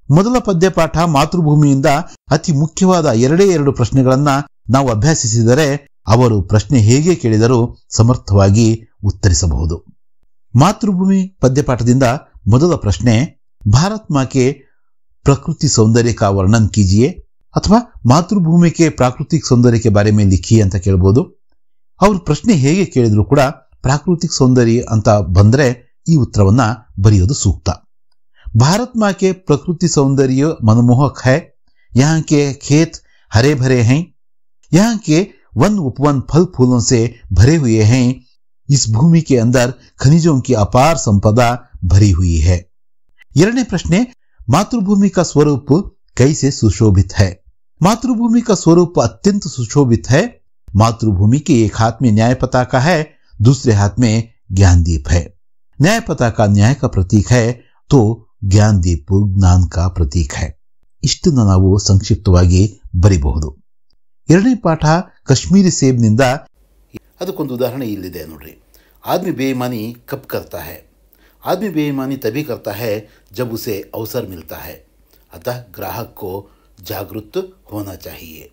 ಮೊದಲ ಪದ್ಯಪಾಠ ಮಾತೃಭೂಮಿಯಿಂದ ಅತಿ ಮುಖ್ಯವಾದ ಎರಡು ಪ್ರಶ್ನೆಗಳನ್ನ ನಾವು ಅಭ್ಯಾಸಿಸಿದರೆ ಅವರು ಪ್ರಶ್ನೆ ಹೇಗೆ ಕೇಳಿದರೂ ಸಮರ್ಥವಾಗಿ ಉತ್ತರಿಸಬಹುದು. ಮಾತೃಭೂಮಿ ಪದ್ಯಪಾಠದಿಂದ ಮೊದಲ ಪ್ರಶ್ನೆ, ಭಾರತ್ ಮಾँ के प्रकृति सौंदर्य का वर्णन कीजिए ಅಥವಾ ಮಾತೃಭೂಮಿ के प्राकृतिक सौंदर्य के बारे में लिखिए ಅಂತ ಕೇಳಬಹುದು. ಅವರು ಪ್ರಶ್ನೆ ಹೇಗೆ ಕೇಳಿದ್ರು ಕೂಡ ಪ್ರಾಕೃತಿಕ ಸೌಂದರ್ಯ ಅಂತ ಬಂದ್ರೆ ಈ ಉತ್ತರವನ್ನ ಬರೆಯೋದು ಸೂಕ್ತ. भारत माँ के प्रकृति सौंदर्य मनमोहक है. यहाँ के खेत हरे भरे हैं. यहाँ के वन उपवन फल फूलों से भरे हुए हैं. इस भूमि के अंदर खनिजों की अपार संपदा भरी हुई है. ಎರಡನೇ ಪ್ರಶ್ನೆ, मातृभूमि का स्वरूप कैसे सुशोभित है. मातृभूमि का स्वरूप अत्यंत सुशोभित है. मातृभूमि के एक हाथ में न्याय पताका है, दूसरे हाथ में ज्ञानदीप है. न्याय पताका न्याय का प्रतीक है, तो ज्ञानदीप ज्ञान का प्रतीक है. ಇಷ್ಟನ್ನು ನಾವು ಸಂಕ್ಷಿಪ್ತವಾಗಿ ಬರಿಬಹುದು. ಎರಡನೇ ಪಾಠ ಕಾಶ್ಮೀರಿ ಸೇಬ್ನಿಂದ ಅದಕ್ಕೊಂದು ಉದಾಹರಣೆ ಇಲ್ಲಿದೆ ನೋಡ್ರಿ. आदमी बेईमानी कब करता है. आदमी बेईमानी तभी करता है जब उसे अवसर मिलता है. अतः ग्राहक को जागरूक होना चाहिए.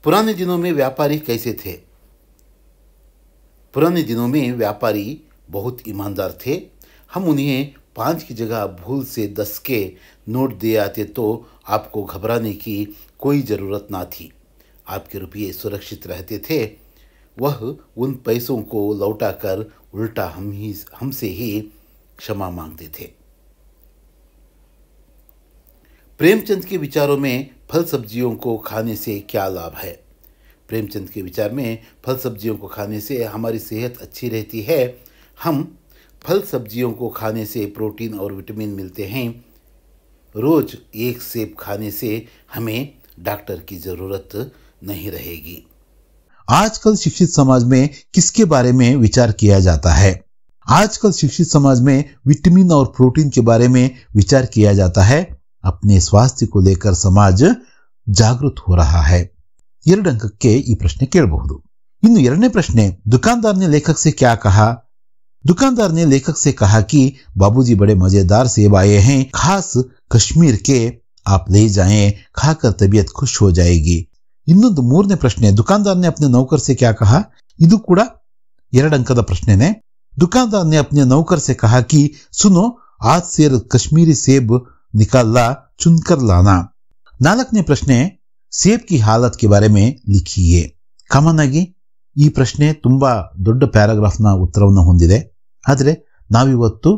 पुराने दिनों में व्यापारी कैसे थे. पुराने दिनों में व्यापारी बहुत ईमानदार थे. हम उन्हें 5 की जगह भूल से 10 के नोट दे आते तो आपको घबराने की कोई ज़रूरत ना थी. आपके रुपये सुरक्षित रहते थे. वह उन पैसों को लौटाकर उल्टा हमसे ही क्षमा मांगते थे. प्रेमचंद के विचारों में फल सब्जियों को खाने से क्या लाभ है. प्रेमचंद के विचार में फल सब्जियों को खाने से हमारी सेहत अच्छी रहती है. हम फल सब्जियों को खाने से प्रोटीन और विटामिन मिलते हैं. रोज एक सेब खाने से हमें डॉक्टर की ज़रूरत नहीं रहेगी. आजकल शिक्षित समाज में किसके बारे में विचार किया जाता है. आजकल शिक्षित समाज में विटामिन और प्रोटीन के बारे में विचार किया जाता है. अपने स्वास्थ्य को लेकर समाज जागृत हो रहा है. 2 अंकಕ್ಕೆ ಈ ಪ್ರಶ್ನೆ ಕೇಳಬಹುದು. ಇನ್ನು ಎರಡನೇ ಪ್ರಶ್ನೆ, दुकानदार ने लेखक से क्या कहा. दुकानदार ने लेखक से कहा कि बाबूजी बड़े मजेदार सेब आए हैं, खास कश्मीर के, आप ले जाएं, खाकर तबीयत खुश हो जाएगी. ಇನ್ನೊಂದು ಮೂರನೇ ಪ್ರಶ್ನೆ, दुकानदार ने अपने नौकर से क्या कहा. ಇದು ಕೂಡ 2 अंकದ ಪ್ರಶ್ನೆನೇ. दुकानदार ने अपने नौकर से कहा कि सुनो आज से कश्मीरी सेब निकालना चुनकर लाना. 4ನೇ ಪ್ರಶ್ನೆ, ಸೇಬ್ की हालत के बारे में लिखिए. ಕಾಮನ್ ಆಗಿ ಈ ಪ್ರಶ್ನೆ ತುಂಬಾ ದೊಡ್ಡ ಪ್ಯಾರಾಗ್ರಾಫ್ನ ಉತ್ತರವನ್ನು ಹೊಂದಿದೆ. ಆದರೆ ನಾವಿವತ್ತು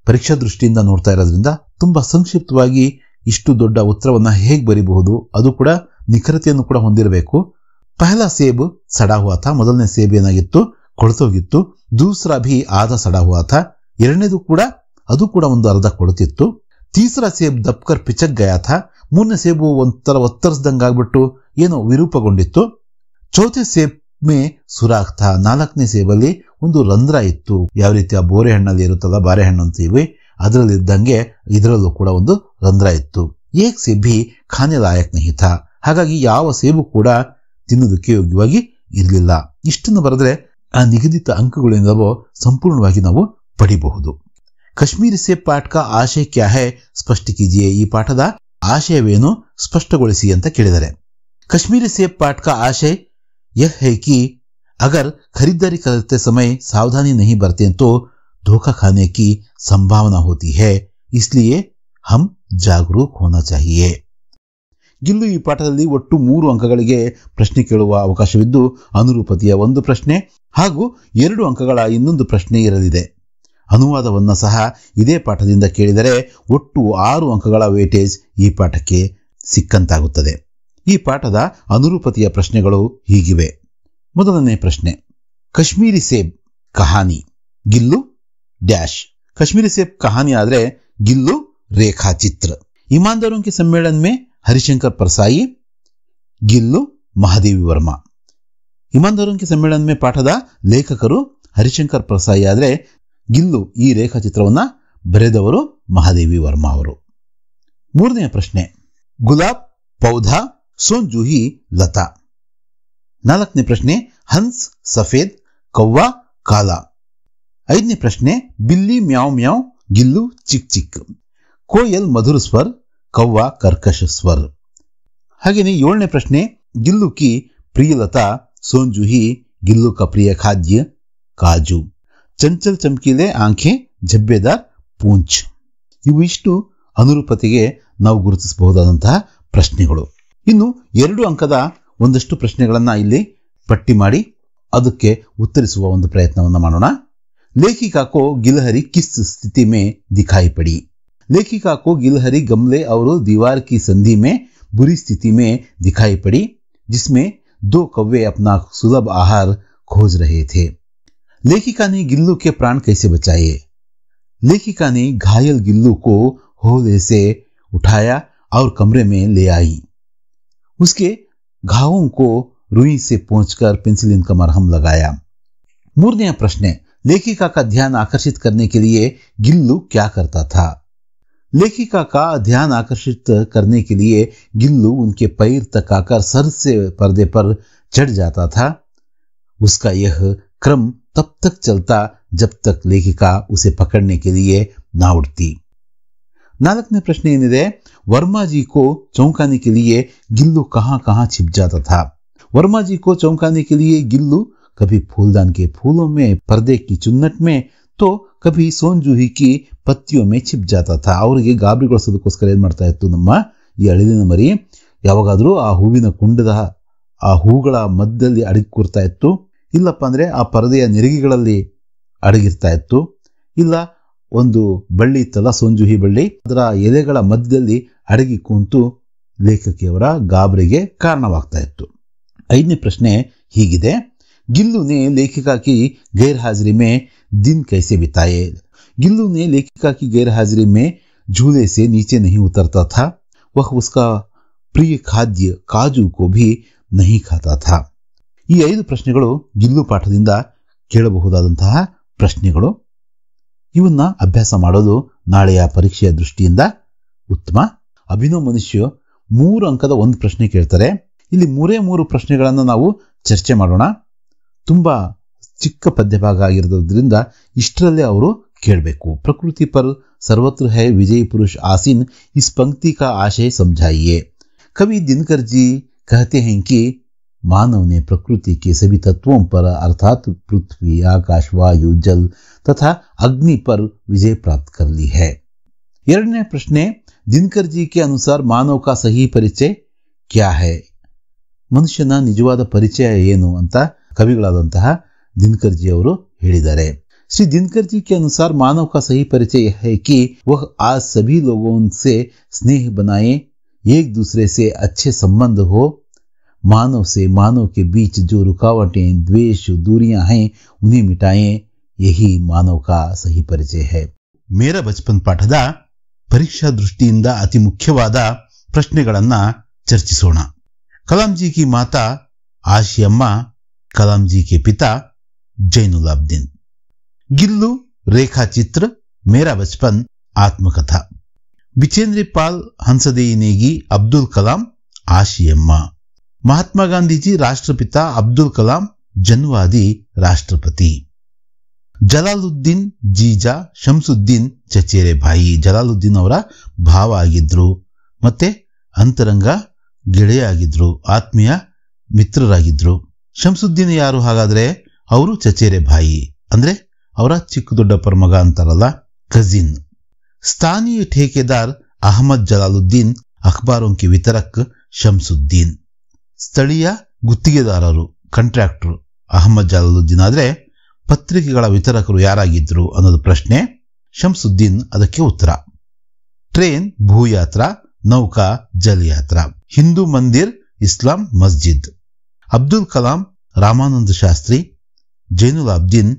ಪರೀಕ್ಷಾ ದೃಷ್ಟಿಯಿಂದ ನೋಡ್ತಾ ಇರೋದ್ರಿಂದ ತುಂಬಾ ಸಂಕ್ಷಿಪ್ತವಾಗಿ ಇಷ್ಟು ದೊಡ್ಡ ಉತ್ತರವನ್ನ ಹೇಗೆ ಬರೀಬಹುದು, ಅದು ಕೂಡ ನಿಖರತೆಯನ್ನು ಕೂಡ ಹೊಂದಿರಬೇಕು. ಪಹಲ ಸೇಬ್ ಸಡಾ ಹುआ था. ಮೊದಲನೇ ಸೇಬ್ ಏನಾಗಿತ್ತು, ಕೊಳೆತೋಗಿತ್ತು. ದೂಸರಾ ಭಿ ಆಧಾ ಸಡಾ ಹುआ था. ಎರಡನೇದು ಕೂಡ ಅದು ಕೂಡ ಒಂದು ಅರ್ಧ ಕೊಳೆತಿತ್ತು. ತೀಸರಾ ಸೇಬ್ ದಬ್ಕರ್ ಪಿಚಕ್ ಗಯಾ था. ಮೂರನೇ ಸೇಬು ಒಂಥರ ಒತ್ತರಿಸಿದಂಗಾಗ್ಬಿಟ್ಟು ಏನೋ ವಿರೂಪಗೊಂಡಿತ್ತು. ಚೌಥೆ ಸೇಬ್ ಮೇ ಸುರಾಖ್ ಥಾ. 4ನೇ ಸೇಬಲ್ಲಿ ಒಂದು ರಂಧ್ರ ಇತ್ತು. ಯಾವ ರೀತಿ ಆ ಬೋರೆ ಹಣ್ಣಲ್ಲಿ ಇರುತ್ತಲ್ಲ, ಬಾರೆಹಣ್ಣು ಅಂತೀವಿ, ಅದರಲ್ಲಿ ಇದ್ದಂಗೆ ಇದರಲ್ಲೂ ಕೂಡ ಒಂದು ರಂಧ್ರ ಇತ್ತು. ಏಕ್ ಸೇಬ್ ಭಿ ಖಾನೆ ಲಾಯಕ್ ನಹಿ ಥಾ. ಹಾಗಾಗಿ ಯಾವ ಸೇಬು ಕೂಡ ತಿನ್ನೋದಕ್ಕೆ ಯೋಗ್ಯವಾಗಿ ಇರಲಿಲ್ಲ. ಇಷ್ಟನ್ನು ಬರೆದ್ರೆ ಆ ನಿಗದಿತ ಅಂಕಗಳಿಂದವೋ ಸಂಪೂರ್ಣವಾಗಿ ನಾವು ಪಡಿಬಹುದು. ಕಾಶ್ಮೀರಿ ಸೇಬ್ ಪಾಠ ಕಾ ಆಶಯ ಕ್ಯಾ ಹೈ ಸ್ಪಷ್ಟ ಕೀಜಿಯೇ. ಈ ಪಾಠದ ಆಶಯವೇನು ಸ್ಪಷ್ಟಗೊಳಿಸಿ ಅಂತ ಕೇಳಿದರೆ, ಕಾಶ್ಮೀರಿ ಸೇಬ್ ಪಾಠ ಕಾ ಆಶಯ यह है कि अगर खरीदारी करते समय सावधानी नहीं बरतें तो धोखा खाने की संभावना होती है. इसलिए हम जागरूक होना चाहिए. ಗಿಲ್ಲು ಈ ಪಾಠದಲ್ಲಿ ಒಟ್ಟು 3 ಅಂಕಗಳಿಗೆ ಪ್ರಶ್ನೆ ಕೇಳುವ ಅವಕಾಶವಿದ್ದು, ಅನುರೂಪತೆಯ ಒಂದು ಪ್ರಶ್ನೆ ಹಾಗೂ 2 ಅಂಕಗಳ ಇನ್ನೊಂದು ಪ್ರಶ್ನೆ ಇರಲಿದೆ. ಅನುವಾದವನ್ನ ಸಹ ಇದೇ ಪಾಠದಿಂದ ಕೇಳಿದರೆ ಒಟ್ಟು 6 ಅಂಕಗಳ ವೇಟೇಜ್ ಈ ಪಾಠಕ್ಕೆ ಸಿಕ್ಕಂತಾಗುತ್ತದೆ. ಈ ಪಾಠದ ಅನುರೂಪತೆಯ ಪ್ರಶ್ನೆಗಳು ಹೀಗಿವೆ. ಮೊದಲನೇ ಪ್ರಶ್ನೆ, ಕಾಶ್ಮೀರಿ ಸೇಬ್ ಕಹಾನಿ. ಗಿಲ್ಲು ಡ್ಯಾಶ್. ಕಾಶ್ಮೀರಿ ಸೇಬ್ ಕಹಾನಿ ಆದ್ರೆ ಗಿಲ್ಲು ರೇಖಾಚಿತ್ರ. ईमानदारों के सम्मेलन में हरिशंकर परसाई. ಗಿಲ್ಲು ಮಹಾದೇವಿ ವರ್ಮಾ. ईमानदारों के सम्मेलन में ಪಾಠದ ಲೇಖಕರು ಹರಿಶಂಕರ್ ಪರ್ಸಾಯಿ ಆದ್ರೆ ಗಿಲ್ಲು ಈ ರೇಖಾಚಿತ್ರವನ್ನ ಬರೆದವರು ಮಹಾದೇವಿ ವರ್ಮಾ ಅವರು. ಮೂರನೆಯ ಪ್ರಶ್ನೆ, ಗುಲಾಬ್ ಪೌಧಾ ಸೋನ್ ಜೂಹಿ ಲತಾ. 4ನೇ ಪ್ರಶ್ನೆ, ಹನ್ಸ್ ಸಫೇದ್ ಕವ್ವಾ ಕಾಲಾ. 5ನೇ ಪ್ರಶ್ನೆ, ಬಿಲ್ಲಿ ಮ್ಯಾವ್ ಮ್ಯಾವ್ ಗಿಲ್ಲು ಚಿಕ್ ಚಿಕ್. ಕೋಯಲ್ ಮಧುರ ಸ್ವರ್, ಕವ್ವ ಕರ್ಕಶ ಸ್ವರ್. ಹಾಗೆಯೇ 7ನೇ ಪ್ರಶ್ನೆ, ಗಿಲ್ಲು ಕಿ ಪ್ರಿಯಲತಾ ಸೋಂಜುಹಿ, ಗಿಲ್ಲು का प्रिय खाद्य काजू, ಚಂಚಲ್ ಚಮಕೀಲೆ ಆಂಖೆ ಜಬ್ಬೆದಾರ್ ಪೂಂಚ್. ಇವು ಇಷ್ಟು ಅನುರೂಪತೆಗೆ ನಾವು ಗುರುತಿಸಬಹುದಾದಂತಹ ಪ್ರಶ್ನೆಗಳು. ಇನ್ನು 2 ಅಂಕದ ಒಂದಷ್ಟು ಪ್ರಶ್ನೆಗಳನ್ನ ಇಲ್ಲಿ ಪಟ್ಟಿ ಮಾಡಿ ಅದಕ್ಕೆ ಉತ್ತರಿಸುವ ಒಂದು ಪ್ರಯತ್ನವನ್ನ ಮಾಡೋಣ. लेखिका को गिलहरी किस स्थिति में दिखाई पड़ी? लेखिका को गिलहरी गमले और दीवार की संधि में बुरी स्थिति में दिखाई पड़ी, जिसमें 2 कौवे अपना सुलभ आहार खोज रहे थे. लेखिका ने गिल्लू के प्राण कैसे बचाए? लेखिका ने घायल गिल्लू को होले से उठाया और कमरे में ले आई. उसके घावों को रुई से पोंछकर पेंसिलिन का मरहम लगाया. 3ನೇ प्रश्न, लेखिका का ध्यान आकर्षित करने के लिए गिल्लू क्या करता था? लेखिका का ध्यान आकर्षित करने के लिए गिल्लू उनके पैर तक आकर सर से पर्दे पर चढ़ जाता था. उसका यह क्रम तब तक चलता जब तक लेखिका उसे पकड़ने के लिए ना उठती. 4ನೇ प्रश्न ಏನಿದೆ, वर्मा जी को चौंकाने के लिए गिल्लू कहां कहां छिप जाता था? वर्मा जी को चौंकाने के लिए गिल्लू कभी फूलदान के फूलों में, पर्दे की चुन्नट में, तो कभी सोनजूही की पत्तियों में छिप जाता था. ಅವರಿಗೆ ಗಾಬರಿಗೊಳಿಸೋದಕ್ಕೋಸ್ಕರ ಏನ್ ಮಾಡ್ತಾ ಇತ್ತು ನಮ್ಮ ಈ ಅಳಿಲಿನ ಮರಿ, ಯಾವಾಗಾದ್ರೂ ಆ ಹೂವಿನ ಕುಂಡದ ಆ ಹೂಗಳ ಮಧ್ಯದಲ್ಲಿ ಅಡಗಿ ಕೂರ್ತಾ ಇತ್ತು, ಇಲ್ಲಪ್ಪ ಅಂದ್ರೆ ಆ ಪರದೆಯ ನೆರಿಗೆಗಳಲ್ಲಿ ಅಡಗಿರ್ತಾ ಇತ್ತು, ಇಲ್ಲ ಒಂದು ಬಳ್ಳಿ ಇತ್ತಲ್ಲ ಸೋಂಜುಹಿ ಬಳ್ಳಿ, ಅದರ ಎಲೆಗಳ ಮಧ್ಯದಲ್ಲಿ ಅಡಗಿ ಕೂತು ಲೇಖಕಿಯವರ ಗಾಬರಿಗೆ ಕಾರಣವಾಗ್ತಾ ಇತ್ತು. 5ನೇ ಪ್ರಶ್ನೆ ಹೀಗಿದೆ, गिल्लू ने लेखिका की गैर हाजिरी में दिन कैसे बिताए? गिल्लू ने लेखिका की गैर हाजिरी में झूले से नीचे नहीं उतरता था. वह उसका प्रिय खाद्य काजू को भी नहीं खाता था. ಈ 5 ಪ್ರಶ್ನೆಗಳು ಗಿಲ್ಲು ಪಾಠದಿಂದ ಕೇಳಬಹುದಾದಂತಹ ಪ್ರಶ್ನೆಗಳು. ಇವನ್ನ ಅಭ್ಯಾಸ ಮಾಡೋದು ನಾಳೆಯ ಪರೀಕ್ಷೆಯ ದೃಷ್ಟಿಯಿಂದ ಉತ್ತಮ. ಅಭಿನವ್ ಮನುಷ್ಯ 3 ಅಂಕದ ಒಂದು ಪ್ರಶ್ನೆ ಕೇಳ್ತಾರೆ. ಇಲ್ಲಿ 3 ಪ್ರಶ್ನೆಗಳನ್ನು ನಾವು ಚರ್ಚೆ ಮಾಡೋಣ. ತುಂಬಾ ಚಿಕ್ಕ ಪದ್ಯಭಾಗ ಆಗಿರೋದ್ರಿಂದ ಇಷ್ಟರಲ್ಲೇ ಅವರು ಕೇಳಬೇಕು. ಪ್ರಕೃತಿ पर सर्वत्र है विजयी पुरुष आसीन, इस पंक्ति का आशय समझाइए. कवि दिनकर जी कहते हैं कि मानव ने प्रकृति के सभी तत्वों पर अर्थात पृथ्वी, आकाश, वायु, जल तथा अग्नि पर विजय प्राप्त कर ली है. 2ನೇ ಪ್ರಶ್ನೆ, ದಿನಕರ್ ಜಿ के अनुसार मानव का सही परिचय क्या है? ಮನುಷ್ಯನ ನಿಜವಾದ ಪರಿಚಯ ಏನು ಅಂತ ಕವಿಗಳಾದಂತಹ ದಿನಕರ್ ಜಿ ಅವರು ಹೇಳಿದ್ದಾರೆ. श्री दिनकर जी के अनुसार मानव का सही परिचय है कि वह आज सभी लोगों से स्नेह बनाए, एक दूसरे से अच्छे संबंध हो, मानव से मानव के बीच जो रुकावटें, द्वेष, दूरियां हैं उन्हें मिटाएं, यही मानव का सही परिचय है. मेरा बचपन ಪಾಠದ ಪರೀಕ್ಷಾ ದೃಷ್ಟಿಯಿಂದ ಅತಿ ಮುಖ್ಯವಾದ ಪ್ರಶ್ನೆಗಳನ್ನ ಚರ್ಚಿಸೋಣ. कलाम जी की माता आशियम्मा, कलाम जी के पिता जैनुलाब्दीन. गिल्लू रेखा चित्र, मेरा बचपन आत्मकथा. बिचेंद्र पाल हंसदेई नेगी, अब्दुल कलाम आशियम्मा. महात्मा गांधी जी राष्ट्रपिता, अब्दुल कलाम जनवादी राष्ट्रपति. ಜಲಾಲುದ್ದೀನ್ ಜೀಜಾ, ಶಂಸುದ್ದೀನ್ ಚಚೇರೆ ಭಾಯಿ. ಜಲಾಲುದ್ದೀನ್ ಅವರ ಭಾವ ಆಗಿದ್ರು, ಮತ್ತೆ ಅಂತರಂಗ ಗೆಳೆಯ ಆಗಿದ್ರು, ಆತ್ಮೀಯ ಮಿತ್ರರಾಗಿದ್ರು. ಶಂಸುದ್ದೀನ್ ಯಾರು ಹಾಗಾದ್ರೆ? ಅವರು ಚಚೇರೆ ಭಾಯಿ ಅಂದ್ರೆ ಅವರ ಚಿಕ್ಕ ದೊಡ್ಡಪ್ಪರ ಮಗ ಅಂತಾರಲ್ಲ, ಕಜಿನ್. ಸ್ಥಾನೀಯ ಠೇಕೆದಾರ್ ಅಹಮದ್ ಜಲಾಲುದ್ದೀನ್, ಅಖಬಾರೋಂ ಕೆ ವಿತರಕ್ ಶಂಸುದ್ದೀನ್. ಸ್ಥಳೀಯ ಗುತ್ತಿಗೆದಾರರು, ಕಾಂಟ್ರಾಕ್ಟರ್ ಅಹಮದ್ ಜಲಾಲುದ್ದೀನ್ ಆದ್ರೆ ಪತ್ರಿಕೆಗಳ ವಿತರಕರು ಯಾರಾಗಿದ್ರು ಅನ್ನೋದು ಪ್ರಶ್ನೆ. ಶಂಸುದ್ದೀನ್ ಅದಕ್ಕೆ ಉತ್ತರ. ಟ್ರೇನ್ ಭೂಯಾತ್ರಾ, ನೌಕಾ ಜಲಯಾತ್ರಾ. ಹಿಂದೂ ಮಂದಿರ್, ಇಸ್ಲಾಂ ಮಸ್ಜಿದ್. ಅಬ್ದುಲ್ ಕಲಾಂ ರಾಮಾನಂದ ಶಾಸ್ತ್ರಿ, ಜೈನುಲಾಬ್ದೀನ್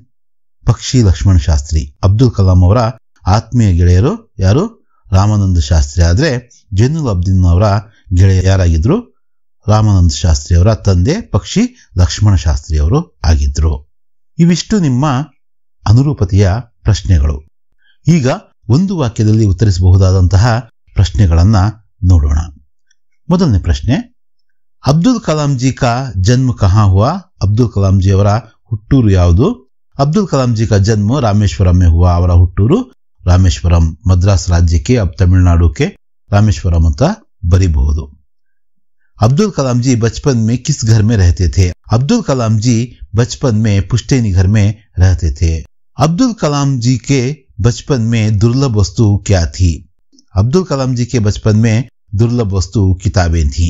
ಪಕ್ಷಿ ಲಕ್ಷ್ಮಣ ಶಾಸ್ತ್ರಿ. ಅಬ್ದುಲ್ ಕಲಾಂ ಅವರ ಆತ್ಮೀಯ ಗೆಳೆಯರು ಯಾರು? ರಾಮಾನಂದ ಶಾಸ್ತ್ರಿ. ಆದ್ರೆ ಜೈನುಲಾಬ್ದೀನ್ ಅವರ ಗೆಳೆಯ ಯಾರಾಗಿದ್ರು? ರಾಮಾನಂದ ಶಾಸ್ತ್ರಿ ಅವರ ತಂದೆ ಪಕ್ಷಿ ಲಕ್ಷ್ಮಣ ಶಾಸ್ತ್ರಿ ಅವರು ಆಗಿದ್ರು. ಇವಿಷ್ಟು ನಿಮ್ಮ ಅನುರೂಪತೆಯ ಪ್ರಶ್ನೆಗಳು. ಈಗ ಒಂದು ವಾಕ್ಯದಲ್ಲಿ ಉತ್ತರಿಸಬಹುದಾದಂತಹ ಪ್ರಶ್ನೆಗಳನ್ನ ನೋಡೋಣ. ಮೊದಲನೇ ಪ್ರಶ್ನೆ, ಅಬ್ದುಲ್ ಕಲಾಂ ಜಿ ಕಾ ಜನ್ಮ ಕಹಾ ಹುವಾ? ಅಬ್ದುಲ್ ಕಲಾಂ ಜಿ ಅವರ ಹುಟ್ಟೂರು ಯಾವುದು? ಅಬ್ದುಲ್ ಕಲಾಂ ಜಿ ಕಾ ಜನ್ಮ ರಾಮೇಶ್ವರಂ ಮೇ ಹುವಾ. ಅವರ ಹುಟ್ಟೂರು ರಾಮೇಶ್ವರಂ, ಮದ್ರಾಸ್ ರಾಜ್ಯಕ್ಕೆ अब तमिलनाडु के रामेश्वरम ಅಂತ ಬರಿಬಹುದು. अब्दुल कलाम जी बचपन में किस घर में रहते थे? अब्दुल कलाम जी बचपन में पुश्तैनी घर में रहते थे. अब्दुल कलाम जी के बचपन में दुर्लभ वस्तु क्या थी? अब्दुल कलाम जी के बचपन में दुर्लभ वस्तु किताबें थी.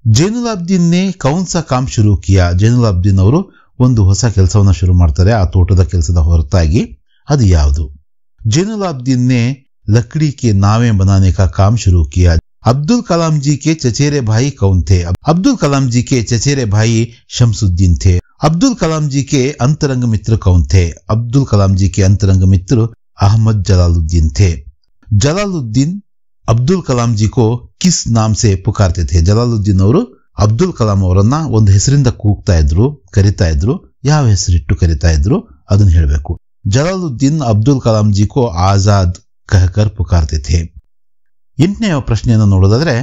ಜೈನುಲಾಬ್ದೀನ್ ने कौन सा काम शुरू किया? ಜೈನುಲಾಬ್ದೀನ್ ಅವರು ಒಂದು ಹೊಸ ಕೆಲಸವನ್ನ ಶುರು ಮಾಡ್ತಾರೆ ಆ ತೋಟದ ಕೆಲಸದ ಹೊರತಾಗಿ. ಅದು ಯಾವುದು? जैनुलाब्दीन ने लकड़ी के नावें बनाने का काम शुरू किया. अब्दुल कलाम जी के चचेरे भाई कौन थे? अब्दुल कलाम जी के चचेरे भाई शमसुद्दीन थे. अब्दुल कलाम जी के अंतरंग मित्र कौन थे? अब्दुल कलाम जी के अंतरंग मित्र अहमद जलालुद्दीन थे. जलालुद्दीन अब्दुल कलाम जी को किस नाम से पुकारते थे? जलालुद्दीन ಅವರು ಅಬ್ದುಲ್ ಕಲಾಂ ಅವರನ್ನ ಒಂದು ಹೆಸರಿಂದ ಕೂಗ್ತಾ ಇದ್ರು, ಕರಿತಾ ಇದ್ರು. ಯಾವ ಹೆಸರಿಟ್ಟು ಕರಿತಾ ಇದ್ರು ಅದನ್ನ ಹೇಳಬೇಕು. ಜಲಾಲುದ್ದೀನ್ ಅಬ್ದುಲ್ ಕಲಾಂ ಜಿ ಕೋ ಆಜಾದ್ कहकर पुकारते थे. 8ನೇ ಪ್ರಶ್ನೆಯನ್ನು ನೋಡೋದಾದ್ರೆ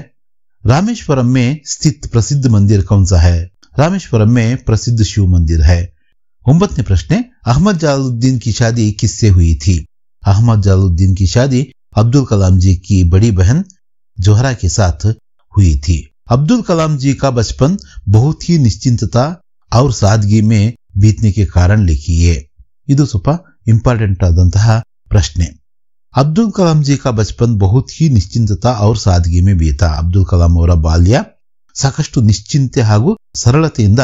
रामेश्वरम में स्थित प्रसिद्ध मंदिर कौन सा है? रामेश्वरम में प्रसिद्ध शिव मंदिर है. 9ನೇ ಪ್ರಶ್ನೆ अहमद जलालुद्दीन की शादी किससे हुई थी? अहमद जलालुद्दीन की शादी अब्दुल कलाम जी की बड़ी बहन जोहरा के साथ हुई थी. अब्दुल कलाम जी का बचपन बहुत ही निश्चिंतता और सादगी में बीतने के कारण लिखिए. ಇದು ಸ್ವಲ್ಪ ಇಂಪಾರ್ಟೆಂಟ್ ಆದಂತಹ ಪ್ರಶ್ನೆ. ಅಬ್ದುಲ್ ಕಲಾಂ ಜಿ ಕಾ ಬಚಪನ್ ಬಹುತ್ ಹಿ ನಿಶ್ಚಿಂತತಾ ಔರ್ ಸಾದಗಿ ಮೇ ಬೀತಾ. ಅಬ್ದುಲ್ ಕಲಾಂ ಅವರ ಬಾಲ್ಯ ಸಾಕಷ್ಟು ನಿಶ್ಚಿಂತೆ ಹಾಗೂ ಸರಳತೆಯಿಂದ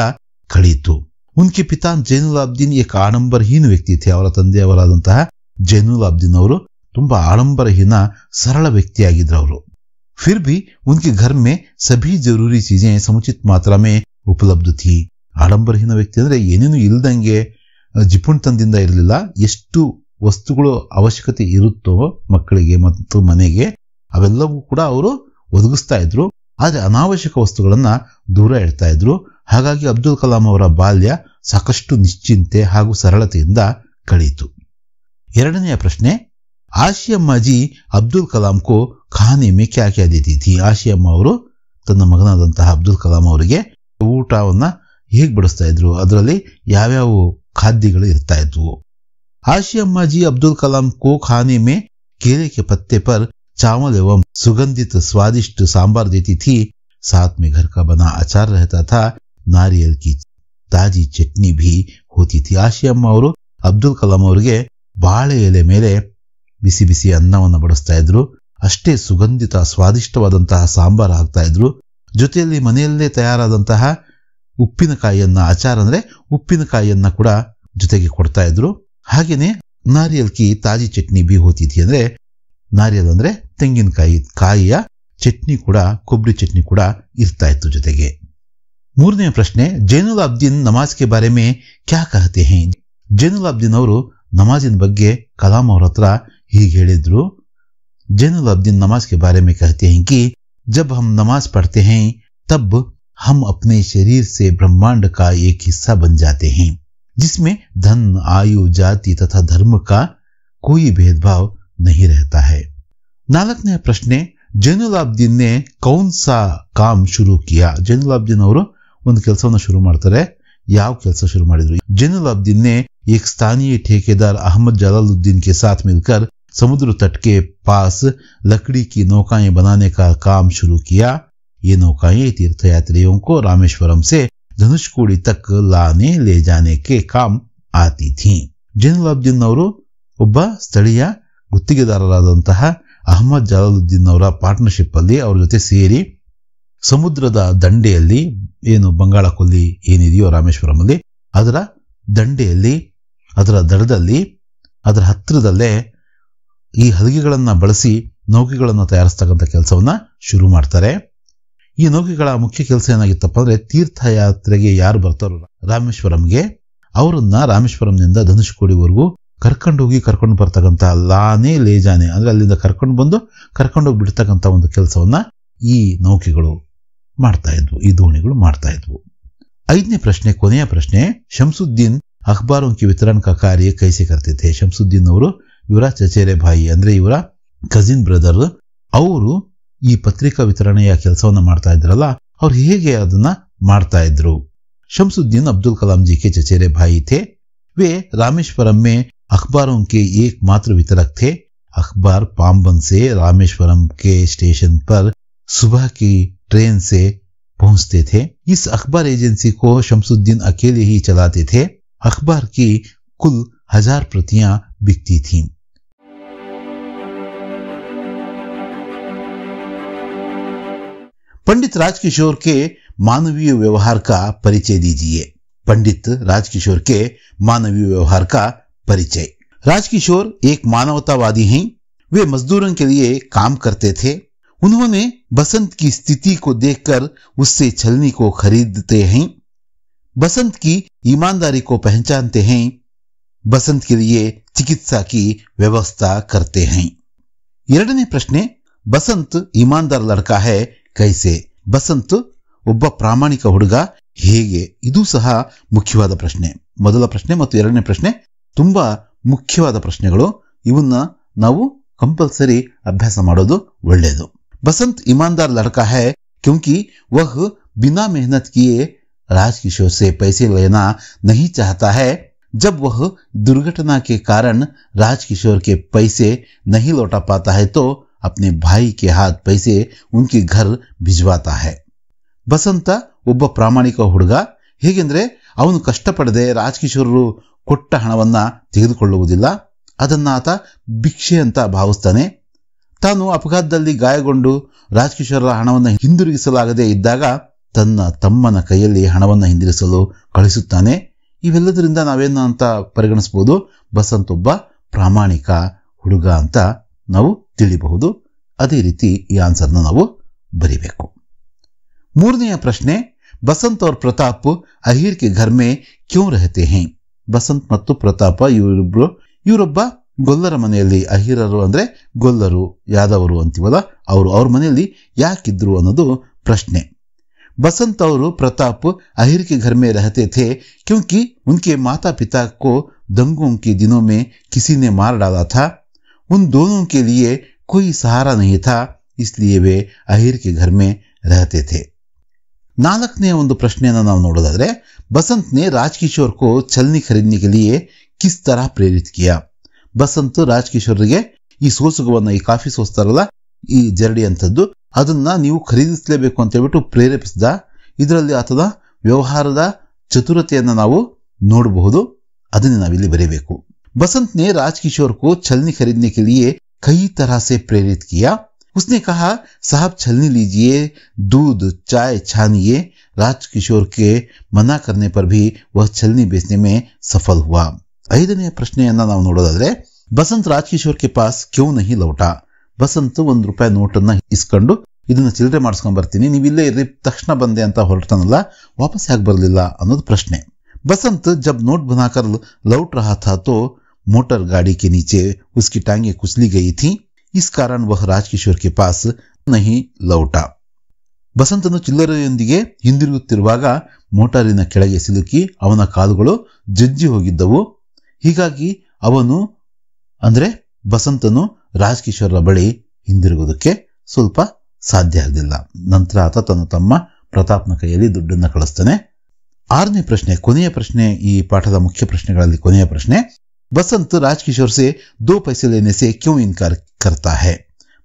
ಕಳೆಯಿತು. ಉನ್ಕೆ ಪಿತಾ ಜೈನುಲಾಬ್ದೀನ್ ಏಕ ಆಡಂಬರಹೀನ ವ್ಯಕ್ತಿ ಥೆ. ಅವರ ತಂದೆಯವರಾದಂತಹ ಜೈನುಲಾಬ್ದೀನ್ ಅವರು ತುಂಬಾ ಆಡಂಬರಹೀನ ಸರಳ ವ್ಯಕ್ತಿಯಾಗಿದ್ರು ಅವರು. फिर भी उनके घर में सभी जरूरी चीजें समुचित मात्रा में उपलब्ध थी. ಆಡಂಬರಹೀನ ವ್ಯಕ್ತಿ ಅಂದ್ರೆ ಏನೇನು ಇಲ್ದಂಗೆ ಜಿಪುಣತನದಿಂದ ಇರಲಿಲ್ಲ. ಎಷ್ಟು ವಸ್ತುಗಳು ಅವಶ್ಯಕತೆ ಇರುತ್ತೋ ಮಕ್ಕಳಿಗೆ ಮತ್ತು ಮನೆಗೆ ಅವೆಲ್ಲವೂ ಕೂಡ ಅವರು ಒದಗಿಸ್ತಾ ಇದ್ರು. ಆದ್ರೆ ಅನಾವಶ್ಯಕ ವಸ್ತುಗಳನ್ನ ದೂರ ಇಡ್ತಾ ಇದ್ರು. ಹಾಗಾಗಿ ಅಬ್ದುಲ್ ಕಲಾಂ ಅವರ ಬಾಲ್ಯ ಸಾಕಷ್ಟು ನಿಶ್ಚಿಂತೆ ಹಾಗೂ ಸರಳತೆಯಿಂದ ಕಳೆಯಿತು. 2ನೇ ಪ್ರಶ್ನೆ ಆಶಿಯಮ್ಮ ಜಿ ಅಬ್ದುಲ್ ಕಲಾಂ ಕೋ ಖಾನೆ ಮೇ ಕ್ಯಾ ಕ್ಯಾ ದೇತಿ ಥಿ. ಆಶಿಯಮ್ಮ ಅವರು ತನ್ನ ಮಗನಾದಂತಹ ಅಬ್ದುಲ್ ಕಲಾಂ ಅವರಿಗೆ ಊಟವನ್ನ ಹೇಗೆ ಬಡಿಸ್ತಾ ಇದ್ರು, ಅದರಲ್ಲಿ ಯಾವ್ಯಾವ ಖಾದ್ಯಗಳು ಇರ್ತಾ ಇದ್ವು. आशियम्मा जी अब्दुल कलाम को खाने में केले के पत्ते पर चावल एवं सुगंधित स्वादिष्ट सांबार देती थी. साथ में घर का बना अचार रहता था. नारियल की ताजी चटनी भी होती थी. आशियम्मा ಅವರು ಅಬ್ದುಲ್ ಕಲಾಂ ಅವರಿಗೆ ಬಾಳೆ ಎಲೆ ಮೇಲೆ ಬಿಸಿ ಬಿಸಿ ಅನ್ನವನ್ನು ಬಡಿಸ್ತಾ ಇದ್ರು. ಅಷ್ಟೇ ಸುಗಂಧಿತ ಸ್ವಾದಿಷ್ಟವಾದಂತಹ ಸಾಂಬಾರ್ ಹಾಕ್ತಾ ಇದ್ರು. ಜೊತೆಯಲ್ಲಿ ಮನೆಯಲ್ಲೇ ತಯಾರಾದಂತಹ ಉಪ್ಪಿನಕಾಯಿಯನ್ನ, ಅಚಾರ್ ಅಂದ್ರೆ ಉಪ್ಪಿನಕಾಯಿಯನ್ನ ಕೂಡ ಜೊತೆಗೆ ಕೊಡ್ತಾ ಇದ್ರು. ಹಾಗೇನೆ ನಾರಿಯಲ್ ಕಿ ತಾಜಿ ಚಟ್ನಿ ಬಿ ಹೋತಿ ಥಿ. ಅಂದ್ರೆ ನಾರಿಯಲ್ ಅಂದ್ರೆ ತೆಂಗಿನಕಾಯಿ ಕಾಯಿಯ ಚಟ್ನಿ ಕೂಡ, ಕೊಬ್ಬರಿ ಚಟ್ನಿ ಕೂಡ ಇರ್ತಾ ಇತ್ತು ಜೊತೆಗೆ. 3ನೇ ಪ್ರಶ್ನೆ ಜೈನುಲಾಬ್ದೀನ್ ನಮಾಜ್ ಕೆ ಬಾರೆ ಮೇ ಕ್ಯಾ ಕಹತೆ ಹೈ? ಜೈನುಲಾಬ್ದೀನ್ ಅವರು ನಮಾಜಿನ ಬಗ್ಗೆ ಕಲಾಂ ಅವರ ಹತ್ರ ಹೀಗೆ ಹೇಳಿದ್ರು. जैनुलाब्दीन नमाज के बारे में कहते हैं कि जब हम नमाज पढ़ते हैं तब हम अपने शरीर से ब्रह्मांड का एक हिस्सा बन जाते हैं, जिसमें धन, आयु, जाति तथा धर्म का कोई भेदभाव नहीं रहता है. 4ನೇ ಪ್ರಶ್ನೆ ಜೈನುಲಾಬ್ದೀನ್ ने कौन सा काम शुरू किया? ಜೈನುಲಾಬ್ದೀನ್ ಅವರು ಒಂದು ಕೆಲಸವನ್ನು ಶುರು ಮಾಡ್ತಾರೆ. ಯಾವ ಕೆಲಸ ಶುರು ಮಾಡಿದ್ರು? जैनुलाब्दीन ने एक स्थानीय ठेकेदार अहमद जलालुद्दीन के साथ मिलकर समुद्र तट के पास लकड़ी की नौकाएं बनाने का काम शुरू किया. ये नौकाएं तीर्थयात्रियों को रामेश्वरम से धनुषकोडी तक लाने ले जाने के काम आती थीं. ಜೈನುಲಾಬ್ದೀನ್ ಅವರು ಒಬ್ಬ ಸ್ಥಳೀಯ ಗುತ್ತಿಗೆದಾರರಾದಂತಹ ಅಹಮದ್ ಜಲಾಲುದ್ದೀನ್ ಅವರ ಪಾರ್ಟ್ನರ್ಶಿಪ್ ಅಲ್ಲಿ ಅವರ ಜೊತೆ ಸೇರಿ ಸಮುದ್ರದ ದಂಡೆಯಲ್ಲಿ, ಏನು ಬಂಗಾಳ ಕೊಲ್ಲಿ ಏನಿದೆಯೋ ರಾಮೇಶ್ವರಂ ಅಲ್ಲಿ, ಅದರ ದಂಡೆಯಲ್ಲಿ, ಅದರ ದಡದಲ್ಲಿ, ಅದರ ಹತ್ತಿರದಲ್ಲೇ ಈ ಹಲಗೆಗಳನ್ನ ಬಳಸಿ ನೌಕೆಗಳನ್ನ ತಯಾರಿಸ್ತಕ್ಕಂಥ ಕೆಲಸವನ್ನ ಶುರು ಮಾಡ್ತಾರೆ. ಈ ನೌಕೆಗಳ ಮುಖ್ಯ ಕೆಲಸ ಏನಾಗಿತ್ತಪ್ಪ ಅಂದ್ರೆ ತೀರ್ಥಯಾತ್ರೆಗೆ ಯಾರು ಬರ್ತಾರೋ ರಾಮೇಶ್ವರಂಗೆ, ಅವರನ್ನ ರಾಮೇಶ್ವರಂನಿಂದ ಧನುಷ್ಕೋಡಿವರೆಗೂ ಕರ್ಕೊಂಡು ಬರ್ತಕ್ಕಂಥ ಲಾನೆ ಲೇಜಾನೆ ಅಂದ್ರೆ ಅಲ್ಲಿಂದ ಕರ್ಕೊಂಡು ಬಂದು ಕರ್ಕೊಂಡೋಗಿ ಬಿಡ್ತಕ್ಕಂಥ ಒಂದು ಕೆಲಸವನ್ನ ಈ ನೌಕೆಗಳು ಮಾಡ್ತಾ ಇದ್ವು, ಈ ದೋಣಿಗಳು ಮಾಡ್ತಾ ಇದ್ವು. 5ನೇ ಪ್ರಶ್ನೆ, ಕೊನೆಯ ಪ್ರಶ್ನೆ ಶಂಸುದ್ದೀನ್ ಅಖಬಾರೋं की वितरण का कार्य कैसे करते थे? ಶಂಸುದ್ದೀನ್ ಅವರು ಇವರ ಚಚೇರೆ ಬಾಯಿ ಅಂದ್ರೆ ಇವರ ಕಸಿನ್ ಬ್ರದರ್, ಅವರು ಈ ಪತ್ರಿಕಾ ವಿತರಣೆಯ ಕೆಲಸವನ್ನ ಮಾಡ್ತಾ ಇದ್ರಲ್ಲ, ಅವ್ರು ಹೇಗೆ ಅದನ್ನ ಮಾಡ್ತಾ ಇದ್ರು? शमसुद्दीन अब्दुल कलाम जी के चचेरे भाई थे. वे रामेश्वरम में अखबारों के एकमात्र वितरक थे. अखबार पाम्बन से रामेश्वरम के स्टेशन पर सुबह की ट्रेन से पहुंचते थे। इस अखबार एजेंसी को शमसुद्दीन अकेले ही चलाते थे। अखबार की कुल 1000 प्रतियां बिकती थीं। पंडित राजकिशोर के मानवीय व्यवहार का परिचय दीजिए। पंडित राजकिशोर के मानवीय व्यवहार का परिचय। राजकिशोर एक मानवतावादी हैं। वे मजदूरों के लिए काम करते थे। उन्होंने बसंत की स्थिति को देखकर उससे छलनी को खरीदते हैं। बसंत की ईमानदारी को पहचानते हैं। बसंत के लिए चिकित्सा की व्यवस्था करते हैं। ಎರಡನೇ ಪ್ರಶ್ನೆ, ಬಸಂತ್ ಇಮಾನ್ದಾರ್ ಲಡ್ಕಾ ಹೈ ಕೈಸೆ? ಬಸಂತ್ ಒಬ್ಬ ಪ್ರಾಮಾಣಿಕ ಹುಡುಗ ಹೇಗೆ? ಇದು ಸಹ ಮುಖ್ಯವಾದ ಪ್ರಶ್ನೆ. ಮೊದಲ ಪ್ರಶ್ನೆ ಮತ್ತು ಎರಡನೇ ಪ್ರಶ್ನೆ ತುಂಬಾ ಮುಖ್ಯವಾದ ಪ್ರಶ್ನೆಗಳು. ಇವನ್ನ ನಾವು ಕಂಪಲ್ಸರಿ ಅಭ್ಯಾಸ ಮಾಡೋದು ಒಳ್ಳೆಯದು. बसंत ईमानदार लड़का है क्योंकि वह बिना मेहनत किए राजकिशोर से पैसे लेना नहीं चाहता है। जब वह दुर्घटना के कारण राजकिशोर के पैसे नहीं लौटा पाता है तो अपने भाई के हाथ पैसे उनके घर भिजवाता है। बसंत ಒಬ್ಬ ಪ್ರಾಮಾಣಿಕ ಹುಡುಗ. ಹೇಗೆಂದ್ರೆ ಅವನು ಕಷ್ಟಪಡದೆ ರಾಜಕಿಶೋರರು ಕೊಟ್ಟ ಹಣವನ್ನ ತೆಗೆದುಕೊಳ್ಳುವುದಿಲ್ಲ. ಅದನ್ನ ಆತ ಭಿಕ್ಷೆ ಅಂತ ಭಾವಿಸ್ತಾನೆ. ತಾನು ಅಪಘಾತದಲ್ಲಿ ಗಾಯಗೊಂಡು ರಾಜಕಿಶೋರರ ಹಣವನ್ನು ಹಿಂದಿರುಗಿಸಲಾಗದೆ ಇದ್ದಾಗ ತನ್ನ ತಮ್ಮನ ಕೈಯಲ್ಲಿ ಹಣವನ್ನು ಹಿಂದಿರಿಸಲು ಕಳಿಸುತ್ತಾನೆ. ಇವೆಲ್ಲದರಿಂದ ನಾವೇನು ಅಂತ ಪರಿಗಣಿಸಬಹುದು? ಬಸಂತ್ ಒಬ್ಬ ಪ್ರಾಮಾಣಿಕ ಹುಡುಗ ಅಂತ ನಾವು ತಿಳಿಬಹುದು. ಅದೇ ರೀತಿ ಈ ಆನ್ಸರ್ನ ನಾವು ಬರಿಬೇಕು. ಮೂರನೆಯ ಪ್ರಶ್ನೆ, बसंत और प्रताप अहीर के घर में क्यों रहते हैं? ಬಸಂತ್ ಮತ್ತು ಪ್ರತಾಪ ಇವರೊಬ್ಬ ಗೊಲ್ಲರ ಮನೆಯಲ್ಲಿ, ಅಹಿರರು ಅಂದ್ರೆ ಗೊಲ್ಲರು, ಯಾದವರು ಅಂತೀವಲ್ಲ, ಅವ್ರ ಮನೆಯಲ್ಲಿ ಯಾಕಿದ್ರು ಅನ್ನೋದು ಪ್ರಶ್ನೆ. बसंत और प्रताप अहीर के घर में रहते थे क्योंकि उनके माता पिता को दंगों के दिनों में किसी ने मार डाला था। उन दोनों के लिए कोई सहारा नहीं था, इसलिए वे अहीर के घर में रहते थे. ನಾಲ್ಕನೆಯ ಒಂದು ಪ್ರಶ್ನೆಯನ್ನು ನಾವು ನೋಡೋದಾದ್ರೆ, बसंत ने राजकिशोर को छलनी खरीदने के लिए किस तरह प्रेरित किया? ಬಸಂತ್ ರಾಜಕಿಶೋರ್ಗೆ ಈ ಸೋಸುಗವನ್ನ, ಈ ಕಾಫಿ ಸೋಸ್ತಾರಲ್ಲ, ಈ ಜರಡಿ ಅಂತದ್ದು, ಅದನ್ನ ನೀವು ಖರೀದಿಸಲೇಬೇಕು ಅಂತ ಹೇಳ್ಬಿಟ್ಟು ಪ್ರೇರೇಪಿಸಿದ. ಇದರಲ್ಲಿ ಆತನ ವ್ಯವಹಾರದ ಚತುರತೆಯನ್ನ ನಾವು ನೋಡಬಹುದು. ಅದನ್ನ ನಾವಿಲ್ಲಿ ಬರೀಬೇಕು. बसंत ने राजकिशोर को छलनी खरीदने के लिए कई तरह से प्रेरित किया. उसने कहा, साहब छलनी लीजिए, दूध चाय छानिए. राजकिशोर के मना करने पर भी वह छलनी बेचने में सफल हुआ. ಐದನೆಯ ಪ್ರಶ್ನೆಯನ್ನ ನಾವು ನೋಡೋದಾದ್ರೆ, ಬಸಂತ್ ರಾಜಕಿಶೋರ್ ಕೆ ಪಾಸ್ ಕ್ಯೂ ನಹಿ ಲೌಟಾ? ಬಸಂತ್ ₹1 ನೋಟನ್ನ ಇಸ್ಕೊಂಡು, ಇದನ್ನ ಚಿಲ್ಲರೆ ಮಾಡಿಸ್ಕೊಂಡ್ ಬರ್ತೀನಿ, ನೀವಿಲ್ಲೇ ಇರ್ರಿ, ತಕ್ಷಣ ಬಂದೆ ಅಂತ ಹೊರಟಾನಲ್ಲ, ವಾಪಸ್ ಯಾಕೆ ಬರಲಿಲ್ಲ ಅನ್ನೋದು ಪ್ರಶ್ನೆ. बसंत जब नोट बनाकर लौट रहा था तो मोटर गाड़ी के नीचे उसकी टांगें कुचली गई थी. इस कारण वह राजकिशोर के पास नहीं लौटा. ಬಸಂತನು ಚಿಲ್ಲರೆಯೊಂದಿಗೆ ಹಿಂದಿರುಗುತ್ತಿರುವಾಗ ಮೋಟಾರಿನ ಕೆಳಗೆ ಸಿಲುಕಿ ಅವನ ಕಾಲುಗಳು ಜಜ್ಜಿ ಹೋಗಿದ್ದವು. ಹೀಗಾಗಿ ಅವನು ಅಂದ್ರೆ ಬಸಂತನು ರಾಜಕಿಶೋರ ಬಳಿ ಹಿಂದಿರುಗೋದಕ್ಕೆ ಸ್ವಲ್ಪ ಸಾಧ್ಯ ಆಗಲಿಲ್ಲ. ನಂತರ ಆತ ತನ್ನ ತಮ್ಮ ಪ್ರತಾಪ್ನ ಕೈಯಲ್ಲಿ ದುಡ್ಡನ್ನು ಕಳಿಸ್ತಾನೆ. ಆರನೇ ಪ್ರಶ್ನೆ, ಕೊನೆಯ ಪ್ರಶ್ನೆ, ಈ ಪಾಠದ ಮುಖ್ಯ ಪ್ರಶ್ನೆಗಳಲ್ಲಿ ಕೊನೆಯ ಪ್ರಶ್ನೆ, ಬಸಂತ್ ರಾಜಕಿಶೋರ್ से 2 पैसे लेने से क्यों इनकार करता है?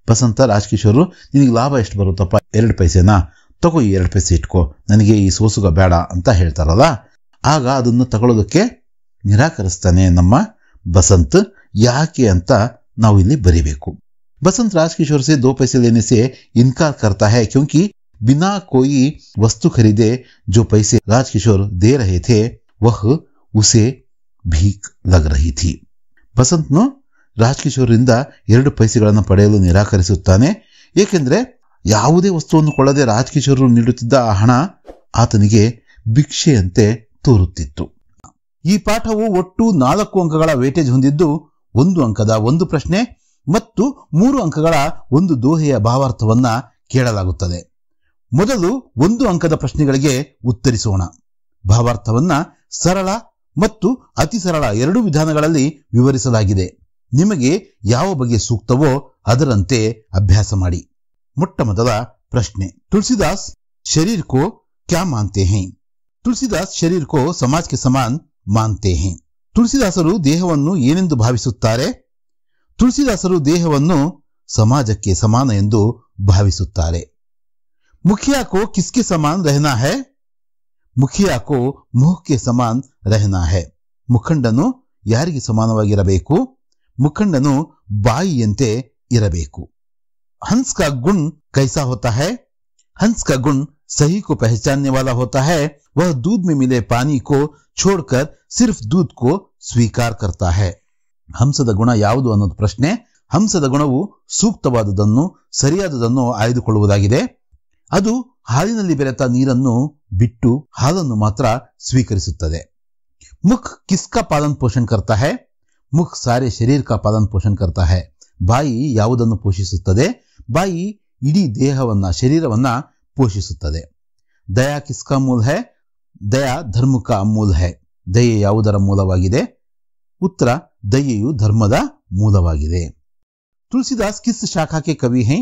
ಬಸಂತ ರಾಜಕಿಶೋರ್, ನಿನಗೆ ಲಾಭ ಎಷ್ಟು ಬರುತ್ತಪ್ಪ, 2 ಪೈಸೆನಾ, ತಗೋ ಈ 2 ಪೈಸೆ ಇಟ್ಕೋ, ನನಗೆ ಈ ಸೋಸುಗ ಬೇಡ ಅಂತ ಹೇಳ್ತಾರಲ್ಲ, ಆಗ ಅದನ್ನು ತಗೊಳ್ಳೋದಕ್ಕೆ ನಿರಾಕರಿಸ್ತಾನೆ ನಮ್ಮ ಬಸಂತ್. ಯಾಕೆ ಅಂತ ನಾವು ಇಲ್ಲಿ ಬರಿಬೇಕು. बसंत राजकिशोर से 2 पैसे लेने से इनकार करता है क्योंकि बिना कोई वस्तु खरीदे जो पैसे राजकिशोर दे रहे थे वह उसे भीख लग रही थी. ಬಸಂತ್ನು ರಾಜಕಿಶೋರಿಂದ 2 ಪೈಸೆಗಳನ್ನು ಪಡೆಯಲು ನಿರಾಕರಿಸುತ್ತಾನೆ. ಏಕೆಂದ್ರೆ ಯಾವುದೇ ವಸ್ತುವನ್ನು ಕೊಳ್ಳದೆ ರಾಜಕಿಶೋರ್ ನೀಡುತ್ತಿದ್ದ ಆ ಹಣ ಆತನಿಗೆ ಭಿಕ್ಷೆಯಂತೆ ತೋರುತ್ತಿತ್ತು. ಈ ಪಾಠವು ಒಟ್ಟು 4 ಅಂಕಗಳ ವೇಟೇಜ್ ಹೊಂದಿದ್ದು 1 ಅಂಕದ 1 ಪ್ರಶ್ನೆ ಮತ್ತು 3 ಅಂಕಗಳ 1 ದೋಹೆಯ ಭಾವಾರ್ಥವನ್ನ ಕೇಳಲಾಗುತ್ತದೆ. ಮೊದಲು 1 ಅಂಕದ ಪ್ರಶ್ನೆಗಳಿಗೆ ಉತ್ತರಿಸೋಣ. ಭಾವಾರ್ಥವನ್ನ ಸರಳ ಮತ್ತು ಅತಿ ಸರಳ 2 ವಿಧಾನಗಳಲ್ಲಿ ವಿವರಿಸಲಾಗಿದೆ. ನಿಮಗೆ ಯಾವ ಬಗೆ ಸೂಕ್ತವೋ ಅದರಂತೆ ಅಭ್ಯಾಸ ಮಾಡಿ. ಮೊಟ್ಟ ಮೊದಲ ಪ್ರಶ್ನೆ, ತುಳಸಿದಾಸ್ ಶರೀರ್ ಕೋ ಕ್ಯಾ ಮಾನ್ತೆ ಹೈ? ತುಳಸಿದಾಸ್ ಶರೀರ್ ಕೋ ಸಮಾಜ್ ಕೆ ಸಮಾನ್ ಮಾನ್ತೆ ಹೈ. ತುಳಸಿದಾಸರು ದೇಹವನ್ನು ಏನೆಂದು ಭಾವಿಸುತ್ತಾರೆ? ತುಳಸಿದಾಸರು ದೇಹವನ್ನು ಸಮಾಜಕ್ಕೆ ಸಮಾನ ಎಂದು ಭಾವಿಸುತ್ತಾರೆ. ಮುಖಿಯಾ ಕೋ ಕಿಸ್ಕೆ ಸಮಾನ್ ರಹನಾ ಹೈ? ಮುಖಿಯಾ ಕೋ ಮುಖ್ಗೆ ಸಮಾನ್ ರಹನಾ ಹೈ. ಮುಖಂಡನು ಯಾರಿಗೆ ಸಮಾನವಾಗಿರಬೇಕು? ಮುಖಂಡನು ಬಾಯಿಯಂತೆ ಇರಬೇಕು. हंस का गुण कैसा होता है? हंस का गुण सही को पहचानने वाला होता है. वह दूध में मिले पानी को छोड़कर सिर्फ दूध को स्वीकार करता है. ಹಂಸದ ಗುಣ ಯಾವುದು ಅನ್ನೋದು ಪ್ರಶ್ನೆ. ಹಂಸದ ಗುಣವು ಸೂಕ್ತವಾದುದನ್ನು ಸರಿಯಾದುದನ್ನು ಆಯ್ದುಕೊಳ್ಳುವುದಾಗಿದೆ. ಅದು ಹಾಲಿನಲ್ಲಿ ಬೆರೆತ ನೀರನ್ನು ಬಿಟ್ಟು ಹಾಲನ್ನು ಮಾತ್ರ ಸ್ವೀಕರಿಸುತ್ತದೆ. ಮುಖ್ ಕಿಸ್ಕಾ ಪಾಲನ್ ಪೋಷಣ್ ಕರ್ತಾ ಹೈ? ಮುಖ್ ಸಾರೆ ಶರೀರ್ ಕಾ ಪಾಲನ್ ಪೋಷಣ್ ಕರ್ತಾ ಹೈ. ಬಾಯಿ ಯಾವುದನ್ನು ಪೋಷಿಸುತ್ತದೆ? ಬಾಯಿ ಇಡೀ ದೇಹವನ್ನ ಶರೀರವನ್ನ ಪೋಷಿಸುತ್ತದೆ. ದಯಾ ಕಿಸ್ಕಾ ಮೂಲ ಹೈ? ದಯಾ ಧರ್ಮ ಕಾ ಮೂಲ ಹೈ. ದಯೆ ಯಾವುದರ ಮೂಲವಾಗಿದೆ? ಉತ್ತರ, ದಯೆಯು ಧರ್ಮದ ಮೂಲವಾಗಿದೆ. ತುಳಸಿದಾಸ್ ಕಿಸ್ ಶಾಖಾಕ್ಕೆ ಕವಿ ಹೈ?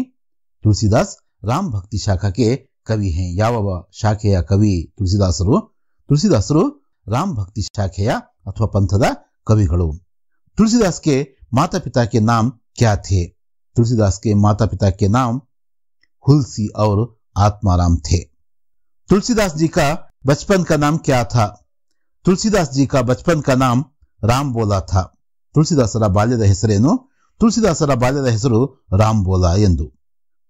ತುಳಸಿದಾಸ್ ರಾಮ್ ಭಕ್ತಿ ಶಾಖಾಕ್ಕೆ ಕವಿ ಹೈ. ಯಾವ ಶಾಖೆಯ ಕವಿ ತುಳಸಿದಾಸರು? ತುಳಸಿದಾಸರು ರಾಮ್ ಭಕ್ತಿ ಶಾಖೆಯ ಅಥವಾ ಪಂಥದ ಕವಿಗಳು. तुलसीदास के माता पिता के नाम क्या थे? तुलसीदास के माता पिता के नाम हुलसी और आत्माराम थे. तुलसीदास जी का बचपन का नाम क्या था? तुलसीदास जी का बचपन का नाम राम बोला था. ತುಳಸಿದಾಸರ ಬಾಲ್ಯದ ಹೆಸರೇನು? ತುಳಸಿದಾಸರ ಬಾಲ್ಯದ ಹೆಸರು ರಾಮ್ ಬೋಲಾ ಎಂದು.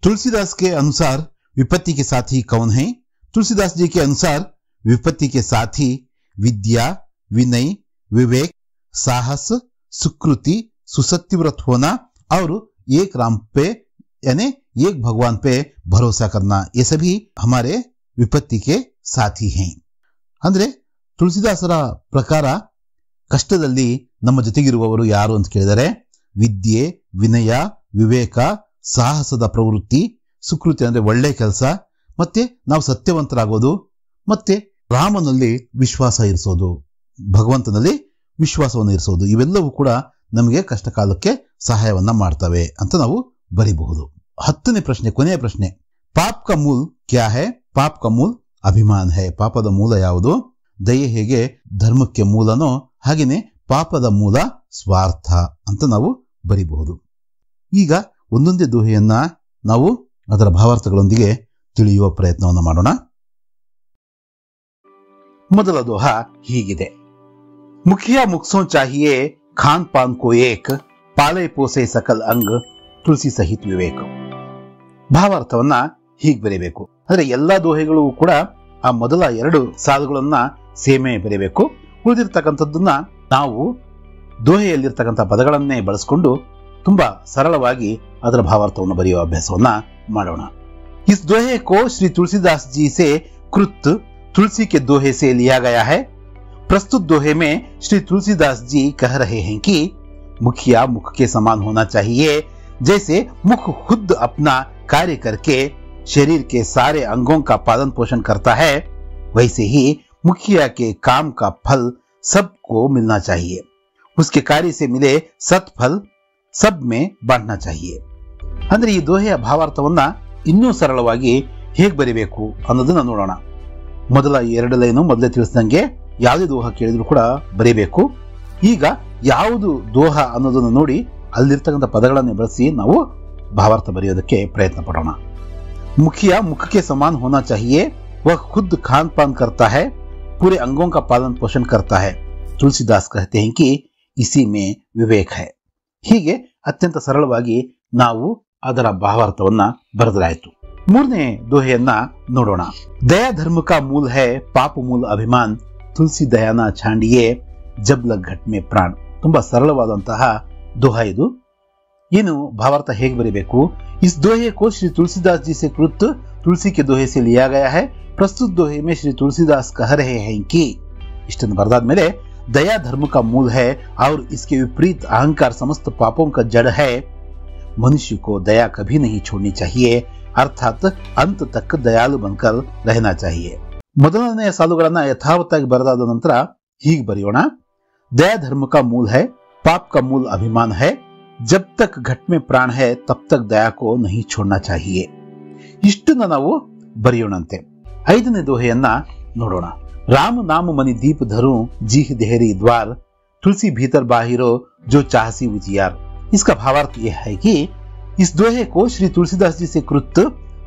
तुलसीदास के अनुसार विपत्ति के साथी कौन है? तुलसीदास जी के अनुसार विपत्ति के साथी विद्या, विनय, विवेक, साहस, सुकृति, सुसत्यव्रत होना और एक राम पे यानी एक भगवान पे भरोसा करना, ये सभी हमारे विपत्ति के साथी हैं. ಅಂದ್ರೆ ತುಳಸಿದಾಸರ ಪ್ರಕಾರ ಕಷ್ಟದಲ್ಲಿ ನಮ್ಮ ಜೊತೆಗಿರುವವರು ಯಾರು ಅಂತ ಕೇಳಿದರೆ ವಿದ್ಯೆ, ವಿನಯ, ವಿವೇಕ, ಸಾಹಸದ ಪ್ರವೃತ್ತಿ, ಸುಕೃತಿ ಅಂದ್ರೆ ಒಳ್ಳೆ ಕೆಲಸ, ಮತ್ತೆ ನಾವು ಸತ್ಯವಂತರಾಗೋದು, ಮತ್ತೆ ರಾಮನಲ್ಲಿ ವಿಶ್ವಾಸ ಇರಿಸೋದು, ಭಗವಂತನಲ್ಲಿ ವಿಶ್ವಾಸವನ್ನು ಇರಿಸೋದು, ಇವೆಲ್ಲವೂ ಕೂಡ ನಮಗೆ ಕಷ್ಟ ಕಾಲಕ್ಕೆ ಸಹಾಯವನ್ನ ಮಾಡ್ತವೆ ಅಂತ ನಾವು ಬರೀಬಹುದು. 10ನೇ ಪ್ರಶ್ನೆ, ಕೊನೆಯ ಪ್ರಶ್ನೆ. ಪಾಪ್ ಕಾ ಮೂಲ್ ಕ್ಯಾ ಹೈ? ಪಾಪ್ ಕಾ ಮೂಲ್ ಅಭಿಮಾನ್ ಹೈ. ಪಾಪದ ಮೂಲ ಯಾವುದು? ದಯೆ ಹೇಗೆ ಧರ್ಮಕ್ಕೆ ಮೂಲನೋ ಹಾಗೇನೆ ಪಾಪದ ಮೂಲ ಸ್ವಾರ್ಥ ಅಂತ ನಾವು ಬರೀಬಹುದು. ಈಗ ಒಂದೊಂದೇ ದೋಹೆಯನ್ನ ನಾವು ಅದರ ಭಾವಾರ್ಥಗಳೊಂದಿಗೆ ತಿಳಿಯುವ ಪ್ರಯತ್ನವನ್ನು ಮಾಡೋಣ. ಮೊದಲ ದೋಹ ಹೀಗಿದೆ. मुखिया मुखसों चाहिए खान पान को एक, पाले पोसे सकल अंग ತುಳಸಿ ಸಹಿತ ವಿವೇಕ. ಭಾವಾರ್ಥವನ್ನ ಹೀಗೆ ಬರೀಬೇಕು. ಅಂದ್ರೆ ಎಲ್ಲಾ ದೋಹೆಗಳು ಕೂಡ ಆ ಮೊದಲ 2 ಸಾಲುಗಳನ್ನ ಸೇಮೆ ಬರೀಬೇಕು. ಉಳಿದಿರ್ತಕ್ಕಂಥದ್ದನ್ನ ನಾವು ದೋಹೆಯಲ್ಲಿರ್ತಕ್ಕಂಥ ಪದಗಳನ್ನೇ ಬಳಸಿಕೊಂಡು ತುಂಬಾ ಸರಳವಾಗಿ ಅದರ ಭಾವಾರ್ಥವನ್ನು ಬರೆಯುವ ಅಭ್ಯಾಸವನ್ನ ಮಾಡೋಣ. इस दोहे को श्री तुलसीदास जी से कृत तुलसी के दोहे से लिया गया है. प्रस्तुत दोहे में श्री तुलसीदास जी कह रहे हैं कि मुखिया मुख के समान होना चाहिए. जैसे मुख खुद अपना कार्य करके शरीर के सारे अंगों का पालन पोषण करता है, वैसे ही मुखिया के काम का फल सबको मिलना चाहिए. उसके कार्य से मिले सत्फल सब में बांटना चाहिए. ಅಂದ್ರೆ ಈ ದೋಹೆಯ ಭಾವಾರ್ಥವನ್ನ ಇನ್ನೂ ಸರಳವಾಗಿ ಹೇಗೆ ಬರೀಬೇಕು ಅನ್ನೋದನ್ನ ನೋಡೋಣ. ಮೊದಲ 2 ಲೈನು ಮೊದಲೇ ತಿಳಿಸಿದಂಗೆ ಯಾವುದೇ ದೋಹ ಕೇಳಿದ್ರು ಕೂಡ ಬರೀಬೇಕು. ಈಗ ಯಾವುದು ದೋಹ ಅನ್ನೋದನ್ನು ನೋಡಿ ಅಲ್ಲಿರ್ತಕ್ಕಂಥ ಪದಗಳನ್ನೇ ಬಳಸಿ ನಾವು ಭಾವಾರ್ಥ ಬರೆಯೋದಕ್ಕೆ ಪ್ರಯತ್ನ ಪಡೋಣ. मुखिया मुख के समान होना चाहिए, वह खुद खान पान करता है, पूरे अंगों का पालन पोषण करता है. तुलसीदास कहते हैं कि इसी में विवेक है. ಹೀಗೆ ಅತ್ಯಂತ ಸರಳವಾಗಿ ನಾವು ಅದರ ಭಾವಾರ್ಥವನ್ನ ಬರೆದರಾಯಿತು. 3ನೇ ದೋಹೆಯನ್ನ ನೋಡೋಣ. ದಯಾ ಧರ್ಮ ಕಾ ಮೂಲ ಹೈ, ಪಾಪ ಮೂಲ ಅಭಿಮಾನ್, ತುಳಸಿ ದಯಾನ ಛಾಂಡಿಯೇ ಜಬ್ ಲಗ್ ಘಟ್ ಮೇ ಪ್ರಾಣ್. ತುಂಬಾ ಸರಳವಾದಂತಹ ದೋಹ ಇದು. ಏನು ಭಾವಾರ್ಥ ಹೇಗೆ ಬರೀಬೇಕು? इस दोहे को श्री तुलसीदास जी से कृत तुलसी के दोहे से लिया गया है. प्रस्तुत दोहे में श्री तुलसीदास कह रहे हैं कि इष्टन बरदाद मेरे दया धर्म का मूल है और इसके विपरीत अहंकार समस्त पापों का जड़ है. मनुष्य को दया कभी नहीं छोड़नी चाहिए, अर्थात अंत तक दयालु बनकर रहना चाहिए. ಮೊದಲನೆಯ ಸಾಲುಗಳನ್ನ ಯಥಾವತ್ತಾಗಿ ಬರೆದಾದ ನಂತರ ಹೀಗೆ ಬರೆಯೋಣ. दया धर्म का मूल है, पाप का मूल अभिमान है, जब तक घट में प्राण है तब तक दया को नहीं छोड़ना चाहिए. ಇಷ್ಟನ್ನ ನಾವು ಬರೆಯೋಣಂತೆ. 5ನೇ ದೋಹೆಯನ್ನ ನೋಡೋಣ. राम नाम मनि दीप धरूं जीह देहरी द्वार, तुलसी भीतर बाहिरो जो चाहसी उजियार. इसका भावार्थ यह है कि इस दोहे को श्री तुलसीदास जी से कृत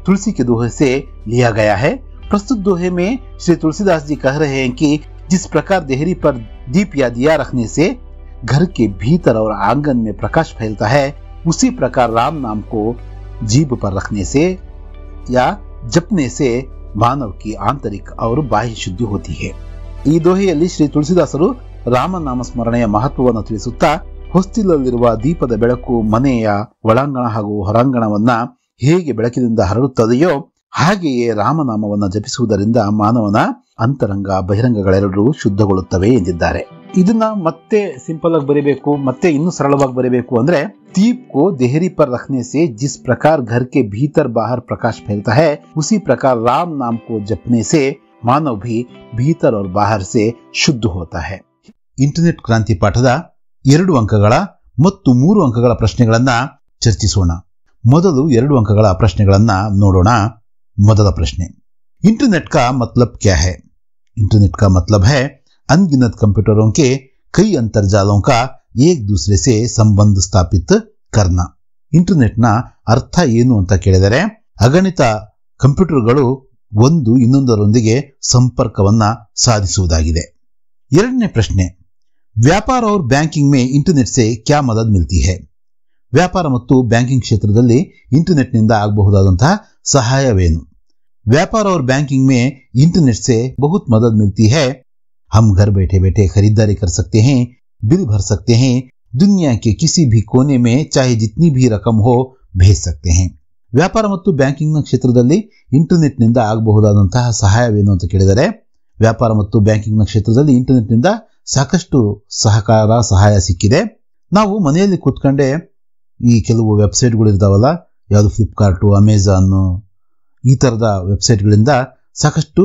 तुलसी के दोहे से लिया गया है। प्रस्तुत दोहे में श्री तुलसीदास जी कह रहे हैं कि जिस प्रकार देहरी पर दीप या दिया रखने से घर के भीतर और आंगन में प्रकाश फैलता है, उसी प्रकार राम नाम को जीभ पर रखने से या जपने से मानव की आंतरिक और बाह्य शुद्धि होती है। ಈ ದೋಹೆಯಲ್ಲಿ ಶ್ರೀ ತುಳಸಿದಾಸರು ರಾಮನಾಮ ಸ್ಮರಣೆಯ ಮಹತ್ವವನ್ನು ತಿಳಿಸುತ್ತಾ ಹೊಸ್ತಿಲಲ್ಲಿರುವ ದೀಪದ ಬೆಳಕು ಮನೆಯ ಒಳಾಂಗಣ ಹಾಗೂ ಹೊರಾಂಗಣವನ್ನ ಹೇಗೆ ಬೆಳಕಿನಿಂದ ಹರಡುತ್ತದೆಯೋ ಹಾಗೆಯೇ ರಾಮನಾಮವನ್ನ ಜಪಿಸುವುದರಿಂದ ಮಾನವನ ಅಂತರಂಗ ಬಹಿರಂಗಗಳೆರಡೂ ಶುದ್ಧಗೊಳ್ಳುತ್ತವೆ ಎಂದಿದ್ದಾರೆ। ಇದನ್ನ ಮತ್ತೆ ಸಿಂಪಲ್ ಆಗಿ ಬರೀಬೇಕು, ಮತ್ತೆ ಇನ್ನೂ ಸರಳವಾಗಿ ಬರೀಬೇಕು ಅಂದ್ರೆ दीप को देहरी पर रखने से जिस प्रकार घर के भीतर बाहर प्रकाश फैलता है, उसी प्रकार राम नाम को जपने से मानव भी भीतर और बाहर से शुद्ध होता है। ಇಂಟರ್ನೆಟ್ ಕ್ರಾಂತಿ ಪಾಠದ 2 ಅಂಕಗಳ ಮತ್ತು 3 ಅಂಕಗಳ ಪ್ರಶ್ನೆಗಳನ್ನ ಚರ್ಚಿಸೋಣ। ಮೊದಲು 2 ಅಂಕಗಳ ಪ್ರಶ್ನೆಗಳನ್ನ ನೋಡೋಣ। ಮೊದಲ ಪ್ರಶ್ನೆ, इंटरनेट का मतलब क्या है? इंटरनेट का मतलब है अनगिनत कंप्यूटरों के कई अंतर्जालों का एक दूसरे से संबंध स्थापित करना। इंटरनेट ನ ಅರ್ಥ ಏನು ಅಂತ ಕೇಳಿದರೆ ಅಗಣಿತ ಕಂಪ್ಯೂಟರ್ಗಳು ಒಂದು ಇನ್ನೊಂದರೊಂದಿಗೆ ಸಂಪರ್ಕವನ್ನ ಸಾಧಿಸುವುದಾಗಿದೆ। ಎರಡನೇ ಪ್ರಶ್ನೆ, ವ್ಯಾಪಾರ और बैंकिंग में इंटरनेट से क्या मदद मिलती है? ವ್ಯಾಪಾರ ಮತ್ತು ಬ್ಯಾಂಕಿಂಗ್ ಕ್ಷೇತ್ರದಲ್ಲಿ ಇಂಟರ್ನೆಟ್ ನಿಂದ ಆಗಬಹುದಾದಂತಹ ಸಹಾಯವೇನು? व्यापार और बैंकिंग में इंटरनेट से बहुत मदद मिलती है। हम घर बैठे बैठे खरीदारी कर सकते हैं, बिल भर सकते हैं, दुनिया के किसी भी कोने में चाहे जितनी भी रकम हो भेज सकते हैं। ವ್ಯಾಪಾರ ಮತ್ತು ಬ್ಯಾಂಕಿಂಗ್ ನ ಕ್ಷೇತ್ರದಲ್ಲಿ ಇಂಟರ್ನೆಟ್ ನಿಂದ ಆಗಬಹುದಾದಂತಹ ಸಹಾಯವೇನು ಅಂತ ಕೇಳಿದರೆ ವ್ಯಾಪಾರ ಮತ್ತು ಬ್ಯಾಂಕಿಂಗ್ ನ ಕ್ಷೇತ್ರದಲ್ಲಿ ಇಂಟರ್ನೆಟ್ ನಿಂದ ಸಾಕಷ್ಟು ಸಹಾಯ ಸಿಕ್ಕಿದೆ। ನಾವು ಮನೆಯಲ್ಲಿ ಕೂತ್ಕೊಂಡೆ ಈ ಕೆಲವು ವೆಬ್ಸೈಟ್ಗಳು ಇರ್ತಾವಲ್ಲ, ಯಾವುದು ಫ್ಲಿಪ್ಕಾರ್ಟ್, ಅಮೆಜಾನ್ ಈ ತರದ ವೆಬ್ಸೈಟ್ಗಳಿಂದ ಸಾಕಷ್ಟು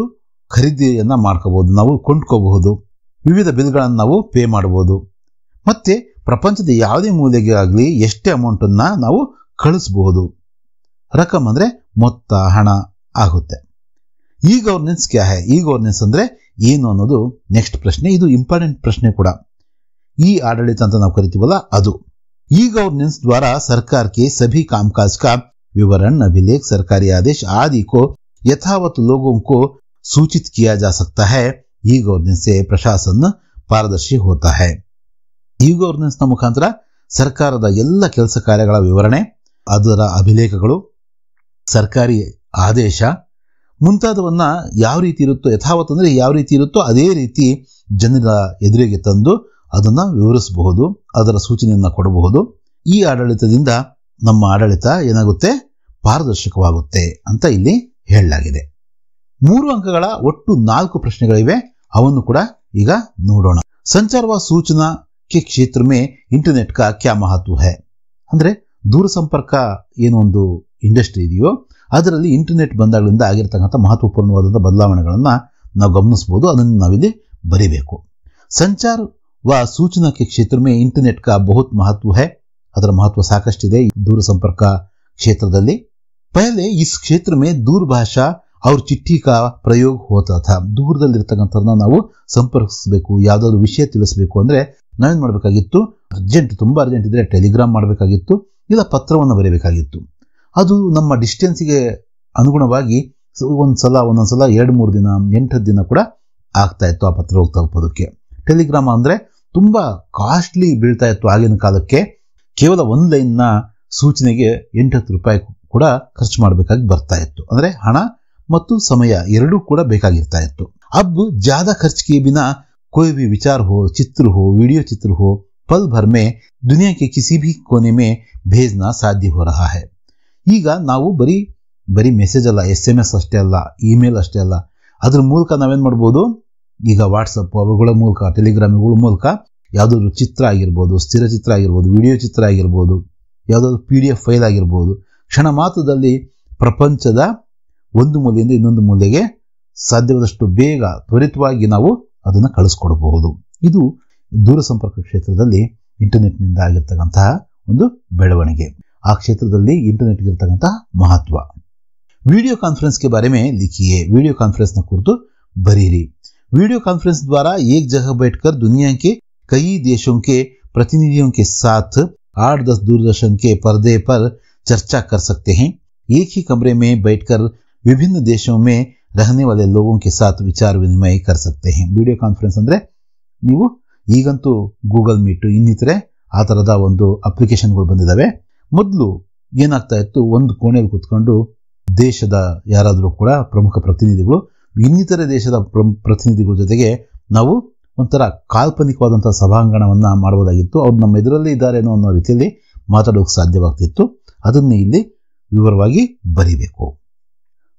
ಖರೀದಿಯನ್ನ ಮಾಡ್ಕೋಬಹುದು, ನಾವು ಕೊಂಡ್ಕೋಬಹುದು, ವಿವಿಧ ಬಿಲ್ಗಳನ್ನು ನಾವು ಪೇ ಮಾಡಬಹುದು, ಮತ್ತೆ ಪ್ರಪಂಚದ ಯಾವುದೇ ಮೂಲೆಗೆ ಆಗಲಿ ಎಷ್ಟೇ ಅಮೌಂಟ್ ಅನ್ನ ನಾವು ಕಳಿಸಬಹುದು। ರಕಮ್ ಅಂದ್ರೆ ಮೊತ್ತ, ಹಣ ಆಗುತ್ತೆ। ಈ ಗವರ್ನೆನ್ಸ್ ಕ್ಯಾ ಹೈ? ಈ ಗವರ್ನೆನ್ಸ್ ಅಂದ್ರೆ ಏನು ಅನ್ನೋದು ನೆಕ್ಸ್ಟ್ ಪ್ರಶ್ನೆ। ಇದು ಇಂಪಾರ್ಟೆಂಟ್ ಪ್ರಶ್ನೆ ಕೂಡ। ಈ ಆಡಳಿತ ಅಂತ ನಾವು ಕರಿತೀವಲ್ಲ ಅದು। ई गवर्नेंस द्वारा सरकार के सभी कामकाज का विवरण, अभिलेख, सरकारी आदेश आदि को यथावत लोगों को सूचित किया जा सकता है। ई गवर्नेंस से प्रशासन पारदर्शी होता है। ई गवर्नेंस ನ ಮುಖಾಂತರ ಸರ್ಕಾರದ ಎಲ್ಲ ಕೆಲಸ ಕಾರ್ಯಗಳ ವಿವರಣೆ, ಅದರ ಅಭಿಲೇಖಗಳು, ಸರ್ಕಾರಿ ಆದೇಶ ಮುಂತಾದವನ್ನ ಯಾವ ರೀತಿ ಇರುತ್ತೋ, ಯಥಾವತ್ ಅಂದ್ರೆ ಯಾವ ರೀತಿ ಇರುತ್ತೋ ಅದೇ ರೀತಿ ಜನರ ಎದುರಿಗೆ ತಂದು ಅದನ್ನ ವಿವರಿಸಬಹುದು, ಅದರ ಸೂಚನೆಯನ್ನ ಕೊಡಬಹುದು। ಈ ಆಡಳಿತದಿಂದ ನಮ್ಮ ಆಡಳಿತ ಏನಾಗುತ್ತೆ? ಪಾರದರ್ಶಕವಾಗುತ್ತೆ ಅಂತ ಇಲ್ಲಿ ಹೇಳಲಾಗಿದೆ। 3 ಅಂಕಗಳ ಒಟ್ಟು 4 ಪ್ರಶ್ನೆಗಳಿವೆ, ಅವನ್ನು ಕೂಡ ಈಗ ನೋಡೋಣ। ಸಂಚಾರ ವ ಸೂಚನಾ ಕೆ ಕ್ಷೇತ್ರ ಮೇ ಇಂಟರ್ನೆಟ್ ಕಾ ಕ್ಯಾ ಮಹತ್ವ ಹೈ? ಅಂದ್ರೆ ದೂರಸಂಪರ್ಕ ಏನೋ ಒಂದು ಇಂಡಸ್ಟ್ರಿ ಇದೆಯೋ ಅದರಲ್ಲಿ ಇಂಟರ್ನೆಟ್ ಬಂದಾಗಲಿಂದ ಆಗಿರತಕ್ಕಂಥ ಮಹತ್ವಪೂರ್ಣವಾದ ಬದಲಾವಣೆಗಳನ್ನ ನಾವು ಗಮನಿಸಬಹುದು, ಅದನ್ನು ನಾವಿಲ್ಲಿ ಬರೀಬೇಕು। ಸಂಚಾರ व सूचना के क्षेत्र में इंटरनेट का बहुत महत्व है। ಅದರ ಮಹತ್ವ ಸಾಕಷ್ಟಿದೆ दूरसंपर्क क्षेत्रದಲ್ಲಿ। पहले इस क्षेत्र में दूरभाषा और चिट्ठी का प्रयोग होता था। ದೂರದಲ್ಲಿರತಕ್ಕಂಥವರನ್ನ ನಾವು ಸಂಪರ್ಕಿಸಬೇಕು, ಯಾವುದಾದ್ರು ವಿಷಯ ತಿಳಿಸಬೇಕು ಅಂದ್ರೆ ನಾವೇನ್ ಮಾಡಬೇಕಾಗಿತ್ತು? ತುಂಬಾ ಅರ್ಜೆಂಟ್ ಇದ್ರೆ ಟೆಲಿಗ್ರಾಮ್ ಮಾಡಬೇಕಾಗಿತ್ತು, ಇಲ್ಲ ಪತ್ರವನ್ನು ಬರೆಯಬೇಕಾಗಿತ್ತು। ಅದು ನಮ್ಮ ಡಿಸ್ಟೆನ್ಸ್ಗೆ ಅನುಗುಣವಾಗಿ ಒಂದೊಂದ್ಸಲ 2-3 ದಿನ, 8 ದಿನ ಕೂಡ ಆಗ್ತಾ ಇತ್ತು ಆ ಪತ್ರ ಹೋಗ್ತಾ ಟೆಲಿಗ್ರಾಮ್ ಅಂದ್ರೆ ತುಂಬಾ ಕಾಸ್ಟ್ಲಿ ಬೀಳ್ತಾ ಇತ್ತು ಆಗಿನ ಕಾಲಕ್ಕೆ। ಕೇವಲ ಒಂದು ಲೈನ್ ನ ಸೂಚನೆಗೆ 8-10 ರೂಪಾಯಿ ಕೂಡ ಖರ್ಚು ಮಾಡಬೇಕಾಗಿ ಬರ್ತಾ ಇತ್ತು, ಅಂದ್ರೆ ಹಣ ಮತ್ತು ಸಮಯ ಎರಡೂ ಕೂಡ ಬೇಕಾಗಿರ್ತಾ ಇತ್ತು। अब ज्यादा खर्च किए बिना कोई भी विचार हो, चित्र हो, वीडियो चित्र हो, पल भर में दुनिया के किसी भी कोने में भेजना साध्य हो रहा है। ಈಗ ನಾವು ಬರೀ ಮೆಸೇಜ್ ಅಲ್ಲ, SMS ಅಷ್ಟೇ ಅಲ್ಲ, ಇಮೇಲ್ ಅಷ್ಟೇ ಅಲ್ಲ, ಅದ್ರ ಮೂಲಕ ನಾವೇನ್ ಮಾಡಬಹುದು? ಈಗ ವಾಟ್ಸಪ್ ಅವುಗಳ ಮೂಲಕ, ಟೆಲಿಗ್ರಾಮ್ಗಳ ಮೂಲಕ ಯಾವುದಾದ್ರು ಚಿತ್ರ ಆಗಿರ್ಬೋದು, ಸ್ಥಿರ ಚಿತ್ರ ಆಗಿರ್ಬೋದು, ವಿಡಿಯೋ ಚಿತ್ರ ಆಗಿರ್ಬೋದು, ಯಾವುದಾದ್ರು PDF ಫೈಲ್ ಆಗಿರ್ಬೋದು, ಕ್ಷಣ ಮಾತ್ರದಲ್ಲಿ ಪ್ರಪಂಚದ ಒಂದು ಮೂಲೆಯಿಂದ ಇನ್ನೊಂದು ಮೂಲೆಗೆ ಸಾಧ್ಯವಾದಷ್ಟು ಬೇಗ ತ್ವರಿತವಾಗಿ ನಾವು ಅದನ್ನು ಕಳಿಸ್ಕೊಡಬಹುದು। ಇದು ದೂರಸಂಪರ್ಕ ಕ್ಷೇತ್ರದಲ್ಲಿ ಇಂಟರ್ನೆಟ್ ನಿಂದ ಆಗಿರ್ತಕ್ಕಂತಹ ಒಂದು ಬೆಳವಣಿಗೆ, ಆ ಕ್ಷೇತ್ರದಲ್ಲಿ ಇಂಟರ್ನೆಟ್ ಇರತಕ್ಕಂತಹ ಮಹತ್ವ। ವಿಡಿಯೋ ಕಾನ್ಫರೆನ್ಸ್ के बारे में लिखिए। ವಿಡಿಯೋ ಕಾನ್ಫರೆನ್ಸ್ ನ ಕುರಿತು ಬರೀರಿ। वीडियो कॉन्फ्रेंस द्वारा एक जगह बैठकर दुनिया के कई देशों के प्रतिनिधियों के साथ 8-10 दूरदर्शन के पर्दे पर चर्चा कर सकते हैं। एक ही कमरे में बैठकर विभिन्न देशों में रहने वाले लोगों के साथ विचार विनिमय कर सकते हैं। ವಿಡಿಯೋ ಕಾನ್ಫರೆನ್ಸ್ ಅಂದ್ರೆ ನೀವು ಈಗಂತೂ ಗೂಗಲ್ ಮೀಟ್ ಇನ್ನಿತರೆ ಆ ತರದ ಒಂದು ಅಪ್ಲಿಕೇಶನ್ಗಳು ಬಂದಿದ್ದಾವೆ. ಮೊದಲು ಏನಾಗ್ತಾ ಇತ್ತು, ಒಂದು ಕೋಣೆಯಲ್ಲಿ ಕೂತ್ಕೊಂಡು ದೇಶದ ಯಾರಾದರೂ ಕೂಡ ಪ್ರಮುಖ ಪ್ರತಿನಿಧಿಗಳು ಇನ್ನಿತರೆ ದೇಶದ ಪ್ರತಿನಿಧಿಗಳ ಜೊತೆಗೆ ನಾವು ಒಂಥರ ಕಾಲ್ಪನಿಕವಾದಂತಹ ಸಭಾಂಗಣವನ್ನ ಮಾಡಬಹುದಾಗಿತ್ತು. ಅವ್ರು ನಮ್ಮ ಎದುರಲ್ಲಿ ಇದ್ದಾರೇನೋ ಅನ್ನೋ ರೀತಿಯಲ್ಲಿ ಮಾತಾಡೋಕೆ ಸಾಧ್ಯವಾಗ್ತಿತ್ತು. ಅದನ್ನೇ ಇಲ್ಲಿ ವಿವರವಾಗಿ ಬರಿಬೇಕು.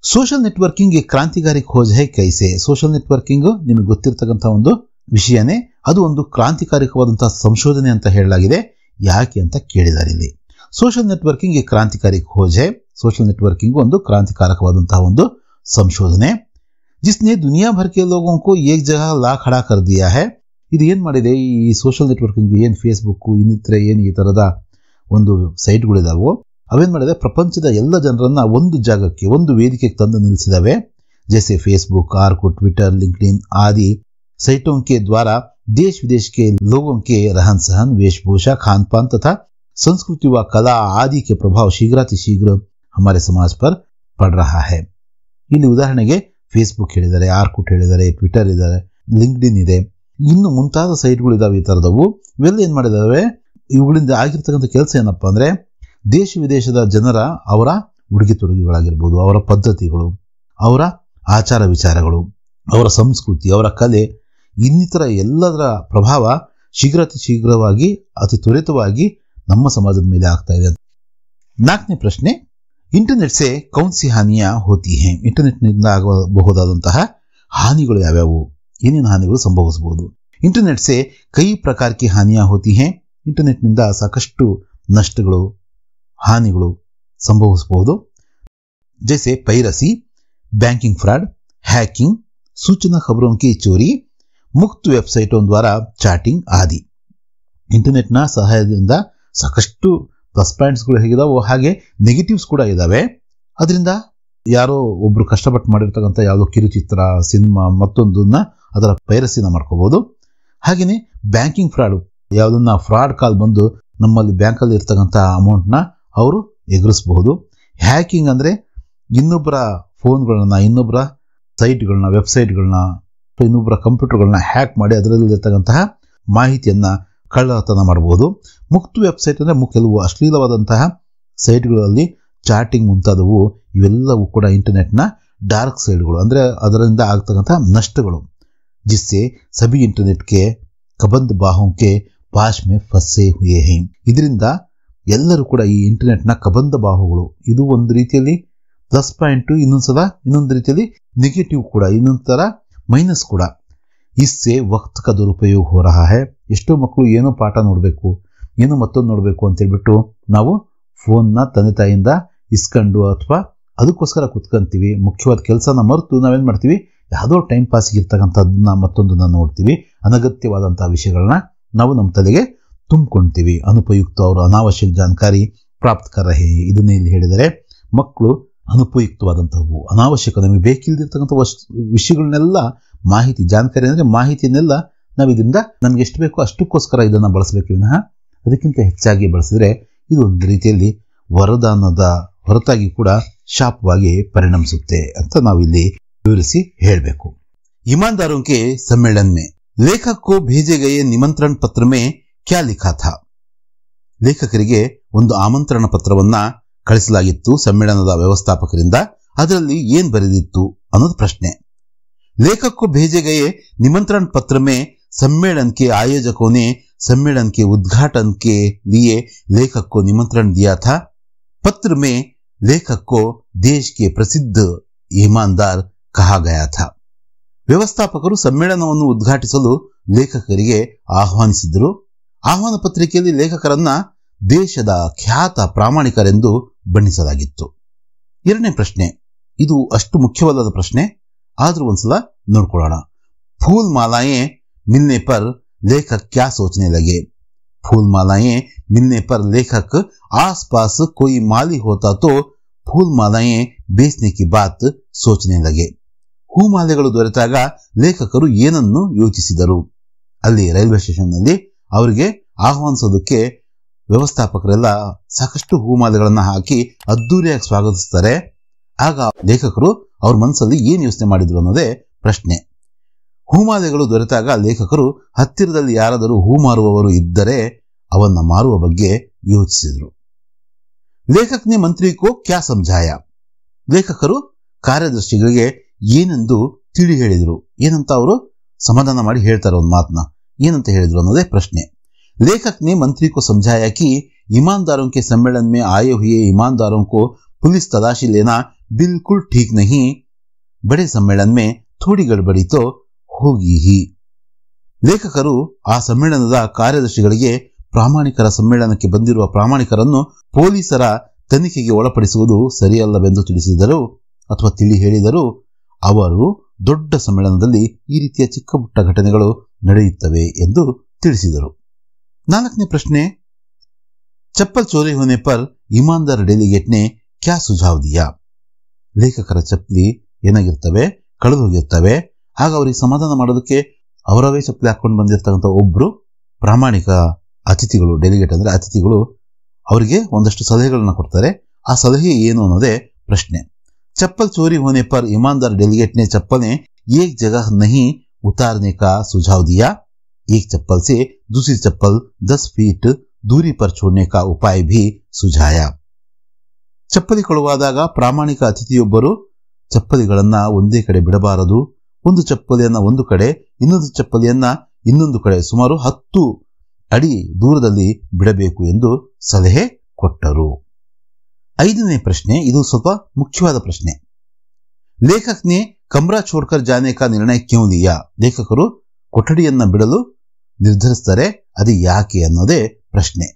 ಸೋಷಿಯಲ್ ನೆಟ್ವರ್ಕಿಂಗ್ ಕ್ರಾಂತಿಕಾರಿ ಖೋಜ್ ಹೈ ಕೈಸೆ. ಸೋಷಿಯಲ್ ನೆಟ್ವರ್ಕಿಂಗ್ ನಿಮಗೆ ಗೊತ್ತಿರತಕ್ಕಂತಹ ಒಂದು ವಿಷಯನೇ, ಅದು ಒಂದು ಕ್ರಾಂತಿಕಾರಿಕವಾದಂತಹ ಸಂಶೋಧನೆ ಅಂತ ಹೇಳಲಾಗಿದೆ. ಯಾಕೆ ಅಂತ ಕೇಳಿದ್ದಾರೆ ಇಲ್ಲಿ. ಸೋಷಿಯಲ್ ನೆಟ್ವರ್ಕಿಂಗ್ ಕ್ರಾಂತಿಕಾರಿ ಖೋಜ್ ಹೈ. ಸೋಷಿಯಲ್ ನೆಟ್ವರ್ಕಿಂಗ್ ಒಂದು ಕ್ರಾಂತಿಕಾರಕವಾದಂತಹ ಒಂದು ಸಂಶೋಧನೆ. जिसने दुनिया भर के लोगों को एक जगह ला खड़ा कर दिया है. ಇದು ಏನ್ ಮಾಡಿದೆ, ಈ ಸೋಷಿಯಲ್ ನೆಟ್ವರ್ಕಿಂಗ್ ಏನ್ ಫೇಸ್ಬುಕ್ ಇನ್ನಿತರೆ ಏನ್ ಈ ತರದ ಒಂದು ಸೈಟ್ಗಳಿದಾವೋ ಅವೇನ್ ಮಾಡಿದೆ, ಪ್ರಪಂಚದ ಎಲ್ಲ ಜನರನ್ನ ಒಂದು ಜಾಗಕ್ಕೆ, ಒಂದು ವೇದಿಕೆಗೆ ತಂದು ನಿಲ್ಲಿಸಿದಾವೆ. जैसे फेसबुक, आर्कुट, ट्विटर, लिंक्डइन आदि साइटों के द्वारा देश विदेश के लोगों के रहन सहन, वेशभूषा, खान पान तथा संस्कृति व कला आदि के प्रभाव शीघ्रातिशीघ्र हमारे समाज पर पड़ रहा है. ಇಲ್ಲಿ ಉದಾಹರಣೆಗೆ ಫೇಸ್ಬುಕ್ ಹೇಳಿದ್ದಾರೆ, ಆರ್ಕುಟ್ ಹೇಳಿದ್ದಾರೆ, ಟ್ವಿಟರ್ ಇದ್ದಾರೆ, ಲಿಂಕ್ಡ್ಇನ್ ಇದೆ, ಇನ್ನು ಮುಂತಾದ ಸೈಟ್ಗಳು ಇದಾವೆ. ಈ ತರದವು ಇವೆಲ್ಲ ಏನ್ ಮಾಡಿದಾವೆ, ಇವುಗಳಿಂದ ಆಗಿರ್ತಕ್ಕಂಥ ಕೆಲಸ ಏನಪ್ಪಾ ಅಂದ್ರೆ ದೇಶ ವಿದೇಶದ ಜನರ ಅವರ ಉಡುಗೆ ತೊಡುಗೆಗಳಾಗಿರ್ಬೋದು, ಅವರ ಪದ್ಧತಿಗಳು, ಅವರ ಆಚಾರ ವಿಚಾರಗಳು, ಅವರ ಸಂಸ್ಕೃತಿ, ಅವರ ಕಲೆ ಇನ್ನಿತರ ಎಲ್ಲದರ ಪ್ರಭಾವ ಶೀಘ್ರವಾಗಿ ಅತಿ ತ್ವರಿತವಾಗಿ ನಮ್ಮ ಸಮಾಜದ ಮೇಲೆ ಆಗ್ತಾ ಇದೆ. 4ನೇ ಪ್ರಶ್ನೆ, ಇಂಟರ್ನೆಟ್ ಸೆ ಕೌನ್ ಸಿ ಹಾನಿಯಾ ಹೋತಿ ಹೈ. ಇಂಟರ್ನೆಟ್ ನಿಂದ ಆಗಬಹುದಾದಂತಹ ಹಾನಿಗಳು ಯಾವ್ಯಾವು, ಏನೇನು ಹಾನಿಗಳು ಸಂಭವಿಸಬಹುದು. ಇಂಟರ್ನೆಟ್ ಸೆ ಕೈ ಪ್ರಕಾರ ಕಿ ಹಾನಿಯಾ ಹೋತಿ ಹೈ. ಇಂಟರ್ನೆಟ್ ನಿಂದ ಸಾಕಷ್ಟು ನಷ್ಟಗಳು, ಹಾನಿಗಳು ಸಂಭವಿಸಬಹುದು. ಜೈಸೆ ಪೈರಸಿ, ಬ್ಯಾಂಕಿಂಗ್ ಫ್ರಾಡ್, ಹ್ಯಾಕಿಂಗ್, सूचना खबरों की चोरी, मुक्त ವೆಬ್ಸೈಟೋं द्वारा ಚಾಟಿಂಗ್ ಆದಿ. ಇಂಟರ್ನೆಟ್ನ ಸಹಾಯದಿಂದ ಸಾಕಷ್ಟು ಪ್ಲಸ್ ಪಾಯಿಂಟ್ಸ್ಗಳು ಹೇಗಿದಾವೋ ಹಾಗೆ ನೆಗೆಟಿವ್ಸ್ ಕೂಡ ಇದಾವೆ. ಅದರಿಂದ ಯಾರೋ ಒಬ್ರು ಕಷ್ಟಪಟ್ಟು ಮಾಡಿರ್ತಕ್ಕಂಥ ಯಾವುದೋ ಕಿರುಚಿತ್ರ, ಸಿನಿಮಾ ಮತ್ತೊಂದನ್ನ ಅದರ ಪೈರಸಿನ ಮಾಡ್ಕೋಬಹುದು. ಹಾಗೇನೆ ಬ್ಯಾಂಕಿಂಗ್ ಫ್ರಾಡ್, ಯಾವುದನ್ನ ಫ್ರಾಡ್ ಕಾಲ್ ಬಂದು ನಮ್ಮಲ್ಲಿ ಬ್ಯಾಂಕಲ್ಲಿ ಇರ್ತಕ್ಕಂಥ ಅಮೌಂಟ್ನ ಅವರು ಎಗರಿಸಬಹುದು. ಹ್ಯಾಕಿಂಗ್ ಅಂದ್ರೆ ಇನ್ನೊಬ್ಬರ ಫೋನ್ಗಳನ್ನ, ಇನ್ನೊಬ್ಬರ ಸೈಟ್ಗಳನ್ನ, ವೆಬ್ಸೈಟ್ಗಳನ್ನ, ಇನ್ನೊಬ್ಬರ ಕಂಪ್ಯೂಟರ್ಗಳನ್ನ ಹ್ಯಾಕ್ ಮಾಡಿ ಅದರಲ್ಲಿರ್ತಕ್ಕಂತಹ ಮಾಹಿತಿಯನ್ನ ಕಳ್ಳತನ ಮಾಡಬಹುದು. ಮುಕ್ತ ವೆಬ್ಸೈಟ್ ಅಂದ್ರೆ ಕೆಲವು ಅಶ್ಲೀಲವಾದಂತಹ ಸೈಟ್ಗಳಲ್ಲಿ ಚಾಟಿಂಗ್ ಮುಂತಾದವು, ಇವೆಲ್ಲವೂ ಕೂಡ ಇಂಟರ್ನೆಟ್ನ ಡಾರ್ಕ್ ಸೈಡ್ಗಳು, ಅಂದ್ರೆ ಅದರಿಂದ ಆಗ್ತಕ್ಕಂತಹ ನಷ್ಟಗಳು. ಜಿಸ್ಸೆ ಸಭಿ ಇಂಟರ್ನೆಟ್ಗೆ ಕಬಂದ್ ಬಾಹೋಂಕೆ ಪಾಶ್ ಮೇ ಫಸ್ಸೆ ಹುಯೇ ಹೈ. ಇದರಿಂದ ಎಲ್ಲರೂ ಕೂಡ ಈ ಇಂಟರ್ನೆಟ್ನ ಕಬಂಧ ಬಾಹುಗಳು. ಇದು ಒಂದು ರೀತಿಯಲ್ಲಿ ಪ್ಲಸ್ ಪಾಯಿಂಟ್, ಇನ್ನೊಂದು ರೀತಿಯಲ್ಲಿ ನೆಗೆಟಿವ್ ಕೂಡ, ಇನ್ನೊಂದು ತರ ಮೈನಸ್ ಕೂಡ. ಇಸ್ಸೆ ವಕ್ತ್ ಕ ದುರುಪಯೋಗ ಹೋ ರಹಾ ಹೈ. ಎಷ್ಟೋ ಮಕ್ಕಳು ಏನೋ ಪಾಠ ನೋಡಬೇಕು, ಏನೋ ಮತ್ತೊಂದು ನೋಡಬೇಕು ಅಂತ ಹೇಳ್ಬಿಟ್ಟು ನಾವು ಫೋನ್ನ ತಂದೆ ತಾಯಿಯಿಂದ ಇಸ್ಕೊಂಡು ಅಥವಾ ಅದಕ್ಕೋಸ್ಕರ ಕುತ್ಕೊಂತೀವಿ. ಮುಖ್ಯವಾದ ಕೆಲಸನ ಮರೆತು ನಾವೇನ್ ಮಾಡ್ತೀವಿ, ಯಾವುದೋ ಟೈಮ್ ಪಾಸ್ಗೆ ಇರ್ತಕ್ಕಂಥದ್ದನ್ನ ಮತ್ತೊಂದನ್ನ ನೋಡ್ತೀವಿ. ಅನಗತ್ಯವಾದಂತಹ ವಿಷಯಗಳನ್ನ ನಾವು ನಮ್ಮ ತಲೆಗೆ ತುಂಬಿಕೊಳ್ತೀವಿ. ಅನುಪಯುಕ್ತ ಅವರು ಅನಾವಶ್ಯಕ ಜಾನಕಾರಿ ಪ್ರಾಪ್ತ ಕರ್ ರಹೆ. ಇದನ್ನೇ ಇಲ್ಲಿ ಹೇಳಿದರೆ, ಮಕ್ಕಳು ಅನುಪಯುಕ್ತವಾದಂಥವು, ಅನಾವಶ್ಯಕ, ನಮಗೆ ಬೇಕಿಲ್ದಿರ್ತಕ್ಕಂಥ ವಿಷಯಗಳನ್ನೆಲ್ಲ, ಮಾಹಿತಿ, ಜಾನಕಾರಿ ಅಂದ್ರೆ ಮಾಹಿತಿಯನ್ನೆಲ್ಲ ನಾವು ಇದರಿಂದ ನಮ್ಗೆ ಎಷ್ಟು ಬೇಕೋ ಅಷ್ಟಕ್ಕೋಸ್ಕರ ಇದನ್ನ ಬಳಸಬೇಕು ವಿನಃ ಅದಕ್ಕಿಂತ ಹೆಚ್ಚಾಗಿ ಬಳಸಿದ್ರೆ ಇದು ಒಂದು ರೀತಿಯಲ್ಲಿ ವರದಾನದ ಹೊರತಾಗಿ ಕೂಡ ಶಾಪವಾಗಿ ಪರಿಣಮಿಸುತ್ತೆ ಅಂತ ನಾವಿಲ್ಲಿ ವಿವರಿಸಿ ಹೇಳಬೇಕು. ईमानदारों के सम्मेलन में लेखक को भेजे गए निमंत्रण पत्र में क्या लिखा था. ಲೇಖಕರಿಗೆ ಒಂದು ಆಮಂತ್ರಣ ಪತ್ರವನ್ನ ಕಳಿಸಲಾಗಿತ್ತು ಸಮ್ಮೇಳನದ ವ್ಯವಸ್ಥಾಪಕರಿಂದ. ಅದರಲ್ಲಿ ಏನ್ ಬರೆದಿತ್ತು ಅನ್ನೋದು ಪ್ರಶ್ನೆ. लेखक को भेजे गए निमंत्रण पत्र में सम्मेलन के आयोजकों ने सम्मेलन के उद्घाटन के लिए लेखक को निमंत्रण दिया था. पत्र में लेखक को देश के प्रसिद्ध ईमानदार कहा गया था. ವ್ಯವಸ್ಥಾಪಕರು ಸಮ್ಮೇಳನವನ್ನು ಉದ್ಘಾಟಿಸಲು ಲೇಖಕರಿಗೆ ಆಹ್ವಾನಿಸಿದರು. ಆಹ್ವಾನ ಪತ್ರಿಕೆಯಲ್ಲಿ ಲೇಖಕರನ್ನ ದೇಶದ ಖ್ಯಾತ ಪ್ರಾಮಾಣಿಕರೆಂದು ಬಣ್ಣಿಸಲಾಗಿತ್ತು. 2ನೇ ಪ್ರಶ್ನೆ, ಇದು ಅಷ್ಟು ಮುಖ್ಯವಲ್ಲದ ಪ್ರಶ್ನೆ, ಆದ್ರೂ ಒಂದ್ಸಲ ನೋಡ್ಕೊಳ್ಳೋಣ. फूल मालाएं मिलने पर लेखक क्या सोचने लगे. फूल मालाएं मिलने पर लेखक आसपास कोई माली होता तो फूल मालाएं बेचने की बात सोचने लगे. ಹೂಮಾಲೆಗಳು ದೊರೆತಾಗ ಲೇಖಕರು ಏನನ್ನು ಯೋಚಿಸಿದರು. ಅಲ್ಲಿ ರೈಲ್ವೆ ಸ್ಟೇಷನ್ ನಲ್ಲಿ ಅವರಿಗೆ ಆಹ್ವಾನಿಸೋದಕ್ಕೆ ವ್ಯವಸ್ಥಾಪಕರೆಲ್ಲ ಸಾಕಷ್ಟು ಹೂಮಾಲೆಗಳನ್ನ ಹಾಕಿ ಅದ್ದೂರಿಯಾಗಿ ಸ್ವಾಗತಿಸ್ತಾರೆ. ಆಗ ಲೇಖಕರು ಅವ್ರ ಮನಸ್ಸಲ್ಲಿ ಏನ್ ಯೋಚನೆ ಮಾಡಿದ್ರು ಅನ್ನೋದೇ ಪ್ರಶ್ನೆ. ಹೂಮಾಲೆಗಳು ದೊರೆತಾಗ ಲೇಖಕರು ಹತ್ತಿರದಲ್ಲಿ ಯಾರಾದರೂ ಹೂ ಮಾರುವವರು ಇದ್ದರೆ ಅವನ್ನ ಮಾರುವ ಬಗ್ಗೆ ಯೋಚಿಸಿದ್ರು. ಲೇಖಕನೇ ಮಂತ್ರಿಕೋ ಕ್ಯಾ ಸಮझाया. ಲೇಖಕರು ಕಾರ್ಯದರ್ಶಿಗಳಿಗೆ ಏನೆಂದು ತಿಳಿ ಹೇಳಿದ್ರು. ಏನಂತ ಅವರು ಸಮಾಧಾನ ಮಾಡಿ ಹೇಳ್ತಾರೆ ಒಂದು ಮಾತನ್ನ. ಏನಂತ ಹೇಳಿದ್ರು ಅನ್ನೋದೇ ಪ್ರಶ್ನೆ. लेखक ने मंत्री को समझाया कि ईमानदारों के सम्मेलन में आए हुए ईमानदारों को पुलिस तलाशी लेना बिल्कुल ठीक नहीं. बड़े सम्मेलन में थोड़ी गड़बड़ी तो होगी ही. ಲೇಖಕರು ಆ ಸಮ್ಮೇಳನದ ಕಾರ್ಯದರ್ಶಿಗಳಿಗೆ ಪ್ರಾಮಾಣಿಕರ ಸಮ್ಮೇಳನಕ್ಕೆ ಬಂದಿರುವ ಪ್ರಾಮಾಣಿಕರನ್ನು ಪೊಲೀಸರ ತನಿಖೆಗೆ ಒಳಪಡಿಸುವುದು ಸರಿಯಲ್ಲವೆಂದು ತಿಳಿಸಿದರು ಅಥವಾ ತಿಳಿ ಹೇಳಿದರು. ಅವರು ದೊಡ್ಡ ಸಮ್ಮೇಳನದಲ್ಲಿ ಈ ರೀತಿಯ ಚಿಕ್ಕ ಪುಟ್ಟ ಘಟನೆಗಳು ನಡೆಯುತ್ತವೆ ಎಂದು ತಿಳಿಸಿದರು. 4ನೇ ಪ್ರಶ್ನೆ, ಚಪ್ಪಲ್ ಚೋರಿ ಹೋನೆ ಪರ್ ಇಮಾನ್ದಾರ್ ಡೆಲಿಗೇಟ್ ನೆ ಕ್ಯಾ ಸುझाव दिया. ಲೇಖಕರ ಚಪ್ಪಲಿ ಏನಾಗಿರ್ತವೆ, ಕಳೆದು ಹೋಗಿರ್ತವೆ. ಆಗ ಅವರಿಗೆ ಸಮಾಧಾನ ಮಾಡೋದಕ್ಕೆ ಅವರವೇ ಚಪ್ಪಲಿ ಹಾಕೊಂಡು ಬಂದಿರತಕ್ಕಂಥ ಒಬ್ರು ಪ್ರಾಮಾಣಿಕ ಅತಿಥಿಗಳು, ಡೆಲಿಗೇಟ್ ಅಂದ್ರೆ ಅತಿಥಿಗಳು, ಅವರಿಗೆ ಒಂದಷ್ಟು ಸಲಹೆಗಳನ್ನ ಕೊಡ್ತಾರೆ. ಆ ಸಲಹೆ ಏನು ಅನ್ನೋದೇ ಪ್ರಶ್ನೆ. चप्पल चोरी होने पर ईमानदार डेलीगेट ने चप्पलें एक जगह नहीं उतारने का सुझाव दिया. एक चप्पल से दूसरी चप्पल 10 फीट दूरी पर छोड़ने का उपाय भी सुझाया. ಚಪ್ಪಲಿ ಕಳುವಾದಾಗ ಪ್ರಾಮಾಣಿಕ ಅತಿಥಿಯೊಬ್ಬರು ಚಪ್ಪಲಿಗಳನ್ನ ಒಂದೇ ಕಡೆ ಬಿಡಬಾರದು, ಒಂದು ಚಪ್ಪಲಿಯನ್ನ ಒಂದು ಕಡೆ, ಇನ್ನೊಂದು ಚಪ್ಪಲಿಯನ್ನ ಇನ್ನೊಂದು ಕಡೆ ಸುಮಾರು 10 ಅಡಿ ದೂರದಲ್ಲಿ ಬಿಡಬೇಕು ಎಂದು ಸಲಹೆ ಕೊಟ್ಟರು. 5ನೇ ಪ್ರಶ್ನೆ, ಇದು ಸ್ವಲ್ಪ ಮುಖ್ಯವಾದ ಪ್ರಶ್ನೆ. ಲೇಖಕ್ ನೆ ಕಮ್ರಾ ಛೋಡ್ಕರ್ ಜಾನೆ ಕಾ ನಿರ್ಣಯ ಕ್ಯೂ ಲಿಯಾ. ಲೇಖಕರು ಕೊಠಡಿಯನ್ನ ಬಿಡಲು ನಿರ್ಧರಿಸುತ್ತಾರೆ, ಅದು ಯಾಕೆ ಅನ್ನೋದೇ ಪ್ರಶ್ನೆ.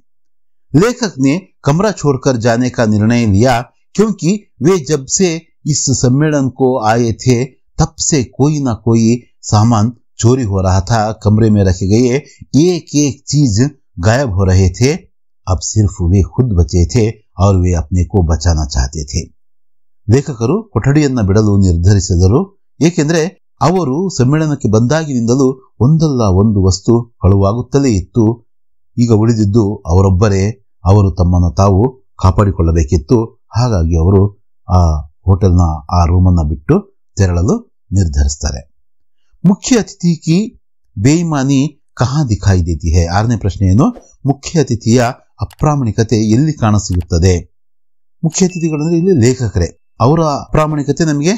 ಲೇಖಕ್ ನೆ ಕಮ್ರಾ ಛೋಡ್ಕರ್ ಜಾನೆ ಕಾ ನಿರ್ಣಯ ಲಿಯಾ ಕ್ಯೂಂಕಿ वे जब से इस सम्मेलन को आए थे तब से कोई ना कोई सामान चोरी हो रहा था. कमरे में रखे गए एक एक चीज गायब हो रहे थे. अब सिर्फ वे खुद बचे थे और वे अपने को बचाना चाहते थे. ಲೇಖಕರು ಕೊಠಡಿಯನ್ನ ಬಿಡಲು ನಿರ್ಧರಿಸಿದರು, ಏಕೆಂದರೆ ಅವರು ಸಮ್ಮೇಳನಕ್ಕೆ ಬಂದಾಗಿನಿಂದಲೂ ಒಂದಲ್ಲ ಒಂದು ವಸ್ತು ಕಳುವಾಗುತ್ತಲೇ ಇತ್ತು. ಈಗ ಉಳಿದಿದ್ದು ಅವರೊಬ್ಬರೇ. ಅವರು ತಮ್ಮನ್ನು ತಾವು ಕಾಪಾಡಿಕೊಳ್ಳಬೇಕಿತ್ತು. ಹಾಗಾಗಿ ಅವರು ಆ ಹೋಟೆಲ್ನ ಆ ರೂಮನ್ನ ಬಿಟ್ಟು ತೆರಳಲು ನಿರ್ಧರಿಸುತ್ತಾರೆ. ಮುಖ್ಯ ಅತಿಥಿ ಕಿ ಬೇಯಿಮಾನಿ ಕಹಾ ದಿಖಾಯಿ ದೇತಿ ಹೈ. 6ನೇ ಪ್ರಶ್ನೆಯನ್ನು, ಮುಖ್ಯ ಅತಿಥಿಯ ಅಪ್ರಾಮಾಣಿಕತೆ ಎಲ್ಲಿ ಕಾಣಸಿಗುತ್ತದೆ. ಮುಖ್ಯ ಅತಿಥಿಗಳಂದ್ರೆ ಇಲ್ಲಿ ಲೇಖಕರೇ. ಅವರ ಅಪ್ರಾಮಾಣಿಕತೆ ನಮಗೆ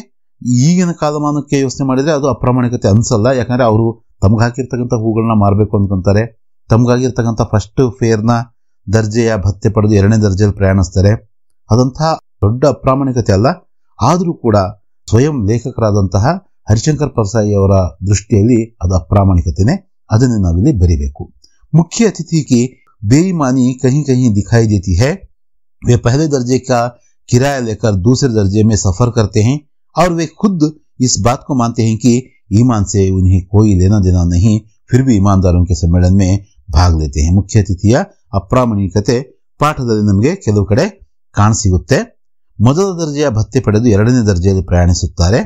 ಈಗಿನ ಕಾಲಮಾನಕ್ಕೆ ಯೋಚನೆ ಮಾಡಿದ್ರೆ ಅದು ಅಪ್ರಾಮಾಣಿಕತೆ ಅನ್ಸಲ್ಲ. ಯಾಕಂದ್ರೆ ಅವರು ತಮ್ಗೆ ಹಾಕಿರ್ತಕ್ಕಂಥ ಹೂಗಳನ್ನ ಮಾರಬೇಕು ಅನ್ಕೊಂತಾರೆ. ತಮ್ಗಾಗಿರ್ತಕ್ಕಂಥ ಫಸ್ಟ್ ಫೇರ್ನ ದರ್ಜೆಯ ಭತ್ಯೆ ಪಡೆದು 2ನೇ ದರ್ಜೆಯಲ್ಲಿ ಪ್ರಯಾಣಿಸ್ತಾರೆ. ಅದಂತಹ ದೊಡ್ಡ ಅಪ್ರಾಮಾಣಿಕತೆ ಅಲ್ಲ. ಆದರೂ ಕೂಡ ಸ್ವಯಂ ಲೇಖಕರಾದಂತಹ ಹರಿಶಂಕರ್ ಪರ್ಸಾಯಿ ಅವರ ದೃಷ್ಟಿಯಲ್ಲಿ ಅದು ಅಪ್ರಾಮಾಣಿಕತೆನೆ. ಅದನ್ನು ನಾವಿಲ್ಲಿ ಬರಿಬೇಕು. ಮುಖ್ಯ ಅತಿಥಿ ಕಿ बेईमानी कहीं कहीं दिखाई देती है. वे पहले दर्जे का किराया लेकर दूसरे दर्जे में सफर करते हैं और वे खुद इस बात को मानते हैं कि ईमान से उन्हें कोई लेना देना नहीं, फिर भी ईमानदारों के सम्मेलन में भाग लेते हैं. ಮುಖ್ಯ ಅತಿಥಿಯ ಅಪ್ರಾಮಾಣಿಕತೆ ಪಾಠದಲ್ಲಿ ನಮಗೆ ಕೆಲವು ಕಡೆ ಕಾಣಸಿಗುತ್ತೆ. ಮೊದಲ ದರ್ಜೆಯ ಭತ್ಯೆ ಪಡೆದು 2ನೇ ದರ್ಜೆಯಲ್ಲಿ ಪ್ರಯಾಣಿಸುತ್ತಾರೆ.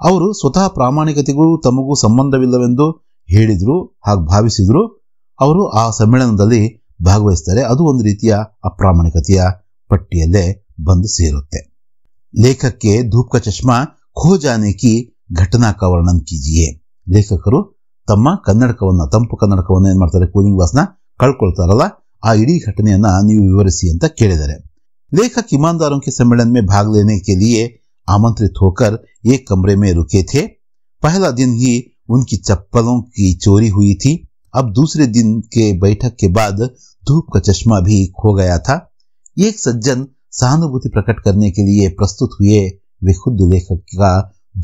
ಅವರು ಸ್ವತಃ ಪ್ರಾಮಾಣಿಕತೆಗೂ ತಮಗೂ ಸಂಬಂಧವಿಲ್ಲವೆಂದು ಹೇಳಿದ್ರು, ಹಾಗೆ ಭಾವಿಸಿದ್ರು. ಅವರು ಆ ಸಮ್ಮೇಳನದಲ್ಲಿ ಭಾಗವಹಿಸ್ತಾರೆ. ಅದು ಒಂದು ರೀತಿಯ ಅಪ್ರಾಮಾಣಿಕತೆಯ ಪಟ್ಟಿಯಲ್ಲೇ ಬಂದು ಸೇರುತ್ತೆ. ಲೇಖಕ್ಕೆ ಧೂಪ್ ಕಾ ಚಶ್ಮಾ ಖೋ ಜಾನೆ ಕಿ ಘಟನಾ ಕಾ ವರ್ಣನ್ ಕೀಜಿಯೇ. ಲೇಖಕರು ತಮ್ಮ ಕನ್ನಡಕವನ್ನ, ತಂಪು ಕನ್ನಡಕವನ್ನ ಏನ್ ಮಾಡ್ತಾರೆ, ಕೂಲಿಂಗ್ ಗ್ಲಾಸ್ನ ಕಳ್ಕೊಳ್ತಾರಲ್ಲ, ಆ ಇಡೀ ಘಟನೆಯನ್ನ ನೀವು ವಿವರಿಸಿ ಅಂತ ಕೇಳಿದ್ದಾರೆ. लेखक ईमानदारों के सम्मेलन में भाग लेने के लिए आमंत्रित होकर एक कमरे में रुके थे. पहला दिन ही उनकी चप्पलों की चोरी हुई थी. अब दूसरे दिन के बैठक के बाद धूप का चश्मा भी खो गया था. एक सज्जन सहानुभूति प्रकट करने के लिए प्रस्तुत हुए. वे खुद लेखक का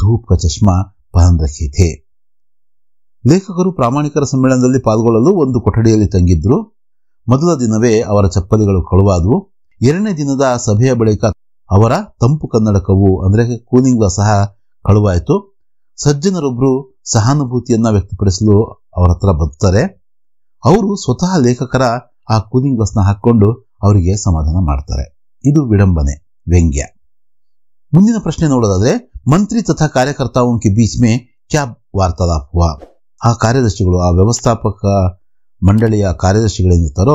धूप का चश्मा पहन रखे थे. ಲೇಖಕರು ಪ್ರಾಮಾಣಿಕರ ಸಮ್ಮೇಳನದಲ್ಲಿ ಪಾಲ್ಗೊಳ್ಳಲು ಒಂದು ಕೊಠಡಿಯಲ್ಲಿ ತಂಗಿದ್ರು. ಮೊದಲ ದಿನವೇ ಅವರ ಚಪ್ಪಲಿಗಳು ಕಳುವಾದವು. 2ನೇ ದಿನದ ಸಭೆಯ ಬಳಿಕ ಅವರ ತಂಪು ಕನ್ನಡಕವು ಅಂದ್ರೆ ಕೂಲಿಂಗ್ ಗ್ಲಾಸ್ ಸಹ ಕಳುವಾಯಿತು. ಸಜ್ಜನರೊಬ್ಬರು ಸಹಾನುಭೂತಿಯನ್ನ ವ್ಯಕ್ತಪಡಿಸಲು ಅವರ ಹತ್ರ ಬರ್ತಾರೆ. ಅವರು ಸ್ವತಃ ಲೇಖಕರ ಆ ಕೂಲಿಂಗ್ ಗ್ಲಾಸ್ನ ಹಾಕೊಂಡು ಅವರಿಗೆ ಸಮಾಧಾನ ಮಾಡ್ತಾರೆ. ಇದು ವಿಡಂಬನೆ, ವ್ಯಂಗ್ಯ. ಮುಂದಿನ ಪ್ರಶ್ನೆ ನೋಡೋದಾದ್ರೆ, ಮಂತ್ರಿ ತಥಾ ಕಾರ್ಯಕರ್ತಾओं के बीच में क्या वार्तालाप हुआ. ಆ ಕಾರ್ಯದರ್ಶಿಗಳು, ಆ ವ್ಯವಸ್ಥಾಪಕ ಮಂಡಳಿಯ ಕಾರ್ಯದರ್ಶಿಗಳೇನಿರ್ತಾರೋ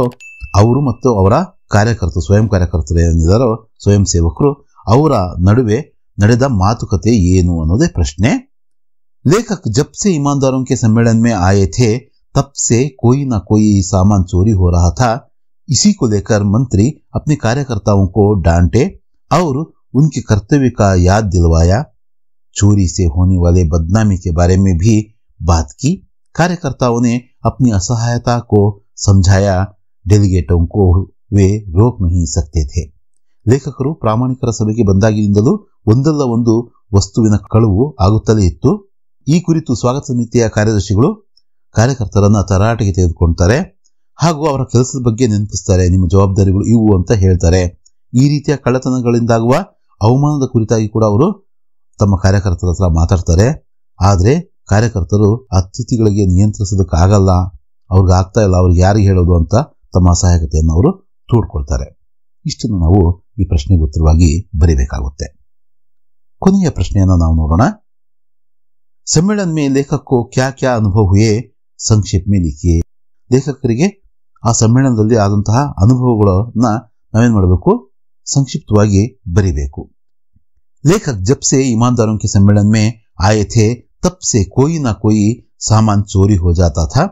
ಅವರು ಮತ್ತು ಅವರ ಕಾರ್ಯಕರ್ತರು, ಸ್ವಯಂ ಕಾರ್ಯಕರ್ತರು ಏನಿದ್ದಾರೋ ಸ್ವಯಂ ಸೇವಕರು, ಅವರ ನಡುವೆ ನಡೆದ ಮಾತುಕತೆ ಏನು ಅನ್ನೋದೇ प्रश्न। लेखक जब से ईमानदारों के सम्मेलन में आए थे तब से कोई ना कोई सामान चोरी हो रहा था। इसी को लेकर मंत्री अपने कार्यकर्ताओं को डांटे और उनके कर्तव्य का याद दिलवाया। चोरी से होने वाले बदनामी के बारे में भी बात की। कार्यकर्ताओं ने अपनी असहायता को समझाया। डेलीगेटों को वे रोक नहीं सकते थे। ಲೇಖಕರು ಪ್ರಾಮಾಣಿಕರ ಸಭೆಗೆ ಬಂದಾಗಿನಿಂದಲೂ ಒಂದಲ್ಲ ಒಂದು ವಸ್ತುವಿನ ಕಳುವು ಆಗುತ್ತಲೇ ಇತ್ತು। ಈ ಕುರಿತು ಸ್ವಾಗತ ಸಮಿತಿಯ ಕಾರ್ಯದರ್ಶಿಗಳು ಕಾರ್ಯಕರ್ತರನ್ನ ತರಾಟೆಗೆ ತೆಗೆದುಕೊಳ್ತಾರೆ ಹಾಗೂ ಅವರ ಕೆಲಸದ ಬಗ್ಗೆ ನೆನಪಿಸ್ತಾರೆ। ನಿಮ್ಮ ಜವಾಬ್ದಾರಿಗಳು ಇವು ಅಂತ ಹೇಳ್ತಾರೆ। ಈ ರೀತಿಯ ಕಳ್ಳತನಗಳಿಂದಾಗುವ ಅವಮಾನದ ಕುರಿತಾಗಿ ಕೂಡ ಅವರು ತಮ್ಮ ಕಾರ್ಯಕರ್ತರ ಹತ್ರ ಮಾತಾಡ್ತಾರೆ। ಆದ್ರೆ ಕಾರ್ಯಕರ್ತರು ಅತಿಥಿಗಳಿಗೆ ನಿಯಂತ್ರಿಸೋದಕ್ಕಾಗಲ್ಲ, ಅವ್ರಿಗೆ ಆಗ್ತಾ ಇಲ್ಲ, ಅವ್ರಿಗೆ ಯಾರಿಗೆ ಹೇಳೋದು ಅಂತ ತಮ್ಮ ಅಸಹಾಯಕತೆಯನ್ನು ಅವರು ತೋಡ್ಕೊಳ್ತಾರೆ। ಇಷ್ಟನ್ನು ನಾವು ಈ ಪ್ರಶ್ನೆಗೆ ಉತ್ತರವಾಗಿ ಬರೀಬೇಕಾಗುತ್ತೆ। ಕೊನೆಯ ಪ್ರಶ್ನೆಯನ್ನು ನಾವು ನೋಡೋಣ। सम्मेलन में लेखक को क्या क्या अनुभव हुए संक्षेप में लिखिए। ಲೇಖಕರಿಗೆ ಆ ಸಮ್ಮೇಳನದಲ್ಲಿ ಆದಂತಹ ಅನುಭವಗಳನ್ನ ನಾವೇನ್ ಮಾಡಬೇಕು, ಸಂಕ್ಷಿಪ್ತವಾಗಿ ಬರೀಬೇಕು। लेखक जब से ईमानदारों के सम्मेलन में आए थे तब से कोई ना कोई सामान चोरी हो जाता था।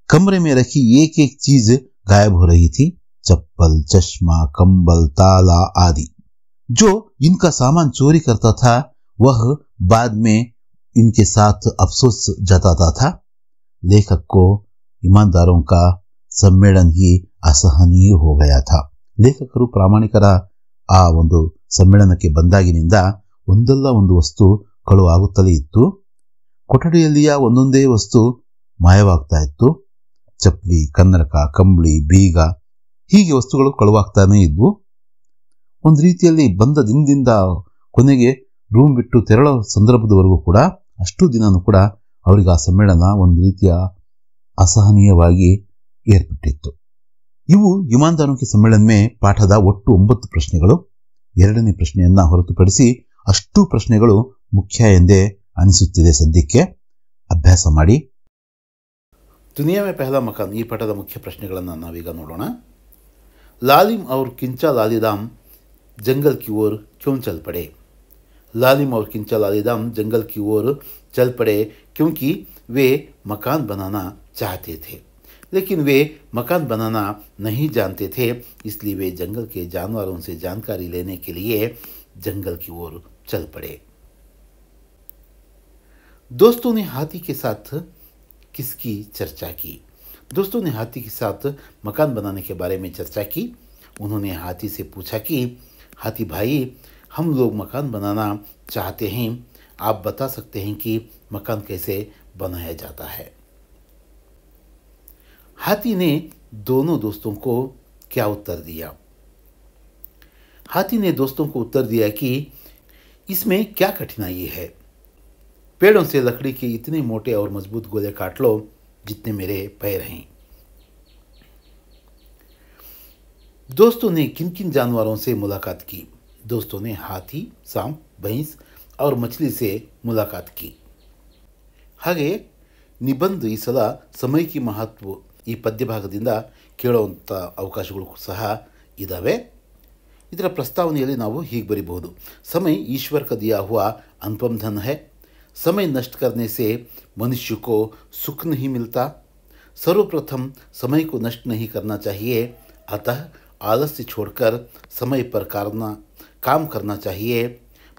कमरे में रखी एक एक चीज गायब हो रही थी, चप्पल, चश्मा, कंबल, ताला आदि। जो इनका सामान चोरी करता था वह बाद में इनके साथ अफसोस जताता था। लेखक को ईमानदारों का सम्मेलन ही असहनीय हो गया था। ಲೇಖಕರು ಪ್ರಾಮಾಣಿಕರ ಆ ಒಂದು ಸಮ್ಮೇಳನಕ್ಕೆ ಬಂದಾಗಿನಿಂದ ಒಂದಲ್ಲ ಒಂದು ವಸ್ತು ಕಳುವಾಗುತ್ತಲೇ ಇತ್ತು। ಕೊಠಡಿಯಲ್ಲಿಯ ಒಂದೊಂದೇ ವಸ್ತು ಮಾಯವಾಗ್ತಾ ಇತ್ತು। ಚಪ್ಪಲಿ, ಕನ್ನಡಕ, ಕಂಬಳಿ, ಬೀಗ ಹೀಗೆ ವಸ್ತುಗಳು ಕಳುವಾಗ್ತಾನೆ ಇದ್ವು। ಒಂದು ರೀತಿಯಲ್ಲಿ ಬಂದ ದಿನದಿಂದ ಕೊನೆಗೆ ರೂಮ್ ಬಿಟ್ಟು ತೆರಳೋ ಸಂದರ್ಭದವರೆಗೂ ಕೂಡ ಅಷ್ಟು ದಿನನೂ ಕೂಡ ಅವರಿಗೆ ಆ ಸಮ್ಮೇಳನ ಒಂದು ರೀತಿಯ ಅಸಹನೀಯವಾಗಿ ಏರ್ಪಟ್ಟಿತ್ತು। ಇವು ಇಮಾನ್ದಾರೋं के सम्मेलन में ಪಾಠದ ಒಟ್ಟು 9 ಪ್ರಶ್ನೆಗಳು। ಎರಡನೇ ಪ್ರಶ್ನೆಯನ್ನ ಹೊರತುಪಡಿಸಿ ಅಷ್ಟು ಪ್ರಶ್ನೆಗಳು ಮುಖ್ಯ ಎಂದೇ ಅನಿಸುತ್ತಿದೆ ಸದ್ಯಕ್ಕೆ। ಅಭ್ಯಾಸ ಮಾಡಿ। दुनिया में पहला मकान ಈ ಪಾಠದ ಮುಖ್ಯ ಪ್ರಶ್ನೆಗಳನ್ನು ನಾವೀಗ ನೋಡೋಣ। लालिम और किंचा लालीदाम जंगल की ओर क्यों चल पड़े। लालिम और किंचा लालीदाम जंगल की ओर चल पड़े क्योंकि वे मकान बनाना चाहते थे, लेकिन वे मकान बनाना नहीं जानते थे। इसलिए वे जंगल के जानवरों से जानकारी लेने के लिए जंगल की ओर चल पड़े। दोस्तों ने हाथी के साथ किसकी चर्चा की। दोस्तों ने हाथी के साथ मकान बनाने के बारे में चर्चा की। उन्होंने हाथी से पूछा कि हाथी भाई, हम लोग मकान बनाना चाहते हैं, आप बता सकते हैं कि मकान कैसे बनाया जाता है। हाथी ने दोनों दोस्तों को क्या उत्तर दिया। हाथी ने दोस्तों को उत्तर दिया कि इसमें क्या कठिनाई है। पेड़ों से लकड़ी के इतने मोटे और मजबूत गोले काट लो जितने मेरे पैर हैं। दोस्तों ने किन किन जानवरों से मुलाकात की। दोस्तों ने हाथी, सांप, भैंस और मछली से मुलाकात की। ಹಾಗೆ ನಿಬಂಧ ಈ ಸಲ ಸಮಯಕ್ಕೆ ಮಹತ್ವ ಈ ಪದ್ಯಭಾಗದಿಂದ ಕೇಳುವಂಥ ಅವಕಾಶಗಳು ಸಹ ಇದ್ದಾವೆ। ಇದರ ಪ್ರಸ್ತಾವನೆಯಲ್ಲಿ ನಾವು ಹೀಗೆ ಬರೀಬಹುದು। समय ईश्वर का दिया हुआ अनुपम धन है। समय नष्ट करने से मनुष्य को सुख नहीं मिलता। सर्वप्रथम समय को नष्ट नहीं करना चाहिए, अतः आलस्य छोड़कर समय पर काम करना चाहिए।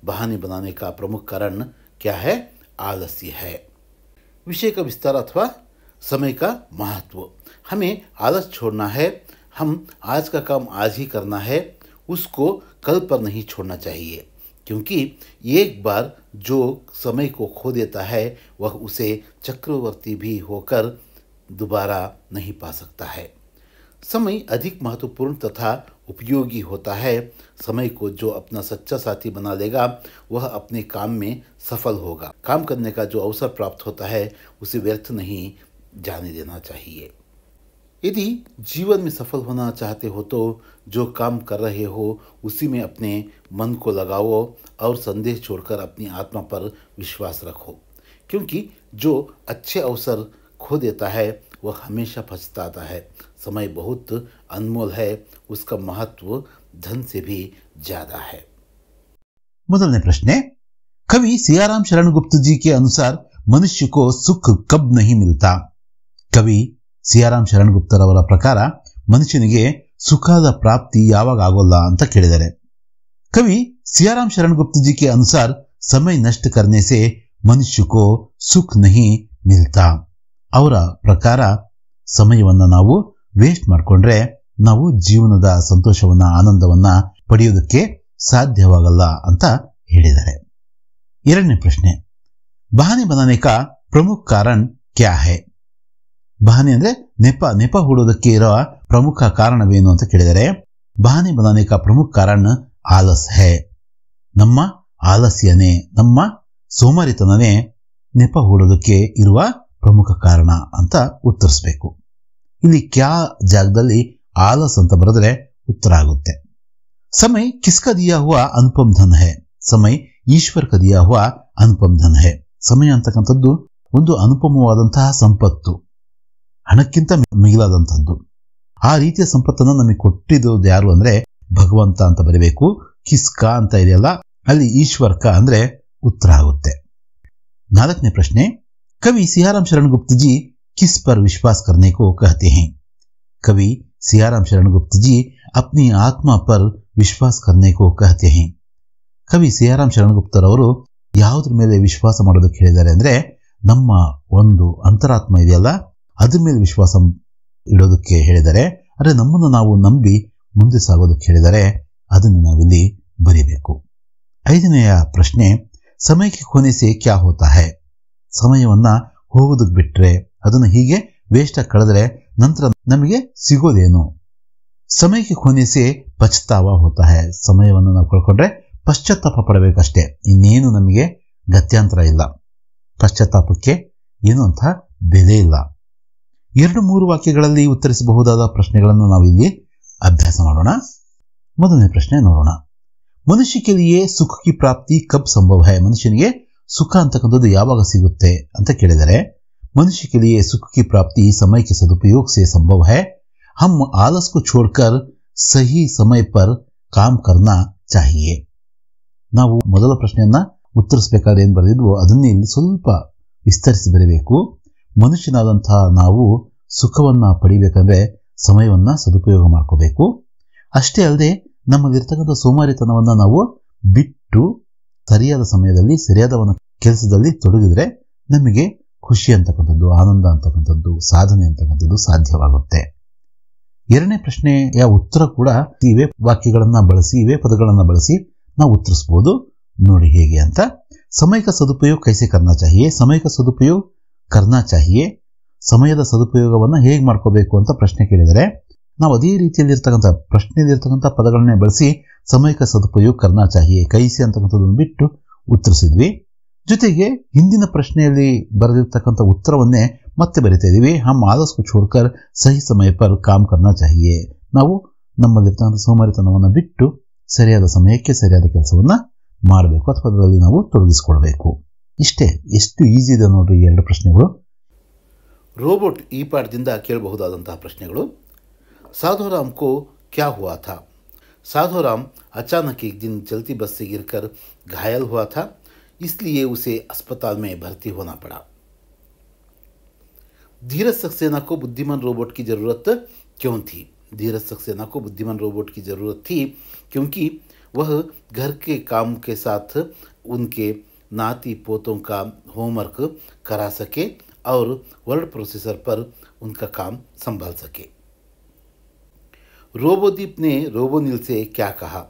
बहाने बनाने का प्रमुख कारण क्या है? आलस्य है। विषय का विस्तार अथवा समय का महत्व। हमें आलस छोड़ना है। हम आज का काम आज ही करना है, उसको कल पर नहीं छोड़ना चाहिए, क्योंकि एक बार जो समय को खो देता है वह उसे चक्रवर्ती भी होकर दोबारा नहीं पा सकता है। समय अधिक महत्वपूर्ण तथा उपयोगी होता है। समय को जो अपना सच्चा साथी बना लेगा वह अपने काम में सफल होगा। काम करने का जो अवसर प्राप्त होता है उसे व्यर्थ नहीं जाने देना चाहिए। यदि जीवन में सफल होना चाहते हो तो जो काम कर रहे हो उसी में अपने मन को लगाओ और संदेह छोड़कर अपनी आत्मा पर विश्वास रखो, क्योंकि जो अच्छे अवसर खो देता है वह हमेशा पछताता है। समय बहुत अनमोल है, उसका महत्व धन से भी ज्यादा है। ಮೊದಲನೇ ಪ್ರಶ್ನೆ, कवि सियाराम शरण गुप्त जी के अनुसार मनुष्य को सुख कब नहीं मिलता? ಕವಿ ಸಿಯಾರಾಮ್ ಶರಣ್ ಗುಪ್ತರವರ ಪ್ರಕಾರ ಮನುಷ್ಯನಿಗೆ ಸುಖದ ಪ್ರಾಪ್ತಿ ಯಾವಾಗ ಆಗೋಲ್ಲ ಅಂತ ಕೇಳಿದ್ದಾರೆ. कवि सियाराम शरण गुप्त जी के अनुसार समय नष्ट करने से मनुष्य को सुख नहीं मिलता. ಅವರ ಪ್ರಕಾರ ಸಮಯವನ್ನ ನಾವು ವೇಸ್ಟ್ ಮಾಡಿಕೊಂಡ್ರೆ ನಾವು ಜೀವನದ ಸಂತೋಷವನ್ನ ಆನಂದವನ್ನ ಪಡೆಯೋದಕ್ಕೆ ಸಾಧ್ಯವಾಗಲ್ಲ ಅಂತ ಹೇಳಿದ್ದಾರೆ. ಎರಡನೇ ಪ್ರಶ್ನೆ, ಬಹಾನೆ बनाने का प्रमुख कारण क्या है? ಬಹಾನೆ ಅಂದ್ರೆ ನೆಪ ಹೂಡೋದಕ್ಕೆ ಇರುವ ಪ್ರಮುಖ ಕಾರಣವೇನು ಅಂತ ಕೇಳಿದರೆ, ಬಹಾನೆ बनाने का प्रमुख कारण ಆಲಸ್ है. ನಮ್ಮ ಆಲಸ್ಯನೇ, ನಮ್ಮ ಸೋಮಾರಿತನನೇ ನೆಪ ಹೂಡೋದಕ್ಕೆ ಇರುವ ಪ್ರಮುಖ ಕಾರಣ ಅಂತ ಉತ್ತರಿಸಬೇಕು. ಇಲ್ಲಿ ಕ್ಯಾ ಜಾಗದಲ್ಲಿ ಆಲಸ್ ಅಂತ ಬರೆದ್ರೆ ಉತ್ತರ ಆಗುತ್ತೆ. समय किसका दिया हुआ अनुपम धन है? समय ಈಶ್ವರ್ का दिया हुआ अनुपम धन है. ಸಮಯ ಅಂತಕ್ಕಂಥದ್ದು ಒಂದು ಅನುಪಮವಾದಂತಹ ಸಂಪತ್ತು, ಹಣಕ್ಕಿಂತ ಮಿಗಿಲಾದಂಥದ್ದು. ಆ ರೀತಿಯ ಸಂಪತ್ತನ್ನು ನಮಗೆ ಕೊಟ್ಟಿದ್ದು ಯಾರು ಅಂದ್ರೆ ಭಗವಂತ ಅಂತ ಬರೀಬೇಕು. ಕಿಸ್ಕಾ ಅಂತ ಇದೆಯಲ್ಲ, ಅಲ್ಲಿ ಈಶ್ವರ್ಕ ಅಂದ್ರೆ ಉತ್ತರ ಆಗುತ್ತೆ. ನಾಲ್ಕನೇ ಪ್ರಶ್ನೆ, कवि सियाराम शरण गुप्त जी किस पर विश्वास करने को कहते हैं? कवि सियाराम शरण गुप्त जी अपनी आत्मा पर विश्वास करने को कहते हैं. कवि सियाराम शरण गुप्तರವರು ಯಾವುದ್ರ ಮೇಲೆ ವಿಶ್ವಾಸ ಮಾಡೋದಕ್ಕೆ ಹೇಳಿದ್ದಾರೆ ಅಂದ್ರೆ ನಮ್ಮ ಒಂದು ಅಂತರಾತ್ಮ ಇದೆಯಲ್ಲ ಅದ್ರ ಮೇಲೆ ವಿಶ್ವಾಸ ಇಡೋದಕ್ಕೆ ಹೇಳಿದ್ದಾರೆ. ಅಂದ್ರೆ ನಮ್ಮನ್ನು ನಾವು ನಂಬಿ ಮುಂದೆ ಸಾಗೋದಕ್ಕೆ ಹೇಳಿದ್ದಾರೆ. ಅದನ್ನು ನಾವಿಲ್ಲಿ ಬರೀಬೇಕು. ಐದನೆಯ ಪ್ರಶ್ನೆ, समय के खोने से क्या होता है? ಸಮಯವನ್ನ ಹೋಗೋದಕ್ಕೆ ಬಿಟ್ರೆ, ಅದನ್ನು ಹೀಗೆ ವೇಸ್ಟ್ ಆಗಿ ಕಳೆದ್ರೆ ನಂತರ ನಮಗೆ ಸಿಗೋದೇನು? समय के खोने से पछतावा होता है. ಸಮಯವನ್ನು ನಾವು ಕಳ್ಕೊಂಡ್ರೆ ಪಶ್ಚಾತ್ತಾಪ ಪಡಬೇಕಷ್ಟೇ, ಇನ್ನೇನು ನಮಗೆ ಗತ್ಯಾಂತರ ಇಲ್ಲ. ಪಶ್ಚಾತ್ತಾಪಕ್ಕೆ ಏನು ಅಂತ ಬೆಲೆ ಇಲ್ಲ. 2-3 ವಾಕ್ಯಗಳಲ್ಲಿ ಉತ್ತರಿಸಬಹುದಾದ ಪ್ರಶ್ನೆಗಳನ್ನು ನಾವಿಲ್ಲಿ ಅಭ್ಯಾಸ ಮಾಡೋಣ. ಮೊದಲನೇ ಪ್ರಶ್ನೆ ನೋಡೋಣ. ಮನುಷ್ಯ के लिए सुख की प्राप्ति कब संभव है? ಮನುಷ್ಯನಿಗೆ ಸುಖ ಅಂತಕ್ಕಂಥದ್ದು ಯಾವಾಗ ಸಿಗುತ್ತೆ ಅಂತ ಕೇಳಿದರೆ, मनुष्य के लिए सुख की प्राप्ति समय के सदुपयोग से संभव है. हम आलस को छोड़कर सही समय पर काम करना चाहिए. ನಾವು ಮೊದಲ ಪ್ರಶ್ನೆಯನ್ನ ಉತ್ತರಿಸಬೇಕಾದ್ರೆ ಏನ್ ಬರೆದಿದ್ವು ಅದನ್ನೇ ಇಲ್ಲಿ ಸ್ವಲ್ಪ ವಿಸ್ತರಿಸಿ ಬರೀಬೇಕು. ಮನುಷ್ಯನಾದಂತಹ ನಾವು ಸುಖವನ್ನ ಪಡಿಬೇಕಂದ್ರೆ ಸಮಯವನ್ನ ಸದುಪಯೋಗ ಮಾಡ್ಕೋಬೇಕು. ಅಷ್ಟೇ ಅಲ್ಲದೆ ನಮ್ಮಲ್ಲಿರ್ತಕ್ಕಂಥ ಸೋಮಾರಿತನವನ್ನ ನಾವು ಬಿಟ್ಟು ಸರಿಯಾದ ಸಮಯದಲ್ಲಿ ಸರಿಯಾದ ಒಂದು ಕೆಲಸದಲ್ಲಿ ತೊಡಗಿದ್ರೆ ನಮಗೆ ಖುಷಿ ಅಂತಕ್ಕಂಥದ್ದು, ಆನಂದ ಅಂತಕ್ಕಂಥದ್ದು, ಸಾಧನೆ ಅಂತಕ್ಕಂಥದ್ದು ಸಾಧ್ಯವಾಗುತ್ತೆ. ಎರಡನೇ ಪ್ರಶ್ನೆಯ ಉತ್ತರ ಕೂಡ ಇವೇ ವಾಕ್ಯಗಳನ್ನ ಬಳಸಿ, ಇವೇ ಪದಗಳನ್ನ ಬಳಸಿ ನಾವು ಉತ್ತರಿಸಬಹುದು. ನೋಡಿ ಹೇಗೆ ಅಂತ. समय का सदुपयोग कैसे करना चाहिए? समय का सदुपयोग करना चाहिए. ಸಮಯದ ಸದುಪಯೋಗವನ್ನ ಹೇಗೆ ಮಾಡ್ಕೋಬೇಕು ಅಂತ ಪ್ರಶ್ನೆ ಕೇಳಿದರೆ ನಾವು ಅದೇ ರೀತಿಯಲ್ಲಿ ಇರ್ತಕ್ಕಂಥ ಪ್ರಶ್ನೆಯಲ್ಲಿರ್ತಕ್ಕಂಥ ಪದಗಳನ್ನೇ ಬಳಸಿ ಸಮಯ का सदुपयोग करना चाहिए ಕೈಸಿ ಅಂತಕ್ಕಂಥದ್ದನ್ನು ಬಿಟ್ಟು ಉತ್ತರಿಸಿದ್ವಿ. ಜೊತೆಗೆ ಹಿಂದಿನ ಪ್ರಶ್ನೆಯಲ್ಲಿ ಬರೆದಿರ್ತಕ್ಕಂಥ ಉತ್ತರವನ್ನೇ ಮತ್ತೆ ಬರಿತಾ ಇದೀವಿ. ಹಮ್ ಆಲಸ್ ಕೋ ಛೋಡ್ಕರ್ ಸಹಿ ಸಮಯ ಪರ್ ಕಾಮ್ ಕರ್ನಾ ಚಾಹಿಯೆ. ನಾವು ನಮ್ಮಲ್ಲಿರ್ತಕ್ಕಂಥ ಸೋಮಾರಿತನವನ್ನು ಬಿಟ್ಟು ಸರಿಯಾದ ಸಮಯಕ್ಕೆ ಸರಿಯಾದ ಕೆಲಸವನ್ನ ಮಾಡಬೇಕು ಅಥವಾ ಅದರಲ್ಲಿ ನಾವು ತೊಡಗಿಸಿಕೊಳ್ಬೇಕು. ಇಷ್ಟೇ. ಎಷ್ಟು ಈಸಿ ಇದೆ ನೋಡ್ರಿ ಈ ಎರಡು ಪ್ರಶ್ನೆಗಳು. ರೋಬೋಟ್ ಈ ಪಾಠದಿಂದ ಕೇಳಬಹುದಾದಂತಹ ಪ್ರಶ್ನೆಗಳು. साधोराम को क्या हुआ था? साधोराम अचानक एक दिन चलती बस से गिरकर घायल हुआ था, इसलिए उसे अस्पताल में भर्ती होना पड़ा. धीरज सक्सेना को बुद्धिमान रोबोट की जरूरत क्यों थी? धीरज सक्सेना को बुद्धिमान रोबोट की जरूरत थी क्योंकि वह घर के काम के साथ उनके नाती पोतों का होमवर्क करा सके और वर्ड प्रोसेसर पर उनका काम संभाल सके. रोबोदीप ने रोबोनिल से क्या कहा?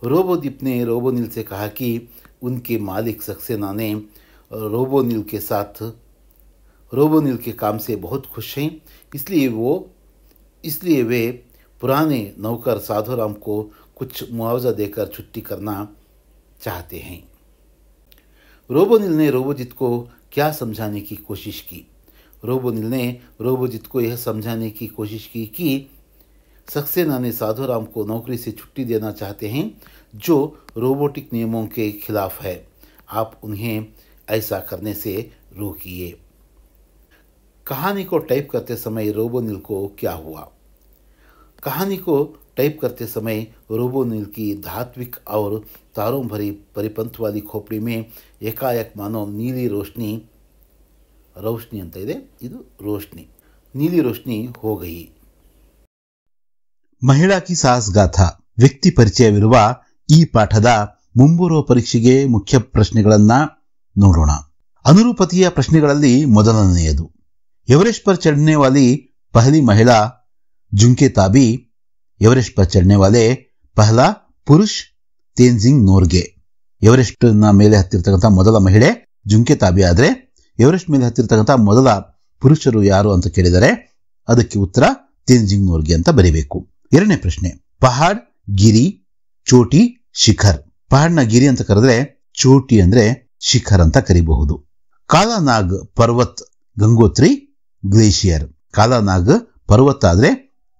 रोबोदीप ने रोबोनिल से कहा कि उनके मालिक सक्सेना ने रोबोनिल के काम से बहुत खुश हैं, इसलिए वे पुराने नौकर साधोराम को कुछ मुआवजा देकर छुट्टी करना चाहते हैं. रोबोनिल ने रोबोजित को क्या समझाने की कोशिश की? रोबोनिल ने रोबोजित को यह समझाने की कोशिश की कि सक्सेना ने साधोराम को नौकरी से छुट्टी देना चाहते हैं जो रोबोटिक नियमों के खिलाफ है. आप उन्हें ऐसा करने से रोकिए. कहानी को टाइप करते समय रोबोनिल को क्या हुआ? कहानी को टाइप करते समय रोबोनिल की धात्विक और तारों भरी परिपंथ वाली खोपड़ी में एकाएक मानो नीली रोशनी ಅಂತ ಇದೆ, ಇದು ರೋಶ್ನಿ, ನೀಲಿ ರೋಶ್ನಿ हो गई. ಮಹಿಳಾ ಕಿ ಸಾಹಸ್ ಗಾಥಾ ವ್ಯಕ್ತಿ ಪರಿಚಯವಿರುವ ಈ ಪಾಠದ ಮುಂಬರುವ ಪರೀಕ್ಷೆಗೆ ಮುಖ್ಯ ಪ್ರಶ್ನೆಗಳನ್ನ ನೋಡೋಣ. ಅನುರೂಪತೆಯ ಪ್ರಶ್ನೆಗಳಲ್ಲಿ ಮೊದಲನೆಯದು, एवरेस्ट पर चढ़ने वाली पहली महिला जुंके ताबी. एवरेस्ट पर चढ़ने वाले पहला पुरुष तेंजिंग नोर्गे. एवरेस्ट ನ ಮೇಲೆ ಹತ್ತಿರತಕ್ಕಂಥ ಮೊದಲ ಮಹಿಳೆ ಜುಂಕೆ ತಾಬಿ ಆದ್ರೆ ಎವರೆಸ್ಟ್ ಮೇಲೆ ಹತ್ತಿರತಕ್ಕಂಥ ಮೊದಲ ಪುರುಷರು ಯಾರು ಅಂತ ಕೇಳಿದರೆ ಅದಕ್ಕೆ ಉತ್ತರ ತೇಂಜಿಂಗ್ ನೋರ್ಗೆ ಅಂತ ಬರೀಬೇಕು. ಎರಡನೇ ಪ್ರಶ್ನೆ, ಪಹಾಡ್, ಗಿರಿ, ಚೋಟಿ, ಶಿಖರ್. ಪಹಾಡ್ನ ಗಿರಿ ಅಂತ ಕರೆದ್ರೆ ಚೋಟಿ ಅಂದ್ರೆ ಶಿಖರ್ ಅಂತ ಕರಿಬಹುದು. ಕಾಲಾನಾಗ್ ಪರ್ವತ್, ಗಂಗೋತ್ರಿ, ಗ್ಲೇಷಿಯರ್. ಕಾಲಾನಾಗ್ ಪರ್ವತ ಆದ್ರೆ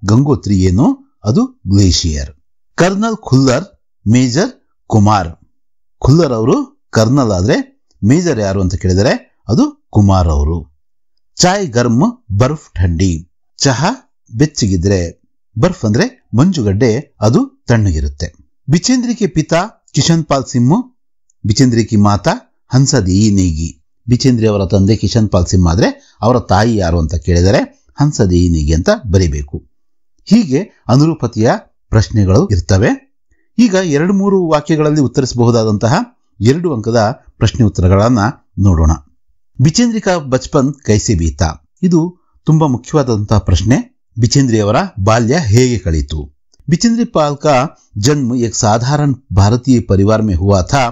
ಗಂಗೋತ್ರಿ ಏನು, ಅದು glacier. Colonel Khullar, major Kumar. Khullar ಅವರು ಕರ್ನಲ್ ಆದ್ರೆ ಮೇಜರ್ ಯಾರು ಅಂತ ಕೇಳಿದರೆ ಅದು ಕುಮಾರ್ ಅವರು. ಚಾಯ್ ಗರ್ಮ್, ಬರ್ಫ್ ಠಂಡಿ. ಚಹಾ ಬೆಚ್ಚಗಿದ್ರೆ, ಬರ್ಫ್ ಅಂದ್ರೆ ಮಂಜುಗಡ್ಡೆ, ಅದು ತಣ್ಣಗಿರುತ್ತೆ. ಬಿಚೇಂದ್ರಿ ಕೆ ಪಿತಾ ಕಿಶನ್ ಪಾಲ್ ಸಿಂಹ, ಬಿಚೇಂದ್ರಿ ಕಿ ಮಾತಾ ಹಂಸದೇಯಿ ನೇಗಿ. ಬಿಚೇಂದ್ರಿ ಅವರ ತಂದೆ ಕಿಶನ್ ಪಾಲ್ ಸಿಂಹ ಆದ್ರೆ ಅವರ ತಾಯಿ ಯಾರು ಅಂತ ಕೇಳಿದರೆ ಹಂಸದೇಯಿ ನೇಗಿ ಅಂತ ಬರೀಬೇಕು. ಹೀಗೆ ಅನುರೂಪತೆಯ ಪ್ರಶ್ನೆಗಳು ಇರ್ತವೆ. ಈಗ 2-3 ವಾಕ್ಯಗಳಲ್ಲಿ ಉತ್ತರಿಸಬಹುದಾದಂತಹ 2 ಅಂಕದ ಪ್ರಶ್ನೆ ಉತ್ತರಗಳನ್ನ ನೋಡೋಣ. ಬಿಚೇಂದ್ರಿ ಕಾ ಬಚ್ಪನ್ ಕೈಸೆ ಬೀತಾ. ಇದು ತುಂಬಾ ಮುಖ್ಯವಾದಂತಹ ಪ್ರಶ್ನೆ. ಬಿಚೇಂದ್ರಿ ಅವರ ಬಾಲ್ಯ ಹೇಗೆ ಕಳೀತು? बिचेंद्री पाल का जन्म एक साधारण भारतीय परिवार में हुआ था.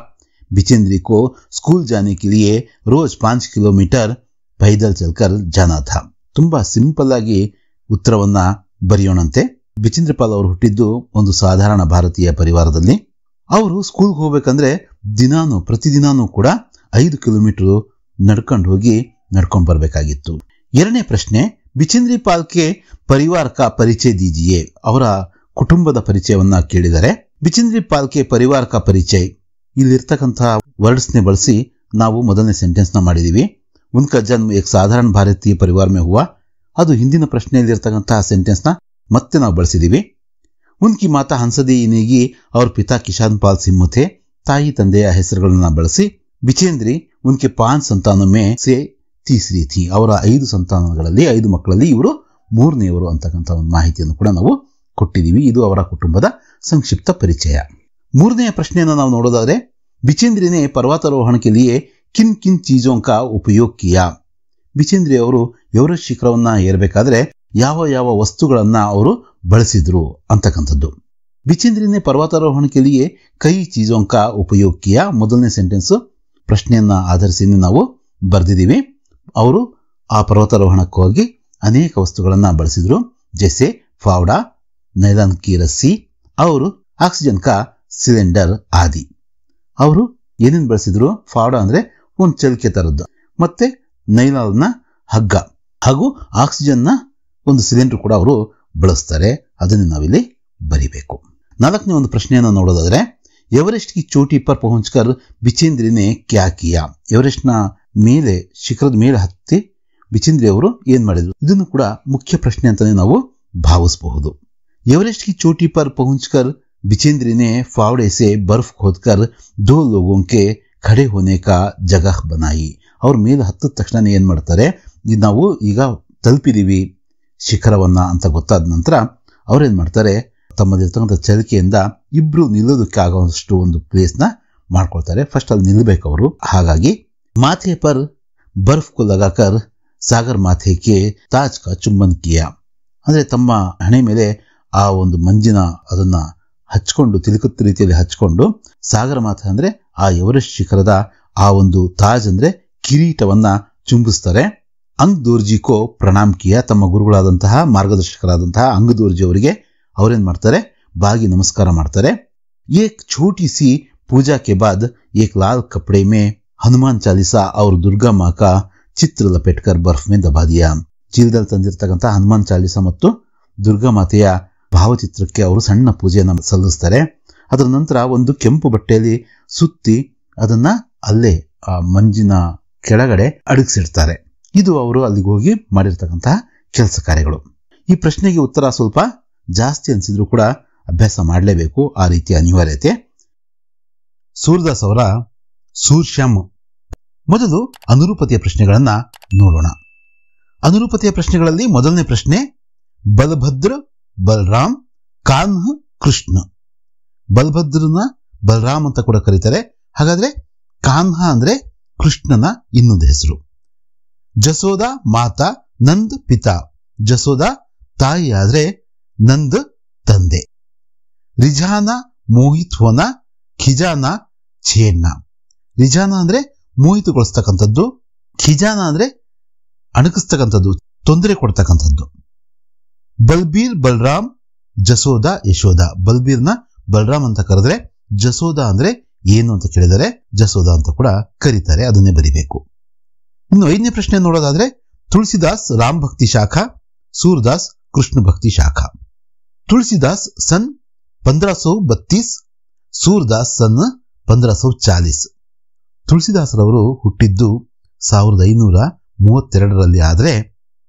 बिचेंद्री को स्कूल जाने के लिए रोज 5 किलोमीटर पैदल चलकर जाना था. ತುಂಬಾ ಸಿಂಪಲ್ ಆಗಿ ಉತ್ತರವನ್ನ ಬರೆಯೋಣಂತೆ. ಬಿಚೇಂದ್ರ ಪಾಲ್ ಅವರು ಹುಟ್ಟಿದ್ದು ಒಂದು ಸಾಧಾರಣ ಭಾರತೀಯ ಪರಿವಾರದಲ್ಲಿ. ಅವರು ಸ್ಕೂಲ್ಗೆ ಹೋಗ್ಬೇಕಂದ್ರೆ ಪ್ರತಿದಿನಾನು ಕೂಡ 5 ಕಿಲೋಮೀಟರ್ ನಡ್ಕೊಂಡು ಹೋಗಿ ನಡ್ಕೊಂಡು ಬರಬೇಕಾಗಿತ್ತು. ಎರಡನೇ ಪ್ರಶ್ನೆ, ಬಿಚೇಂದ್ರಿ ಪಾಲ್ ಕೆ ಪರಿವಾರ ಕಾ ಪರಿಚಯ ದೀಜಿಯೇ. ಅವರ ಕುಟುಂಬದ ಪರಿಚಯವನ್ನ ಕೇಳಿದರೆ ಬಿಚೇಂದ್ರಿ ಪಾಲ್ ಕೆ ಪರಿವಾರ ಕಾ ಪರಿಚಯ, ಇಲ್ಲಿರ್ತಕ್ಕಂತಹ ವರ್ಡ್ಸ್ ನೆ ಬಳಸಿ ನಾವು ಮೊದಲನೇ ಸೆಂಟೆನ್ಸ್ ನ ಮಾಡಿದೀವಿ. ಉನ್ಕಾ ಜನ್ಮ ಏಕ್ ಸಾಧಾರಣ ಭಾರತೀಯ ಪರಿವಾರ ಮೇ ಹುವಾ, ಅದು ಹಿಂದಿನ ಪ್ರಶ್ನೆಯಲ್ಲಿರ್ತಕ್ಕಂತಹ ಸೆಂಟೆನ್ಸ್ ನ ಮತ್ತೆ ನಾವು ಬಳಸಿದೀವಿ. ಉನ್ಕಿ ಮಾತಾ ಹಂಸದೇಯಿ ನೇಗಿ ಅವ್ರ ಪಿತಾ ಕಿಶನ್ ಪಾಲ್ ಸಿಂಹ ಥೇ, ತಾಯಿ ತಂದೆಯ ಹೆಸರುಗಳನ್ನ ಬಳಸಿ ಬಿಚೇಂದ್ರಿ ಉನ್ಕೆ 5 ಸಂತಾನೋ ಮೇ ಸೆ ತೀಸರಿ ಥಿ, ಅವರ 5 ಸಂತಾನಗಳಲ್ಲಿ 5 ಮಕ್ಕಳಲ್ಲಿ ಇವರು 3ನೇವರು ಅಂತಕ್ಕಂಥ ಒಂದು ಮಾಹಿತಿಯನ್ನು ಕೂಡ ನಾವು ಕೊಟ್ಟಿದ್ದೀವಿ. ಇದು ಅವರ ಕುಟುಂಬದ ಸಂಕ್ಷಿಪ್ತ ಪರಿಚಯ. 3ನೇ ಪ್ರಶ್ನೆಯನ್ನು ನಾವು ನೋಡೋದಾದ್ರೆ, ಬಿಚೇಂದ್ರಿ ನೆ ಪರ್ವತಾರೋಹಣ ಕೆ ಲಿಯೆ ಕಿನ್ ಕಿನ್ ಚೀಜೋं का उपयोग किया. ಬಿಚೇಂದ್ರಿ ಅವರು ಎವರೆಸ್ಟ್ ಶಿಖರವನ್ನ ಏರಬೇಕಾದ್ರೆ ಯಾವ ಯಾವ ವಸ್ತುಗಳನ್ನ ಅವರು ಬಳಸಿದ್ರು ಅಂತಕ್ಕಂಥದ್ದು. ಬಿಚೇಂದ್ರಿ ನೆ ಪರ್ವತಾರೋಹಣ ಕೆ ಲಿಯೆ ಕೈ ಚೀಜೋं का उपयोग किया. ಮೊದಲನೇ ಸೆಂಟೆನ್ಸ್ ಪ್ರಶ್ನೆಯನ್ನ ಆಧರಿಸಿ ನಾವು ಬರೆದಿದ್ದೀವಿ. ಅವರು ಆ ಪರ್ವತಾರೋಹಣಕ್ಕಾಗಿ ಅನೇಕ ವಸ್ತುಗಳನ್ನ ಬಳಸಿದ್ರು. ಜೈಸೆ ಫಾವ್ಡಾ, ನೈಲಾನ್ ಕಿ ರಸ್ಸಿ, ಅವರು ಆಕ್ಸಿಜನ್ ಕಾ ಸಿಲಿಂಡರ್ ಆದಿ. ಅವರು ಏನೇನು ಬಳಸಿದ್ರು? ಫಾವ್ಡಾ ಅಂದ್ರೆ ಒಂದು ಚಲಿಕೆ ತರದ್ದು, ಮತ್ತೆ ನೈಲಾನ್ನ ಹಗ್ಗ ಹಾಗೂ ಆಕ್ಸಿಜನ್ ನ ಒಂದು ಸಿಲಿಂಡರ್ ಕೂಡ ಅವರು ಬಳಸ್ತಾರೆ. ಅದನ್ನು ನಾವಿಲ್ಲಿ ಬರಿಬೇಕು. 4ನೇ ಒಂದು ಪ್ರಶ್ನೆಯನ್ನು ನೋಡೋದಾದ್ರೆ, ಎವರೆಸ್ಟ್ ಕಿ ಚೋಟಿ ಪರ್ ಪಹುಂಚ್ಕರ್ ಬಿಚೇಂದ್ರಿ ನೆ ಕ್ಯಾ ಕಿಯಾ. ಎವರೆಸ್ಟ್ ನ ಮೇಲೆ ಶಿಖರದ ಮೇಲೆ ಹತ್ತಿ ಬಿಚೇಂದ್ರಿ ಅವರು ಏನ್ ಮಾಡಿದ್ರು? ಇದನ್ನು ಕೂಡ ಮುಖ್ಯ ಪ್ರಶ್ನೆ ಅಂತಾನೆ ನಾವು ಭಾವಿಸಬಹುದು. एवरेस्ट की चोटी पर पहुंचकर बिचेंद्री ने फावड़े से बर्फ खोदकर 2 लोगों के खड़े होने का जगह बनाई. ಅವ್ರ ಮೇಲೆ ಹತ್ತಿದ ತಕ್ಷಣ ಏನ್ ಮಾಡ್ತಾರೆ, ನಾವು ಈಗ ತಲುಪಿದೀವಿ ಶಿಖರವನ್ನ ಅಂತ ಗೊತ್ತಾದ ನಂತರ ಅವ್ರೇನ್ ಮಾಡ್ತಾರೆ, ತಮ್ಮಲ್ಲಿರ್ತಕ್ಕಂಥ ಚಲಿಕೆಯಿಂದ ಇಬ್ರು ನಿಲ್ಲೋದಕ್ಕೆ ಆಗುವಷ್ಟು ಒಂದು ಪ್ಲೇಸ್ ನ ಮಾಡ್ಕೊಳ್ತಾರೆ. ಫಸ್ಟ್ ಅಲ್ಲಿ ನಿಲ್ಬೇಕು ಅವರು. ಹಾಗಾಗಿ ಮಾಥೆ ಪರ್ ಬರ್ಫ್ ಕೋ ಲಗಾಕರ್ ಸಾಗರ್ ಮಾಥೆ ಕೆ ತಾಜ್ ಕಾ ಚುಂಬನ್ ಕಿಯಾ, ಅಂದ್ರೆ ತಮ್ಮ ಹಣೆ ಮೇಲೆ ಆ ಒಂದು ಮಂಜಿನ ಅದನ್ನ ಹಚ್ಕೊಂಡು ತಿಲುಕುತ್ತ ರೀತಿಯಲ್ಲಿ ಹಚ್ಕೊಂಡು, ಸಾಗರ ಮಾಥ ಅಂದ್ರೆ ಆ ಎವರೆಸ್ಟ್ ಶಿಖರದ ಆ ಒಂದು ತಾಜ್ ಅಂದ್ರೆ ಕಿರೀಟವನ್ನ ಚುಂಬಿಸ್ತಾರೆ. ಅಂಗ್ ದೋರ್ಜಿ ಕೋ ಪ್ರಣಾಮ್ ಕಿಯಾ, ತಮ್ಮ ಗುರುಗಳಾದಂತಹ ಮಾರ್ಗದರ್ಶಕರಾದಂತಹ ಅಂಗ್ ದೋರ್ಜಿ ಅವರಿಗೆ ಅವರೇನ್ ಮಾಡ್ತಾರೆ, ಬಾಗಿ ನಮಸ್ಕಾರ ಮಾಡ್ತಾರೆ. ಏಕ್ ಛೋಟಿ ಸಿ ಪೂಜಾ ಕೆ ಬಾದ್ ಏಕ್ ಲಾಲ್ ಕಪಡೆ ಮೇ ಹನುಮಾನ್ ಚಾಲಿಸಾ और दुर्गा मां का ಚಿತ್ರ ಲಪೇಟ್ಕರ್ ಬರ್ಫ್ ಮೇ ದಬಾ ದಿಯಾ. ಚೀಲದಲ್ಲಿ ತಂದಿರತಕ್ಕಂತಹ ಹನುಮಾನ್ ಚಾಲಿಸಾ ಮತ್ತು ದುರ್ಗಾ ಮಾತೆಯ ಭಾವಚಿತ್ರಕ್ಕೆ ಅವರು ಸಣ್ಣ ಪೂಜೆಯನ್ನು ಸಲ್ಲಿಸ್ತಾರೆ. ಅದರ ನಂತರ ಒಂದು ಕೆಂಪು ಬಟ್ಟೆಯಲ್ಲಿ ಸುತ್ತಿ ಅದನ್ನ ಅಲ್ಲೇ ಆ ಮಂಜಿನ ಕೆಳಗಡೆ ಅಡಗಿಸಿಡ್ತಾರೆ. ಇದು ಅವರು ಅಲ್ಲಿಗೆ ಹೋಗಿ ಮಾಡಿರ್ತಕ್ಕಂತಹ ಕೆಲಸ ಕಾರ್ಯಗಳು. ಈ ಪ್ರಶ್ನೆಗೆ ಉತ್ತರ ಸ್ವಲ್ಪ ಜಾಸ್ತಿ ಅನಿಸಿದ್ರು ಕೂಡ ಅಭ್ಯಾಸ ಮಾಡಲೇಬೇಕು, ಆ ರೀತಿಯ ಅನಿವಾರ್ಯತೆ. ಸೂರ್ದಾಸ್ ಅವರ ಸೂರ್ಶ್ಯಾಮ್. ಮೊದಲು ಅನುರೂಪತೆಯ ಪ್ರಶ್ನೆಗಳನ್ನ ನೋಡೋಣ. ಅನುರೂಪತೆಯ ಪ್ರಶ್ನೆಗಳಲ್ಲಿ ಮೊದಲನೇ ಪ್ರಶ್ನೆ, ಬಲಭದ್ರ ಬಲರಾಮ್ ಕಾನ್ಹ ಕೃಷ್ಣ. ಬಲಭದ್ರನ ಬಲರಾಮ್ ಅಂತ ಕೂಡ ಕರೀತಾರೆ. ಹಾಗಾದ್ರೆ ಕಾನ್ಹ ಅಂದ್ರೆ ಕೃಷ್ಣನ ಇನ್ನೊಂದು ಹೆಸರು. ಜಸೋದ ಮಾತಾ ನಂದ್ ಪಿತಾ. ಜಸೋದ ತಾಯಿ ಆದ್ರೆ ನಂದ್ ತಂದೆ. ರಿಜಾನ ಮೋಹಿತ್ ಹೋನ, ಖಿಜಾನ ಛೇಡ್ನ. ರಿಜಾನ ಅಂದ್ರೆ ಮೋಹಿತಗೊಳಿಸ್ತಕ್ಕಂಥದ್ದು, ಖಿಜಾನ ಅಂದ್ರೆ ಅಣಕಿಸ್ತಕ್ಕಂಥದ್ದು, ತೊಂದರೆ ಕೊಡ್ತಕ್ಕಂಥದ್ದು. ಬಲ್ಬೀರ್ ಬಲರಾಮ್ ಜಸೋದ ಯಶೋದ. ಬಲ್ಬೀರ್ನ ಬಲರಾಮ್ ಅಂತ ಕರೆದ್ರೆ, ಜಸೋದ ಅಂದ್ರೆ ಏನು ಅಂತ ಕೇಳಿದರೆ ಜಸೋದ ಅಂತ ಕೂಡ ಕರೀತಾರೆ, ಅದನ್ನೇ ಬರಿಬೇಕು. ಇನ್ನು 5ನೇ ಪ್ರಶ್ನೆ ನೋಡೋದಾದ್ರೆ, ತುಳಸಿದಾಸ್ ರಾಮ್ ಭಕ್ತಿ ಶಾಖಾ, ಸೂರ್ದಾಸ್ ಕೃಷ್ಣ ಭಕ್ತಿ ಶಾಖಾ. ತುಳಸಿದಾಸ್ ಸನ್ 1532, ಸೂರ್ದಾಸ್ ಸನ್ 1540. ತುಳಸಿದಾಸರವರು ಹುಟ್ಟಿದ್ದು 1532ರಲ್ಲಿ ಆದ್ರೆ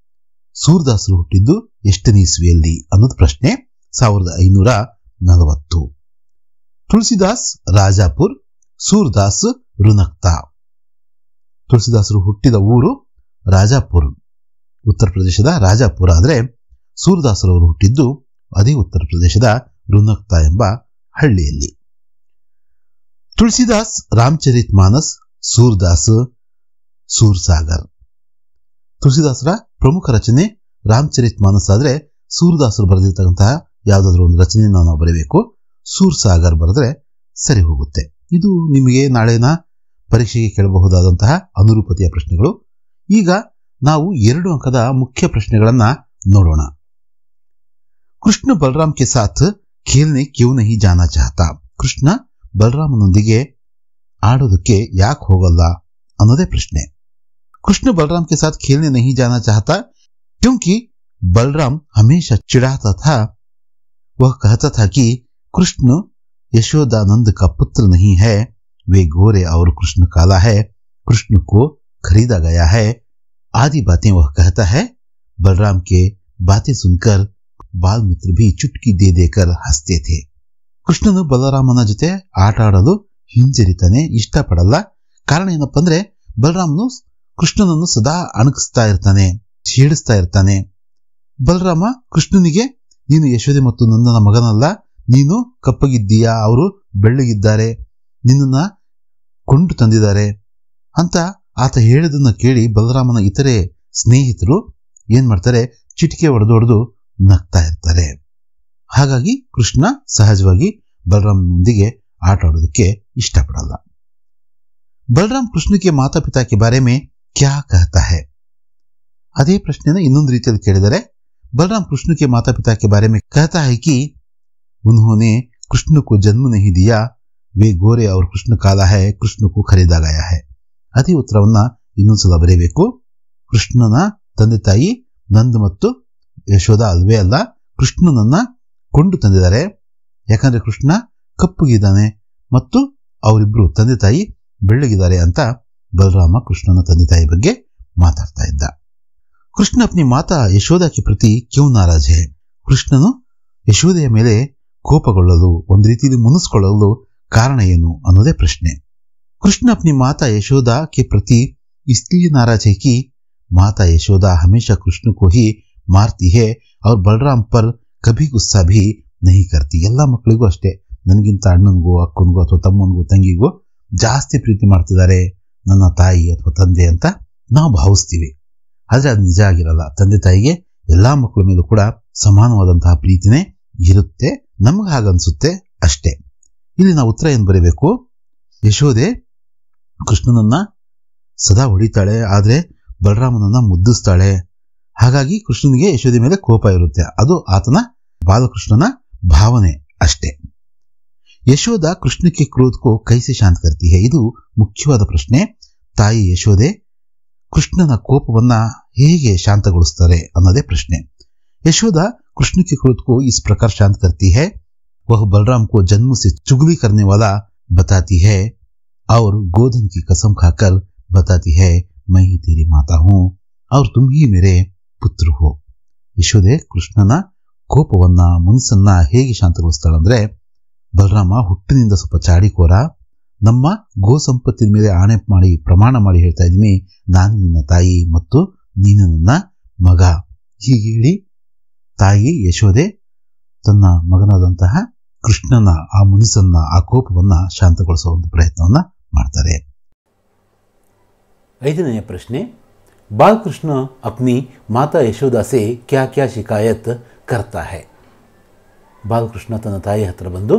ಸೂರ್ದಾಸರು ಹುಟ್ಟಿದ್ದು ಎಷ್ಟನೇ ಇಸ್ವಿಯಲ್ಲಿ ಅನ್ನೋದು ಪ್ರಶ್ನೆ. 1540. ತುಳಸಿದಾಸ್ ರಾಜಾಪುರ್, ಸೂರ್ದಾಸ್ ರುನಕ್ತಾ. ತುಳಸಿದಾಸರು ಹುಟ್ಟಿದ ಊರು ರಾಜಾಪುರ್, ಉತ್ತರ ಪ್ರದೇಶದ ರಾಜಾಪುರ. ಆದ್ರೆ ಸೂರ್ದಾಸರವರು ಹುಟ್ಟಿದ್ದು ಅದೇ ಉತ್ತರ ಪ್ರದೇಶದ ರುನಕ್ತಾ ಎಂಬ ಹಳ್ಳಿಯಲ್ಲಿ. ತುಳಸಿದಾಸ್ ರಾಮಚರಿತ್ ಮಾನಸ್, ಸೂರ್ದಾಸ್ ಸೂರ್ಸಾಗರ್. ತುಳಸಿದಾಸರ ಪ್ರಮುಖ ರಚನೆ ರಾಮಚರಿತ್ ಮಾನಸ್ ಆದ್ರೆ ಸೂರ್ದಾಸರು ಬರೆದಿರ್ತಕ್ಕಂತಹ ಯಾವುದಾದ್ರೂ ಒಂದು ರಚನೆಯನ್ನು ನಾವು ಬರೀಬೇಕು. ಸೂರ್ಸಾಗರ್ ಬರೆದ್ರೆ ಸರಿ ಹೋಗುತ್ತೆ. ಇದು ನಿಮಗೆ ನಾಳೆನ ಪರೀಕ್ಷೆಗೆ ಕೇಳಬಹುದಾದಂತಹ ಅನುರೂಪತೆಯ ಪ್ರಶ್ನೆಗಳು. ಈಗ ನಾವು 2 ಅಂಕದ ಮುಖ್ಯ ಪ್ರಶ್ನೆಗಳನ್ನ ನೋಡೋಣ. ಕೃಷ್ಣ ಬಲರಾಮ್ ಕೆ ಸಾಥ್ ಖೇಲ್ನೆ ಕ್ಯೂ ನಹಿ ಜಾನಾ ಚಾಹತಾ. ಕೃಷ್ಣ ಬಲರಾಮನೊಂದಿಗೆ ಆಡೋದಕ್ಕೆ ಯಾಕೆ ಹೋಗಲ್ಲ ಅನ್ನೋದೇ ಪ್ರಶ್ನೆ. ಕೃಷ್ಣ ಬಲರಾಮ್ ಕೆ ಸಾಥ್ ಖೇಲ್ನೆ ನಹಿ ಜಾನಾ ಚಾಹತಾ ಕ್ಯೂಂಕಿ बलराम हमेशा चिढ़ाता था। वह कहता था कि कृष्ण यशोदानंद का पुत्र नहीं है, वे गोरे और कृष्ण काला है, कृष्ण को खरीदा गया है, आदि बातें वह कहता है। बलराम के बातें सुनकर बाल मित्र भी चुटकी दे देकर हंसते थे. ಕೃಷ್ಣನು ಬಲರಾಮನ ಜೊತೆ ಆಟ ಆಡಲು ಹಿಂಜರಿತಾನೆ, ಇಷ್ಟಪಡಲ್ಲ. ಕಾರಣ ಏನಪ್ಪಾ ಅಂದ್ರೆ ಬಲರಾಮನು ಕೃಷ್ಣನನ್ನು ಸದಾ ಅಣಕಿಸ್ತಾ ಇರ್ತಾನೆ, ಛೇಡಿಸ್ತಾ ಇರ್ತಾನೆ. ಬಲರಾಮ ಕೃಷ್ಣನಿಗೆ ನೀನು ಯಶೋದೆ ಮತ್ತು ನಂದನ ಮಗನಲ್ಲ, ನೀನು ಕಪ್ಪಗಿದ್ದೀಯಾ, ಅವರು ಬೆಳ್ಳಗಿದ್ದಾರೆ, ನಿನ್ನನ್ನ ಕೊಂಡು ತಂದಿದ್ದಾರೆ ಅಂತ ಆತ ಹೇಳಿದನ್ನ ಕೇಳಿ ಬಲರಾಮನ ಇತರೆ ಸ್ನೇಹಿತರು ಏನ್ ಮಾಡ್ತಾರೆ, ಚಿಟಿಕೆ ಹೊಡೆದು ನಗ್ತಾ ಇರ್ತಾರೆ. ಹಾಗಾಗಿ ಕೃಷ್ಣ ಸಹಜವಾಗಿ ಬಲರಾಮನೊಂದಿಗೆ ಆಟ ಆಡೋದಕ್ಕೆ ಇಷ್ಟಪಡಲ್ಲ. ಬಲರಾಮ್ ಕೃಷ್ಣ ಕೆ ಮಾತಾ ಪಿತಾ ಕೆ ಬಾರೆ ಮೇ ಕ್ಯಾ ಕಹತಾ ಹೈ. ಅದೇ ಪ್ರಶ್ನೆನ ಇನ್ನೊಂದು ರೀತಿಯಲ್ಲಿ ಕೇಳಿದರೆ, बलराम कृष्ण के माता पिता के बारे में कहता है कि उन्होंने कृष्ण को जन्म नहीं दिया, वे गोरे और कृष्ण काला है, कृष्ण को खरीदा गया है. ಅದೇ ಉತ್ತರವನ್ನ ಇನ್ನೊಂದ್ಸಲ ಬರೆಯಬೇಕು. ಕೃಷ್ಣನ ತಂದೆ ತಾಯಿ ನಂದ ಮತ್ತು ಯಶೋದ ಅಲ್ವೇ ಅಲ್ಲ, ಕೃಷ್ಣನನ್ನ ಕೊಂಡು ತಂದಿದ್ದಾರೆ. ಯಾಕಂದ್ರೆ ಕೃಷ್ಣ ಕಪ್ಪಗಿದ್ದಾನೆ ಮತ್ತು ಅವರಿಬ್ರು ತಂದೆ ತಾಯಿ ಬೆಳ್ಳಗಿದ್ದಾರೆ ಅಂತ ಬಲರಾಮ ಕೃಷ್ಣನ ತಂದೆ ತಾಯಿ ಬಗ್ಗೆ ಮಾತಾಡ್ತಾ ಇದ್ದ. ಕೃಷ್ಣ ಅಪ್ನಿ ಮಾತಾ ಯಶೋದಾ ಕೆ ಪ್ರತಿ ಕ್ಯೂ ನಾರಾಜ್ ಹೈ. ಕೃಷ್ಣನು ಯಶೋದೆಯ ಮೇಲೆ ಕೋಪಗೊಳ್ಳಲು, ಒಂದು ರೀತಿಯಲ್ಲಿ ಮುನಿಸ್ಕೊಳ್ಳಲು ಕಾರಣ ಏನು ಅನ್ನೋದೇ ಪ್ರಶ್ನೆ. ಕೃಷ್ಣ ಅಪ್ನಿ ಮಾತಾ ಯಶೋದಾ ಕೆ ಪ್ರತಿ इसलिए नाराज है कि माता यशोदा हमेशा कृष्ण को ही मारती है और बलराम पर कभी गुस्सा भी नहीं करती. ಎಲ್ಲ ಮಕ್ಕಳಿಗೂ ಅಷ್ಟೇ, ನನಗಿಂತ ಅಣ್ಣನಿಗೂ ಅಕ್ಕನಿಗೂ ಅಥವಾ ತಮ್ಮನಿಗೂ ತಂಗಿಗೂ ಜಾಸ್ತಿ ಪ್ರೀತಿ ಮಾಡ್ತಿದ್ದಾರೆ ನನ್ನ ತಾಯಿ ಅಥವಾ ತಂದೆ ಅಂತ ನಾವು ಭಾವಿಸ್ತೀವಿ. ಆದ್ರೆ ಅದು ನಿಜ ಆಗಿರಲ್ಲ. ತಂದೆ ತಾಯಿಗೆ ಎಲ್ಲಾ ಮಕ್ಕಳ ಮೇಲೂ ಕೂಡ ಸಮಾನವಾದಂತಹ ಪ್ರೀತಿನೇ ಇರುತ್ತೆ, ನಮ್ಗೆ ಹಾಗನ್ಸುತ್ತೆ ಅಷ್ಟೇ. ಇಲ್ಲಿ ನಾವು ಉತ್ತರ ಏನ್ ಬರೀಬೇಕು, ಯಶೋದೆ ಕೃಷ್ಣನನ್ನ ಸದಾ ಹೊಡಿತಾಳೆ, ಆದ್ರೆ ಬಲರಾಮನನ್ನ ಮುದ್ದಿಸ್ತಾಳೆ. ಹಾಗಾಗಿ ಕೃಷ್ಣನಿಗೆ ಯಶೋದೆ ಮೇಲೆ ಕೋಪ ಇರುತ್ತೆ. ಅದು ಆತನ ಬಾಲಕೃಷ್ಣನ ಭಾವನೆ ಅಷ್ಟೇ. ಯಶೋದ ಕೃಷ್ಣಕ್ಕೆ ಕ್ರೋಧಕ್ಕೋ ಕೈಸೆ ಶಾಂತ ಕರ್ತಿ ಹೈ. ಇದು ಮುಖ್ಯವಾದ ಪ್ರಶ್ನೆ. ತಾಯಿ ಯಶೋದೆ ಕೃಷ್ಣನ ಕೋಪವನ್ನ ಹೇಗೆ ಶಾಂತಗೊಳಿಸ್ತಾರೆ ಅನ್ನೋದೇ ಪ್ರಶ್ನೆ. यशोदा कृष्ण के क्रोध को इस प्रकार शांत करती है, वह बलराम को जन्म से चुगली करने वाला बताती है और गोधन की कसम खाकर बताती है मैं ही तेरी माता हूँ, और तुम ही मेरे पुत्र हो. ಯಶೋದೆ ಕೃಷ್ಣನ ಕೋಪವನ್ನ ಮುನಿಸನ್ನ ಹೇಗೆ ಶಾಂತಗೊಳಿಸ್ತಾಳಂದ್ರೆ, ಬಲರಾಮ ಹುಟ್ಟಿನಿಂದ ಸ್ವಲ್ಪ ಚಾಡಿಕೋರ, ನಮ್ಮ ಗೋ ಸಂಪತ್ತಿನ ಮೇಲೆ ಆಣೆ ಮಾಡಿ ಪ್ರಮಾಣ ಮಾಡಿ ಹೇಳ್ತಾ ಇದ್ದೀನಿ, ನಾನು ನಿನ್ನ ತಾಯಿ ಮತ್ತು ನೀನು ನನ್ನ ಮಗ. ಹೀಗೆ ಹೇಳಿ ತಾಯಿ ಯಶೋದೆ ತನ್ನ ಮಗನಾದಂತಹ ಕೃಷ್ಣನ ಆ ಮುನಿಸನ್ನ ಆ ಕೋಪವನ್ನ ಶಾಂತಗೊಳಿಸುವ ಒಂದು ಪ್ರಯತ್ನವನ್ನ ಮಾಡ್ತಾರೆ. 5ನೇ ಪ್ರಶ್ನೆ, बालकृष्ण अपनी माता यशोदा से क्या क्या शिकायत करता है? ಬಾಲಕೃಷ್ಣ ತನ್ನ ತಾಯಿ ಹತ್ರ ಬಂದು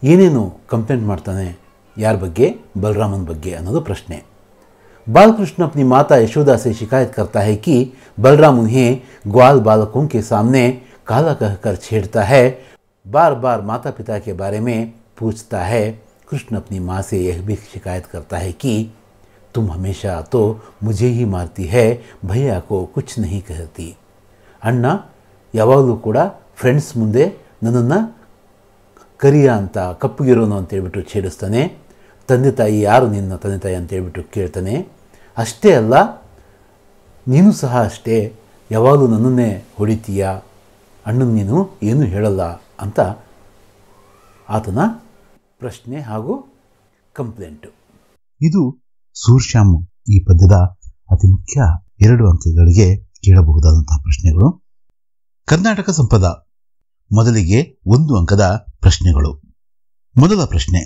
ಏನೇನು ಕಂಪ್ಲೇಂಟ್ ಮಾಡ್ತಾನೆ, ಯಾರ ಬಗ್ಗೆ? बलरामन ಬಗ್ಗೆ ಅನ್ನೋದು ಪ್ರಶ್ನೆ. बालकृष्ण अपनी माता यशोदा से शिकायत करता है कि बलराम उन्हें ग्वाल बालकों के सामने काला कहकर छेड़ता है, बार बार माता पिता के बारे में पूछता है. कृष्ण अपनी माँ से यह भी शिकायत करता है कि तुम हमेशा तो मुझे ही मारती है, भैया को कुछ नहीं कहती. ಅಣ್ಣ ಯಾವಾಗಲೂ ಕೂಡ ಫ್ರೆಂಡ್ಸ್ ಮುಂದೆ ನನ್ನನ್ನು ಕರಿಯ ಅಂತ, ಕಪ್ಪುಗಿರೋನು ಅಂತೇಳ್ಬಿಟ್ಟು ಛೇಡಿಸ್ತಾನೆ. ತಂದೆ ತಾಯಿ ಯಾರು ನಿನ್ನ ತಂದೆ ತಾಯಿ ಅಂತೇಳ್ಬಿಟ್ಟು ಕೇಳ್ತಾನೆ. ಅಷ್ಟೇ ಅಲ್ಲ, ನೀನು ಸಹ ಅಷ್ಟೇ, ಯಾವಾಗಲೂ ನನ್ನನ್ನೇ ಹೊಡಿತೀಯ, ಅಣ್ಣನ ನೀನು ಏನೂ ಹೇಳಲ್ಲ ಅಂತ ಆತನ ಪ್ರಶ್ನೆ ಹಾಗೂ ಕಂಪ್ಲೇಂಟು. ಇದು ಸೂರ್ಶ್ಯಾಮ್ ಈ ಪದ್ಯದ ಅತಿ ಮುಖ್ಯ 2 ಅಂಕಗಳಿಗೆ ಕೇಳಬಹುದಾದಂತಹ ಪ್ರಶ್ನೆಗಳು. ಕರ್ನಾಟಕ ಸಂಪದ ಮೊದಲಿಗೆ 1 ಅಂಕದ ಪ್ರಶ್ನೆಗಳು. ಮೊದಲ ಪ್ರಶ್ನೆ,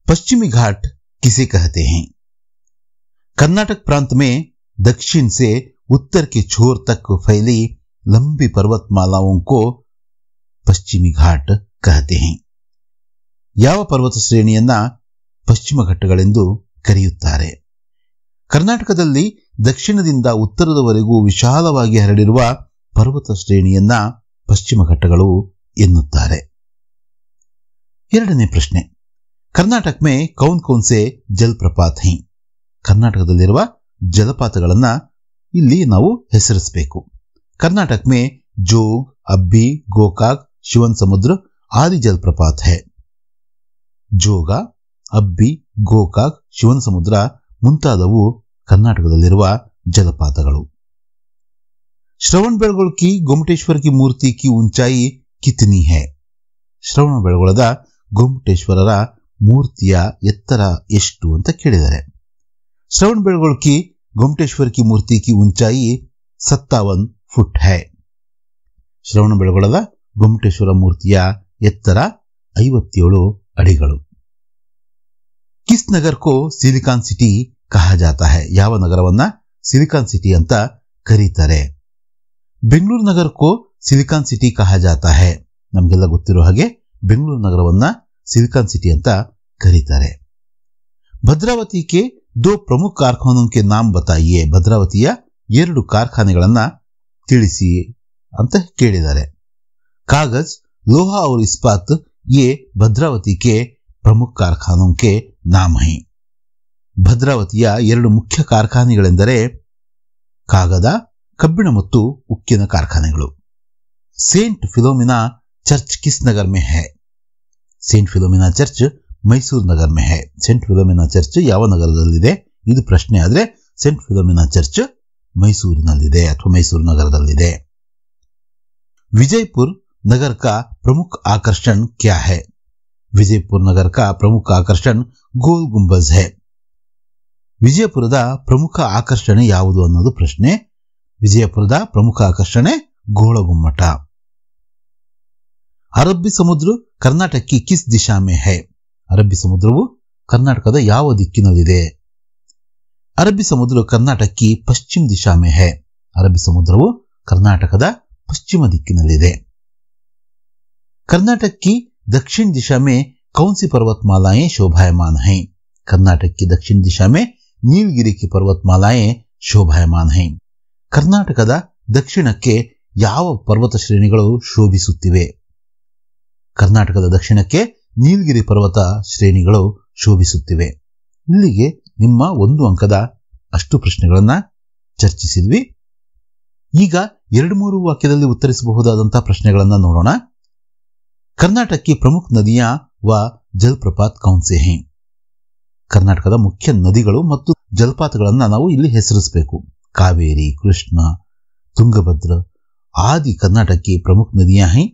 पश्चिमी घाट किसे कहते हैं? कर्नाटक प्रांत में दक्षिण से उत्तर के छोर तक फैली लंबी पर्वतमालाओं को पश्चिमी घाट कहते हैं. ಯಾವ ಪರ್ವತ ಶ್ರೇಣಿಯನ್ನ ಪಶ್ಚಿಮ ಘಟ್ಟಗಳೆಂದು ಕರೆಯುತ್ತಾರೆ? ಕರ್ನಾಟಕದಲ್ಲಿ ದಕ್ಷಿಣದಿಂದ ಉತ್ತರದವರೆಗೂ ವಿಶಾಲವಾಗಿ ಹರಡಿರುವ ಪರ್ವತ ಶ್ರೇಣಿಯನ್ನ ಪಶ್ಚಿಮ ಘಟ್ಟಗಳು ಎನ್ನುತ್ತಾರೆ. 2ನೇ ಪ್ರಶ್ನೆ, कर्नाटक में कौन कौन से जलप्रपात हैं? ಕರ್ನಾಟಕದಲ್ಲಿರುವ ಜಲಪಾತಗಳನ್ನ ಇಲ್ಲಿ ನಾವು ಹೆಸರಿಸಬೇಕು. कर्नाटक में जोग, अब्बी, गोकाक, शिवन समुद्र आदि जलप्रपात है. ಜೋಗ, ಅಬ್ಬಿ, ಗೋಕಾಕ್, ಶಿವನ್ ಸಮುದ್ರ ಮುಂತಾದವು ಕರ್ನಾಟಕದಲ್ಲಿರುವ ಜಲಪಾತಗಳು. ಶ್ರವಣಬೆಳಗೊಳ की गोमटेश्वर की मूर्ति की ऊंचाई कितनी है? ಶ್ರವಣಬೆಳಗೊಳದ गोमटेश्वरರ ಮೂರ್ತಿಯ ಎತ್ತರ ಎಷ್ಟು ಅಂತ ಕೇಳಿದ್ದಾರೆ. ಶ್ರವಣಬೆಳಗೊಳ की गोमटेश्वर की मूर्ति की ऊंचाई 57 फुट है. ಶ್ರವಣಬೆಳಗೊಳದ ಗೊಮ್ಮಟೇಶ್ವರ ಮೂರ್ತಿಯ ಎತ್ತರ 57 ಅಡಿಗಳು. किस नगर को सिलिकॉन सिटी कहा जाता है? ಯಾವ ನಗರವನ್ನ ಸಿಲಿಕಾನ್ ಸಿಟಿ ಅಂತ ಕರೀತಾರೆ? ಬೆಂಗಳೂರು ನಗರ को सिलिकॉन सिटी कहा जाता है. ನಮಗೆಲ್ಲ ಗೊತ್ತಿರೋ ಹಾಗೆ ಬೆಂಗಳೂರು ನಗರವನ್ನ सिलिकॉन सिटी ಅಂತ ಕರೀತಾರೆ. ಭದ್ರಾವತಿ के 2 प्रमुख कारखानों के नाम बताइए. ಭದ್ರಾವತಿಯ 2 ಕಾರ್ಖಾನೆಗಳನ್ನ ತಿಳಿಸಿ ಅಂತ ಕೇಳಿದ್ದಾರೆ. कागज, लोहा और इस्पात ये ಭದ್ರಾವತಿ के प्रमुख कारखानों के नाम हैं. ಭದ್ರಾವತಿಯ 2 ಮುಖ್ಯ ಕಾರ್ಖಾನೆಗಳೆಂದರೆ ಕಾಗದ, ಕಬ್ಬಿಣ ಮತ್ತು ಉಕ್ಕಿನ ಕಾರ್ಖಾನೆಗಳು. सेंट फिलोमिना चर्च किस नगर में है? सेंट फिलोमिना चर्च ಮೈಸೂರು ನಗರ में है. सेंट फिलोमिना ಚರ್ಚ್ ಯಾವ ನಗರದಲ್ಲಿದೆ? ಇದು ಪ್ರಶ್ನೆ ಆದ್ರೆ सेंट फिलोमिना ಚರ್ಚ್ ಮೈಸೂರಿನಲ್ಲಿದೆ ಅಥವಾ ಮೈಸೂರು ನಗರದಲ್ಲಿದೆ. विजयपुर नगर का प्रमुख आकर्षण क्या है? विजयपुर नगर का प्रमुख आकर्षण गोल गुंबज है. ವಿಜಯಪುರದ ಪ್ರಮುಖ ಆಕರ್ಷಣೆ ಯಾವುದು ಅನ್ನೋದು ಪ್ರಶ್ನೆ. ವಿಜಯಪುರದ ಪ್ರಮುಖ ಆಕರ್ಷಣೆ ಗೋಳಗುಮ್ಮಟ. ಅರಬ್ಬಿ ಸಮುದ್ರ ಕರ್ನಾಟಕ की किस दिशा में है? ಅರಬ್ಬಿ ಸಮುದ್ರವು ಕರ್ನಾಟಕದ ಯಾವ ದಿಕ್ಕಿನಲ್ಲಿದೆ? ಅರಬ್ಬಿ ಸಮುದ್ರ ಕರ್ನಾಟಕ की पश्चिम दिशा में है. ಅರಬ್ಬಿ ಸಮುದ್ರವು ಕರ್ನಾಟಕದ पश्चिम ದಿಕ್ಕಿನಲ್ಲಿದೆ. कर्नाटक की दक्षिण दिशा में कौन सी पर्वतमालाएं शोभायमान हैं? कर्नाटक की दक्षिण दिशा में नीलगिरी की पर्वतमालाएं शोभायमान हैं. ಕರ್ನಾಟಕದ ದಕ್ಷಿಣಕ್ಕೆ ಯಾವ ಪರ್ವತ ಶ್ರೇಣಿಗಳು ಶೋಭಿಸುತ್ತಿವೆ? ಕರ್ನಾಟಕದ ದಕ್ಷಿಣಕ್ಕೆ ನೀಲಗಿರಿ ಪರ್ವತ ಶ್ರೇಣಿಗಳು ಶೋಭಿಸುತ್ತಿವೆ. ಇಲ್ಲಿಗೆ ನಿಮ್ಮ 1 ಅಂಕದ ಅಷ್ಟು ಪ್ರಶ್ನೆಗಳನ್ನ ಚರ್ಚಿಸಿದ್ವಿ. ಈಗ 2-3 ವಾಕ್ಯದಲ್ಲಿ ಉತ್ತರಿಸಬಹುದಾದಂತಹ ಪ್ರಶ್ನೆಗಳನ್ನ ನೋಡೋಣ. कर्नाटक की प्रमुख नदियां व जलप्रपात कौन से हैं? ಕರ್ನಾಟಕದ ಮುಖ್ಯ ನದಿಗಳು ಮತ್ತು ಜಲಪಾತಗಳನ್ನ ನಾವು ಇಲ್ಲಿ ಹೆಸರಿಸಬೇಕು. कावेरी, कृष्णा, तुंगभद्रा आदि कर्नाटक की प्रमुख नदियां हैं।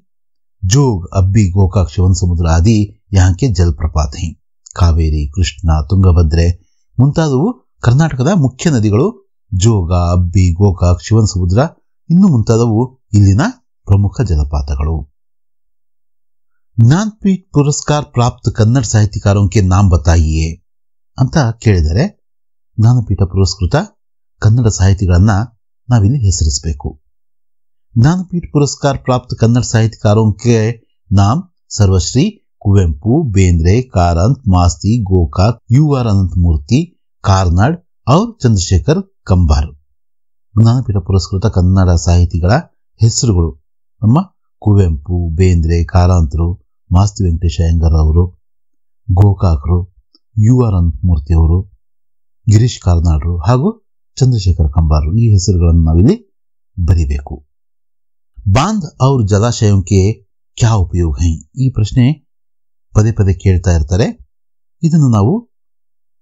जोग, अब्बी, गोकाक, शिवन समुद्र आदि यहाँ के जलप्रपात हैं। कावेरी, कृष्णा, ತುಂಗಭದ್ರೆ ಮುಂತಾದವು ಕರ್ನಾಟಕದ ಮುಖ್ಯ ನದಿಗಳು. ಜೋಗ, ಅಬ್ಬಿ, ಗೋಕಾಕ್, ಶಿವನ್ ಸಮುದ್ರ ಇನ್ನು ಮುಂತಾದವು ಇಲ್ಲಿನ ಪ್ರಮುಖ ಜಲಪಾತಗಳು. ज्ञानपीठ पुरस्कार प्राप्त कन्नड़ साहित्यकारों के नाम बताइए ಅಂತ ಕೇಳಿದರೆ ಜ್ಞಾನಪೀಠ ಪುರಸ್ಕೃತ ಕನ್ನಡ ಸಾಹಿತಿಗಳನ್ನ ನಾವಿಲ್ಲಿ ಹೆಸರಿಸಬೇಕು. ज्ञानपीठ पुरस्कार प्राप्त कन्नड़ साहित्यकारों के नाम सर्वश्री, कुवेंपु, बेंद्रे, कारंत, मास्ती, गोकाक, UR अनंतमूर्ति, ಕಾರ್ನಾಡ್ और ಚಂದ್ರಶೇಖರ್ ಕಂಬಾರ್. ಜ್ಞಾನಪೀಠ ಪುರಸ್ಕೃತ ಕನ್ನಡ ಸಾಹಿತಿಗಳ ಹೆಸರುಗಳು ನಮ್ಮ ಕುವೆಂಪು, ಬೇಂದ್ರೆ, ಕಾರಂತರು, ಮಾಸ್ತಿ ವೆಂಕಟೇಶ ಅಯ್ಯಂಗಾರ್ ಅವರು, ಗೋಕಾಕರು, UR ಅನಂತಮೂರ್ತಿ ಅವರು, ಗಿರೀಶ್ ಕಾರ್ನಾಡ್ರು ಹಾಗೂ ಚಂದ್ರಶೇಖರ್ ಕಂಬಾರ್. ಈ ಹೆಸರುಗಳನ್ನು ನಾವಿಲ್ಲಿ ಬರಿಬೇಕು. ಬಾಂಧ್ और जलाशयों के क्या उपयोग हैं? ಈ ಪ್ರಶ್ನೆ ಪದೇ ಪದೇ ಕೇಳ್ತಾ ಇರ್ತಾರೆ. ಇದನ್ನು ನಾವು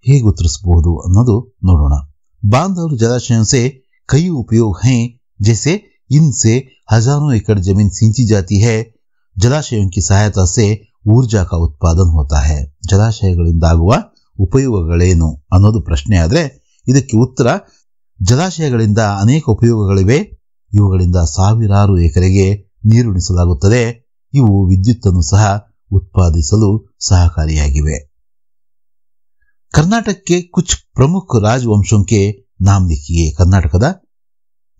ಹೇಗೆ ಉತ್ತರಿಸಬಹುದು ಅನ್ನೋದು ನೋಡೋಣ. बांध और जलाशयों से कई उपयोग हैं, जैसे इनसे हजारों एकड़ जमीन सिंची जाती है. जलाशयों की सहायता से ऊर्जा का उत्पादन होता है. ಜಲಾಶಯಗಳಿಂದಾಗುವ ಉಪಯೋಗಗಳೇನು ಅನ್ನೋದು ಪ್ರಶ್ನೆ ಆದರೆ ಇದಕ್ಕೆ ಉತ್ತರ ಜಲಾಶಯಗಳಿಂದ ಅನೇಕ ಉಪಯೋಗಗಳಿವೆ. ಇವುಗಳಿಂದ ಸಾವಿರಾರು ಎಕರೆಗೆ ನೀರುಣಿಸಲಾಗುತ್ತದೆ. ಇವು ವಿದ್ಯುತ್ತನ್ನು ಸಹ उत्पादिसलु सहकारियागिवे. कर्नाटक के कुछ प्रमुख राजवंशों के नाम लिखिए. कर्नाटकದ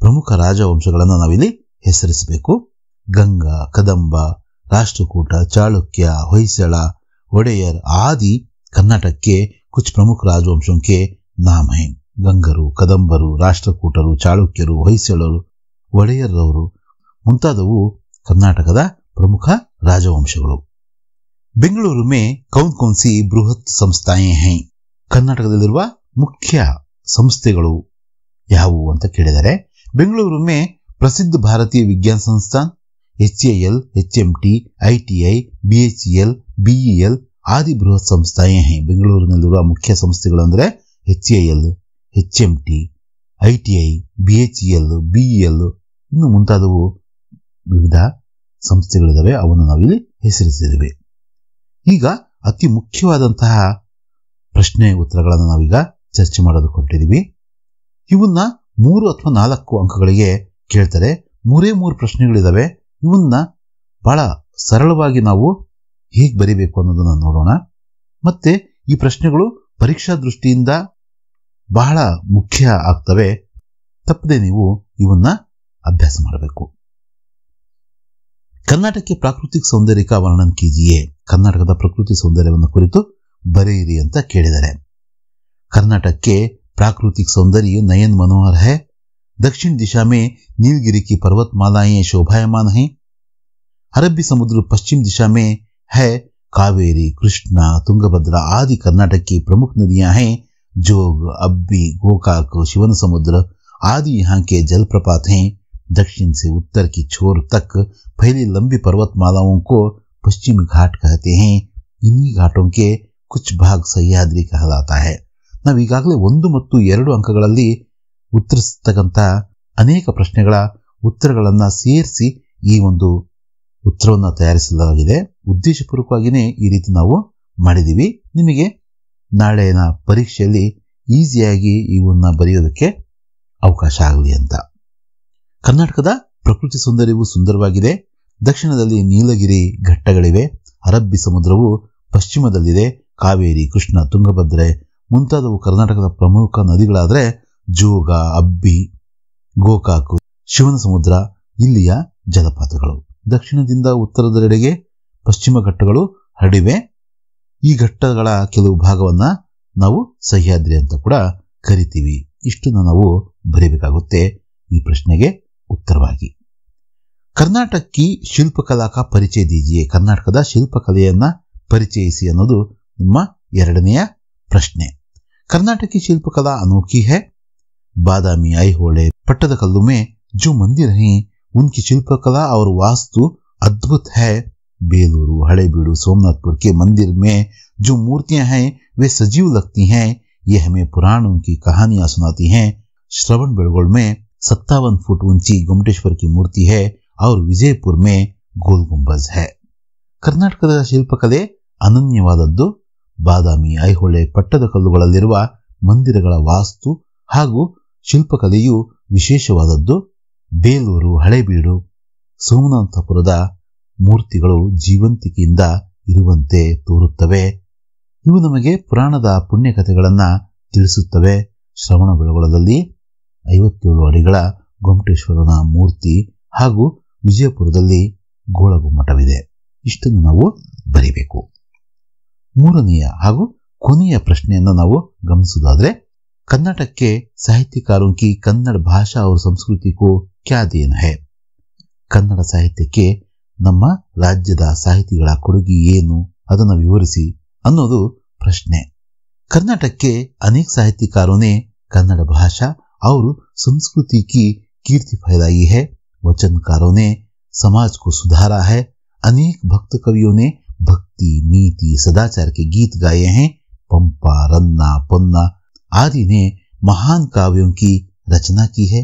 ಪ್ರಮುಖ ರಾಜವಂಶಗಳನ್ನು ನಾವಿಲ್ಲಿ ಹೆಸರಿಸಬೇಕು. ಗಂಗಾ, ಕದಂಬ, राष्ट्रकूट, चालुक्य, ಹೊಯ್ಸಳ, ಒಡೆಯರ್ आदि कर्नाटक के कुछ प्रमुख राजवंशों के नाम हैं. ಗಂಗರು, ಕದಂಬರು, ರಾಷ್ಟ್ರಕೂಟರು, ಚಾಳುಕ್ಯರು, ಹೊಯ್ಸಳರು, ಒಡೆಯರವರು ಮುಂತಾದವು ಕರ್ನಾಟಕದ ಪ್ರಮುಖ ರಾಜವಂಶಗಳು. ಬೆಂಗಳೂರು में कौन कौन सी बृहत संस्थाएं हैं? ಕರ್ನಾಟಕದಲ್ಲಿರುವ ಮುಖ್ಯ ಸಂಸ್ಥೆಗಳು ಯಾವುವು ಅಂತ ಕೇಳಿದರೆ ಬೆಂಗಳೂರು में प्रसिद्ध भारतीय विज्ञान संस्थान, HAL, HMT, ITI, BHEL, BEL आदि बृहत संस्थाएं हैं. ಬೆಂಗಳೂರಿನಲ್ಲಿರುವ ಮುಖ್ಯ ಸಂಸ್ಥೆಗಳು ಅಂದರೆ HAL, HMT, ITI, BHEL, BEL ಇನ್ನು ಮುಂತಾದವು ವಿವಿಧ ಸಂಸ್ಥೆಗಳಿವೆ. ಅವನ್ನು ನಾವಿಲ್ಲಿ ಹೆಸರಿಸಿದ್ದೇವೆ. ಈಗ ಅತಿ ಮುಖ್ಯವಾದಂತಹ ಪ್ರಶ್ನೆ ಉತ್ತರಗಳನ್ನು ನಾವೀಗ ಚರ್ಚೆ ಮಾಡೋದಕ್ಕೆ ಹೊರಟಿದ್ದೀವಿ. ಇವನ್ನ 3 ಅಥವಾ 4 ಅಂಕಗಳಿಗೆ ಕೇಳ್ತಾರೆ. 3 ಪ್ರಶ್ನೆಗಳಿದಾವೆ. ಇವನ್ನ ಬಹಳ ಸರಳವಾಗಿ ನಾವು ಹೇಗೆ ಬರೀಬೇಕು ಅನ್ನೋದನ್ನ ನೋಡೋಣ. ಮತ್ತೆ ಈ ಪ್ರಶ್ನೆಗಳು ಪರೀಕ್ಷಾ ದೃಷ್ಟಿಯಿಂದ ಬಹಳ ಮುಖ್ಯ ಆಗ್ತವೆ. ತಪ್ಪದೆ ನೀವು ಇವನ್ನ ಅಭ್ಯಾಸ ಮಾಡಬೇಕು. कर्नाटक के प्राकृतिक सौंदर्य का वर्णन कीजिए. कर्नाटकದ ಪ್ರಕೃತಿ ಸೌಂದರ್ಯವನ್ನು ಕುರಿತು ಬರೆಯಿರಿ ಅಂತ ಕೇಳಿದ್ದಾರೆ. कर्नाटक के प्राकृतिक सौंदर्य नयन मनोहर है. दक्षिण दिशा में नीलगिरी की पर्वतमालाएं शोभायमान हैं. अरबी समुद्र पश्चिम दिशा में है. कावेरी, कृष्णा, ತುಂಗಭದ್ರಾ आदि कर्नाटक की प्रमुख नदियां हैं. जोग, अब्बी, गोकाक, शिवन समुद्र आदि यहाँ के जलप्रपात हैं. दक्षिण से उत्तर की छोर तक फैली लंबी पर्वतमालाओं को पश्चिमी घाट कहते हैं. इन्हीं घाटों के कुछ भाग सह्याद्री कहलाता है. ನಾವು ಈಗಾಗಲೇ 1 ಮತ್ತು 2 ಅಂಕಗಳಲ್ಲಿ ಉತ್ತರಿಸತಕ್ಕಂತ ಅನೇಕ ಪ್ರಶ್ನೆಗಳ ಉತ್ತರಗಳನ್ನು ಸೇರಿಸಿ ಈ ಒಂದು ಉತ್ತರವನ್ನು ತಯಾರಿಸಲಾಗಿದೆ. ಉದ್ದೇಶಪೂರ್ವಕವಾಗಿಯೇ ಈ ರೀತಿ ನಾವು ಮಾಡಿದೀವಿ. ನಿಮಗೆ ನಾಳೆನ ಪರೀಕ್ಷೆಯಲ್ಲಿ ಈಸಿಯಾಗಿ ಇವನ್ನ ಬರೆಯೋದಕ್ಕೆ ಅವಕಾಶ ಆಗಲಿ ಅಂತ. ಕರ್ನಾಟಕದ ಪ್ರಕೃತಿ ಸೌಂದರ್ಯವು ಸುಂದರವಾಗಿದೆ. ದಕ್ಷಿಣದಲ್ಲಿ ನೀಲಗಿರಿ ಘಟ್ಟಗಳಿವೆ. ಅರಬ್ಬಿ ಸಮುದ್ರವು ಪಶ್ಚಿಮದಲ್ಲಿದೆ. ಕಾವೇರಿ, ಕೃಷ್ಣ, ತುಂಗಭದ್ರೆ ಮುಂತಾದವು ಕರ್ನಾಟಕದ ಪ್ರಮುಖ ನದಿಗಳಾದರೆ ಜೋಗ, ಅಬ್ಬಿ, ಗೋಕಾಕು, ಶಿವನ ಸಮುದ್ರ ಇಲ್ಲಿಯ ಜಲಪಾತಗಳು. ದಕ್ಷಿಣದಿಂದ ಉತ್ತರದೆಡೆಗೆ ಪಶ್ಚಿಮ ಘಟ್ಟಗಳು ಹರಡಿವೆ. ಈ ಘಟ್ಟಗಳ ಕೆಲವು ಭಾಗವನ್ನ ನಾವು ಸಹ್ಯಾದ್ರಿ ಅಂತ ಕೂಡ ಕರಿತೀವಿ. ಇಷ್ಟನ್ನು ನಾವು ಬರೀಬೇಕಾಗುತ್ತೆ ಈ ಪ್ರಶ್ನೆಗೆ ಉತ್ತರವಾಗಿ. ಕರ್ನಾಟಕ ಕಿ ಶಿಲ್ಪಕಲಾ ಕಾ ಪರಿಚಯ ದೀಜಿಯೇ. ಕರ್ನಾಟಕದ ಶಿಲ್ಪಕಲೆಯನ್ನ ಪರಿಚಯಿಸಿ ಅನ್ನೋದು ನಿಮ್ಮ 2ನೆಯ ಪ್ರಶ್ನೆ. कर्नाटक की शिल्पकला अनोखी है. बादामी, ऐहोळे, पट्टदकल्लु में जो मंदिर हैं उनकी शिल्पकला और वास्तु अद्भुत है. बेलूरू, हळेबीडु, सोमनाथपुर के मंदिर में जो मूर्तियां हैं वे सजीव लगती हैं. ये हमें पुराणों की कहानियां सुनाती हैं. श्रवण बेलगोल में 57 फुट ऊंची गोमटेश्वर की मूर्ति है और विजयपुर में गोल गुंबज है। ಕರ್ನಾಟಕದ ಶಿಲ್ಪಕಲೆ ಅನನ್ಯವಾದದ್ದು. ಬಾದಾಮಿ, ಐಹೊಳೆ, ಪಟ್ಟದಕಲ್ಲುಗಳಲ್ಲಿರುವ ಮಂದಿರಗಳ ವಾಸ್ತು ಹಾಗೂ ಶಿಲ್ಪಕಲೆಯು ವಿಶೇಷವಾದದ್ದು. ಬೇಲೂರು, ಹಳೇಬೀಡು, ಸೋಮನಾಥಪುರದ ಮೂರ್ತಿಗಳು ಜೀವಂತಿಕೆಯಿಂದ ಇರುವಂತೆ ತೋರುತ್ತವೆ. ಇವು ನಮಗೆ ಪುರಾಣದ ಪುಣ್ಯಕಥೆಗಳನ್ನ ತಿಳಿಸುತ್ತವೆ. ಶ್ರವಣ ಬೆಳಗೊಳದಲ್ಲಿ 57 ಅಡಿಗಳ ಗೊಮಟೇಶ್ವರನ ಮೂರ್ತಿ ಹಾಗೂ ವಿಜಯಪುರದಲ್ಲಿ ಗೋಳಗುಮ್ಮಟವಿದೆ. ಇಷ್ಟನ್ನು ನಾವು ಬರಿಬೇಕು. ಮೂರನೆಯ ಹಾಗೂ ಕೊನೆಯ ಪ್ರಶ್ನೆಯನ್ನು ನಾವು ಗಮನಿಸುವುದಾದ್ರೆ, कर्नाटक के साहित्यकारों की कन्नड़ भाषा और संस्कृति को क्या देन है? ಕನ್ನಡ ಸಾಹಿತ್ಯಕ್ಕೆ ನಮ್ಮ ರಾಜ್ಯದ ಸಾಹಿತಿಗಳ ಕೊಡುಗೆ ಏನು, ಅದನ್ನು ವಿವರಿಸಿ ಅನ್ನೋದು ಪ್ರಶ್ನೆ. कर्नाटक के अनेक साहित्यकारों ने कन्नड़ भाषा और संस्कृति की कीर्ति फैलाई है. वचनकारों ने समाज को सुधारा है. अनेक भक्त कवियों ने भक्ति, नीति, सदाचार के गीत गाए हैं. पंपा, रन्ना, पन्ना आदि ने महान काव्यों की रचना की है.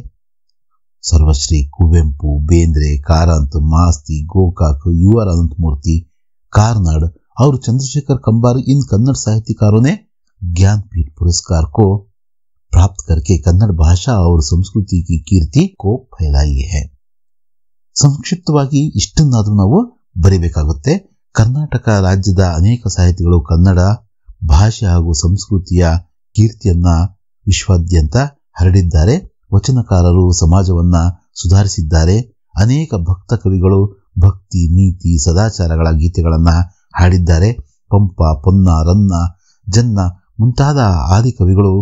सर्वश्री कुवेंपु, बेंद्रे, कारांत, मास्ती, गोकाक, युवर अनंतमूर्ति, कार्नाड और चंद्रशेखर कंबार इन कन्नड़ साहित्यकारों ने ज्ञानपीठ पुरस्कार को प्राप्त करके कन्नड़ भाषा और संस्कृति की कीर्ति को फैलाई है. ಸಂಕ್ಷಿಪ್ತವಾಗಿ ಇಷ್ಟನ್ನಾದರೂ ನಾವು ಬರಿಬೇಕಾಗುತ್ತೆ. ಕರ್ನಾಟಕ ರಾಜ್ಯದ ಅನೇಕ ಸಾಹಿತಿಗಳು ಕನ್ನಡ ಭಾಷೆ ಹಾಗೂ ಸಂಸ್ಕೃತಿಯ ಕೀರ್ತಿಯನ್ನ ವಿಶ್ವಾದ್ಯಂತ ಹರಡಿದ್ದಾರೆ. ವಚನಕಾರರು ಸಮಾಜವನ್ನ ಸುಧಾರಿಸಿದ್ದಾರೆ. ಅನೇಕ ಭಕ್ತ ಕವಿಗಳು ಭಕ್ತಿ, ನೀತಿ, ಸದಾಚಾರಗಳ ಗೀತೆಗಳನ್ನ ಹಾಡಿದ್ದಾರೆ. ಪಂಪ, ಪೊನ್ನ, ರನ್ನ, ಜನ್ನ ಮುಂತಾದ ಆದಿ ಕವಿಗಳು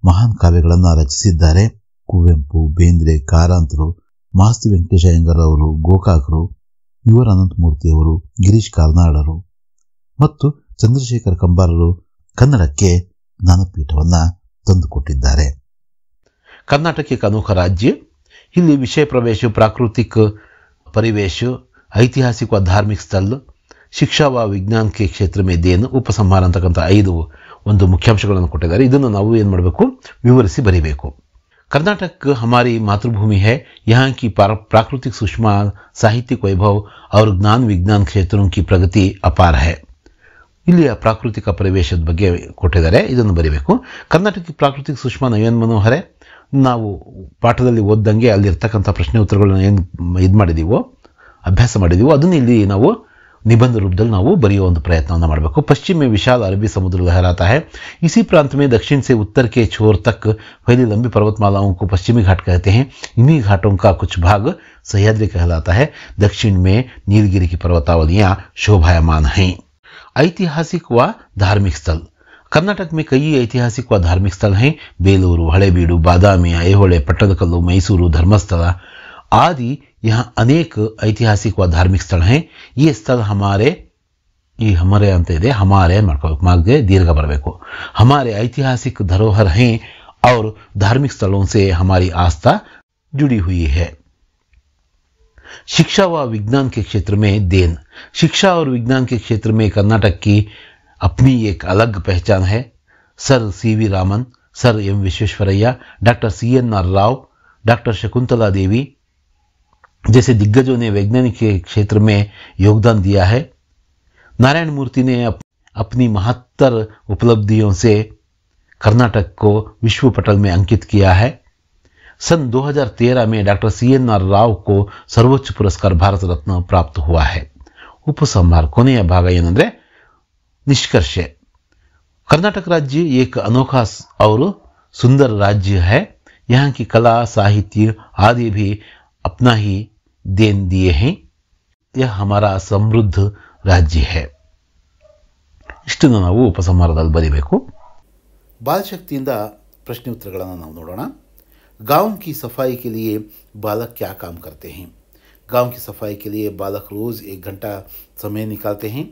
ಮಹಾನ್ ಕಾವ್ಯಗಳನ್ನ ರಚಿಸಿದ್ದಾರೆ. ಕುವೆಂಪು, ಬೇಂದ್ರೆ, ಕಾರಂತರು, ಮಾಸ್ತಿ ವೆಂಕಟೇಶ ಅಯ್ಯಂಗಾರ್ ಅವರು, ಗೋಕಾಕರು, ಯುವರ್ ಅನಂತಮೂರ್ತಿಯವರು, ಗಿರೀಶ್ ಕಾರ್ನಾಡರು ಮತ್ತು ಚಂದ್ರಶೇಖರ್ ಕಂಬಾರರು ಕನ್ನಡಕ್ಕೆ ಜ್ಞಾನಪೀಠವನ್ನ ತಂದುಕೊಟ್ಟಿದ್ದಾರೆ. कर्नाटक एक अनोखा राज्य. ಇಲ್ಲಿ ವಿಷಯ ಪ್ರವೇಶ, ಪ್ರಾಕೃತಿಕ ಪರಿವೇಶ, ಐತಿಹಾಸಿಕ व धार्मिक स्थल, ಶಿಕ್ಷಾ व ವಿಜ್ಞಾನ के क्षेत्र में देन, ಉಪಸಂಹಾರ ಅಂತಕ್ಕಂಥ 5 ಒಂದು ಮುಖ್ಯಾಂಶಗಳನ್ನು ಕೊಟ್ಟಿದ್ದಾರೆ. ಇದನ್ನು ನಾವು ಏನು ಮಾಡಬೇಕು, ವಿವರಿಸಿ ಬರೀಬೇಕು. कर्नाटक हमारी मातृभूमि है. यहाँ की प्राकृतिक सुषमा, साहित्यिक वैभव और ज्ञान विज्ञान क्षेत्रों की प्रगति अपार है. ಇಲ್ಲಿಯ ಪ್ರಾಕೃತಿಕ ಪ್ರವೇಶದ ಬಗ್ಗೆ ಕೊಟ್ಟಿದ್ದಾರೆ, ಇದನ್ನು ಬರೀಬೇಕು. ಕರ್ನಾಟಕ ಪ್ರಾಕೃತಿಕ ಸುಷ್ಮಾ ನಯನ್ ಮನೋಹರೆ, ನಾವು ಪಾಠದಲ್ಲಿ ಓದ್ದಂಗೆ ಅಲ್ಲಿರ್ತಕ್ಕಂಥ ಪ್ರಶ್ನೆ ಉತ್ತರಗಳನ್ನ ಏನು ಇದು ಮಾಡಿದೀವೋ, ಅಭ್ಯಾಸ ಮಾಡಿದೀವೋ, ಅದನ್ನು ಇಲ್ಲಿ ನಾವು निबंध रूपದಲ್ಲಿ ನಾವು ಬರೆಯುವ ಒಂದು ಪ್ರಯತ್ನವನ್ನು ಮಾಡಬೇಕು. पश्चिम में विशाल अरबी समुद्र लहराता है. इसी प्रांत में दक्षिण से उत्तर के छोर तक फैली लंबी पर्वतमालाओं को पश्चिमी घाट कहते हैं. इन्हीं घाटों का कुछ भाग सह्याद्री कहलाता है. दक्षिण में नीलगिरी की पर्वतावलियां शोभायमान हैं. ऐतिहासिक व धार्मिक स्थल. कर्नाटक में कई ऐतिहासिक व धार्मिक स्थल हैं. बेलूरू, हळेबीडु, बादामि, ऐहोळे, पट्टदकल्लु, मैसूरू, धर्मस्थಳ आदि यहाँ अनेक ऐतिहासिक व धार्मिक स्थल हैं. ये स्थल हमारे ಅಂತ ಇದೆ, हमारे ಮಾಡ್ಕೋಬೇಕು, ಮಾರ್ಗೆ ದೀರ್ಘ ಬರಬೇಕು. हमारे ऐतिहासिक धरोहर हैं और धार्मिक स्थलों से हमारी आस्था जुड़ी हुई है. शिक्षा व विज्ञान के क्षेत्र में देन. शिक्षा और विज्ञान के क्षेत्र में कर्नाटक की अपनी एक अलग पहचान है. Sir C V Raman, sir M Visvesvaraya, doctor CNR Rao, doctor Shakuntala Devi जैसे दिग्गजों ने वैज्ञानिक के क्षेत्र में योगदान दिया है. नारायण मूर्ति ने अपनी महत्तर उपलब्धियों से कर्नाटक को विश्व पटल में अंकित किया है. सन 2013 में डॉक्टर CNR राव को सर्वोच्च पुरस्कार भारत रत्न प्राप्त हुआ है. उपसंहार ಕೊನೆಯ ಭಾಗ ಏನಂದ್ರೆ निष्कर्ष. कर्नाटक राज्य एक अनोखा और सुंदर राज्य है. यहाँ की कला, साहित्य आदि भी अपना ही देन दिए हैं. यह हमारा समृद्ध राज्य है. ಇಷ್ಟನ್ನು ನಾವು ಉಪಸಂಹಾರದಲ್ಲಿ ಬರೀಬೇಕು. ಬಾಲಶಕ್ತಿಯಿಂದ ಪ್ರಶ್ನೆ ಉತ್ತರಗಳನ್ನು ನಾವು ನೋಡೋಣ. गांव की सफाई के लिए बालक क्या काम करते हैं? गांव की सफाई के लिए बालक रोज़ 1 घंटा समय निकालते हैं.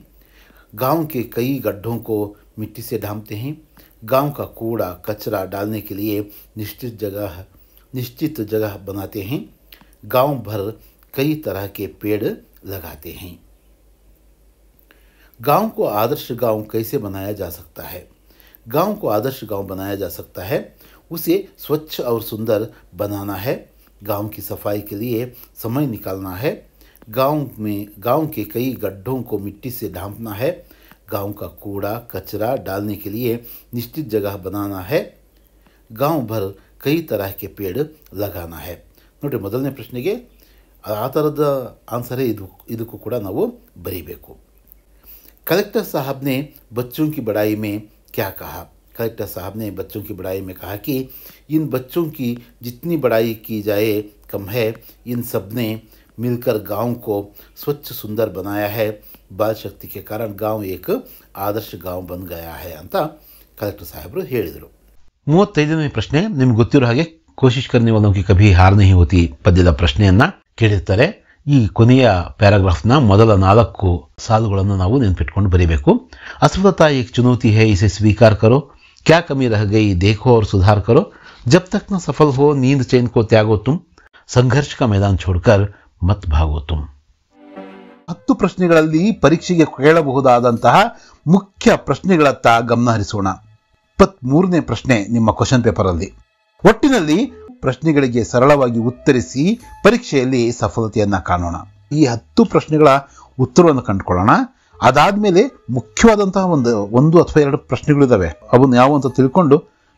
गांव के कई गड्ढों को मिट्टी से ढांपते हैं. गांव का कूड़ा कचरा डालने के लिए निश्चित जगह बनाते हैं. गांव भर कई तरह के पेड़ लगाते हैं. गांव को आदर्श गांव कैसे बनाया जा सकता है? गांव को आदर्श गांव बनाया जा सकता है, उसे स्वच्छ और सुंदर बनाना है, गांव की सफाई के लिए समय निकालना है, गांव के कई गड्ढों को मिट्टी से ढांपना है, गांव का कूड़ा कचरा डालने के लिए निश्चित जगह बनाना है, गांव भर कई तरह के पेड़ लगाना है. ನೋಡಿ, ಮೊದಲನೇ ಪ್ರಶ್ನೆಗೆ ಆ ಥರದ ಆನ್ಸರೇ ಇದಕ್ಕೂ ಕೂಡ ನಾವು ಬರೀಬೇಕು. कलेक्टर साहब ने बच्चों की बड़ाई में क्या कहा? कलेक्टर साहब ने बच्चों की बड़ाई में कहा कि इन बच्चों की जितनी बड़ाई की जाए कम है. इन सब ने मिलकर गांव को स्वच्छ सुंदर बनाया है. बाल शक्ति के कारण गांव एक आदर्श गांव बन गया है ಅಂತ कलेक्टर साहबರು ಹೇಳಿದರು. 35ನೇ ಪ್ರಶ್ನೆ ನಿಮ್ಗೆ ಗೊತ್ತಿರೋ ಹಾಗೆ ಕೋಶಿಶ್ ಕರ್ನೆ ವಾಲೋಂ ಕಿ ಕಭಿ ಹಾರ್ ನಹೀ ಹೋತಿ ಪದ್ಯದ ಪ್ರಶ್ನೆಯನ್ನ ಕೇಳಿರ್ತಾರೆ. ಈ ಕೊನೆಯ ಪ್ಯಾರಾಗ್ರಾಫ್ನ ಮೊದಲ 4 ಸಾಲುಗಳನ್ನು ನಾವು ನೆನಪಿಟ್ಕೊಂಡು ಬರೀಬೇಕು. अस्वच्छता एक चुनौती है, इसे स्वीकार करो, क्या कमी रह गई देखो और सुधार करो, जब तक न सफल हो नींद चैन को त्यागो तुम, संघर्ष का मैदान छोड़कर मत भागो तुम. 10 ಪ್ರಶ್ನೆಗಳಲ್ಲಿ ಪರೀಕ್ಷೆಗೆ ಕೇಳಬಹುದಾದಂತಹ ಮುಖ್ಯ ಪ್ರಶ್ನೆಗಳತ್ತ ಗಮನ ಹರಿಸೋಣ. 23ನೇ ಪ್ರಶ್ನೆ ನಿಮ್ಮ ಕ್ವೆಶ್ಚನ್ ಪೇಪರ್ ಅಲ್ಲಿ. ಒಟ್ಟಿನಲ್ಲಿ ಪ್ರಶ್ನೆಗಳಿಗೆ ಸರಳವಾಗಿ ಉತ್ತರಿಸಿ ಪರೀಕ್ಷೆಯಲ್ಲಿ ಸಫಲತೆಯನ್ನ ಕಾಣೋಣ. ಈ 10 ಪ್ರಶ್ನೆಗಳ ಉತ್ತರವನ್ನು ಕಂಡುಕೊಳ್ಳೋಣ. ಅದಾದ್ಮೇಲೆ ಮುಖ್ಯವಾದಂತಹ ಒಂದು ಅಥವಾ 2 ಪ್ರಶ್ನೆಗಳಿದಾವೆ, ಅವನ್ನ ಯಾವ ಅಂತ ತಿಳ್ಕೊಂಡು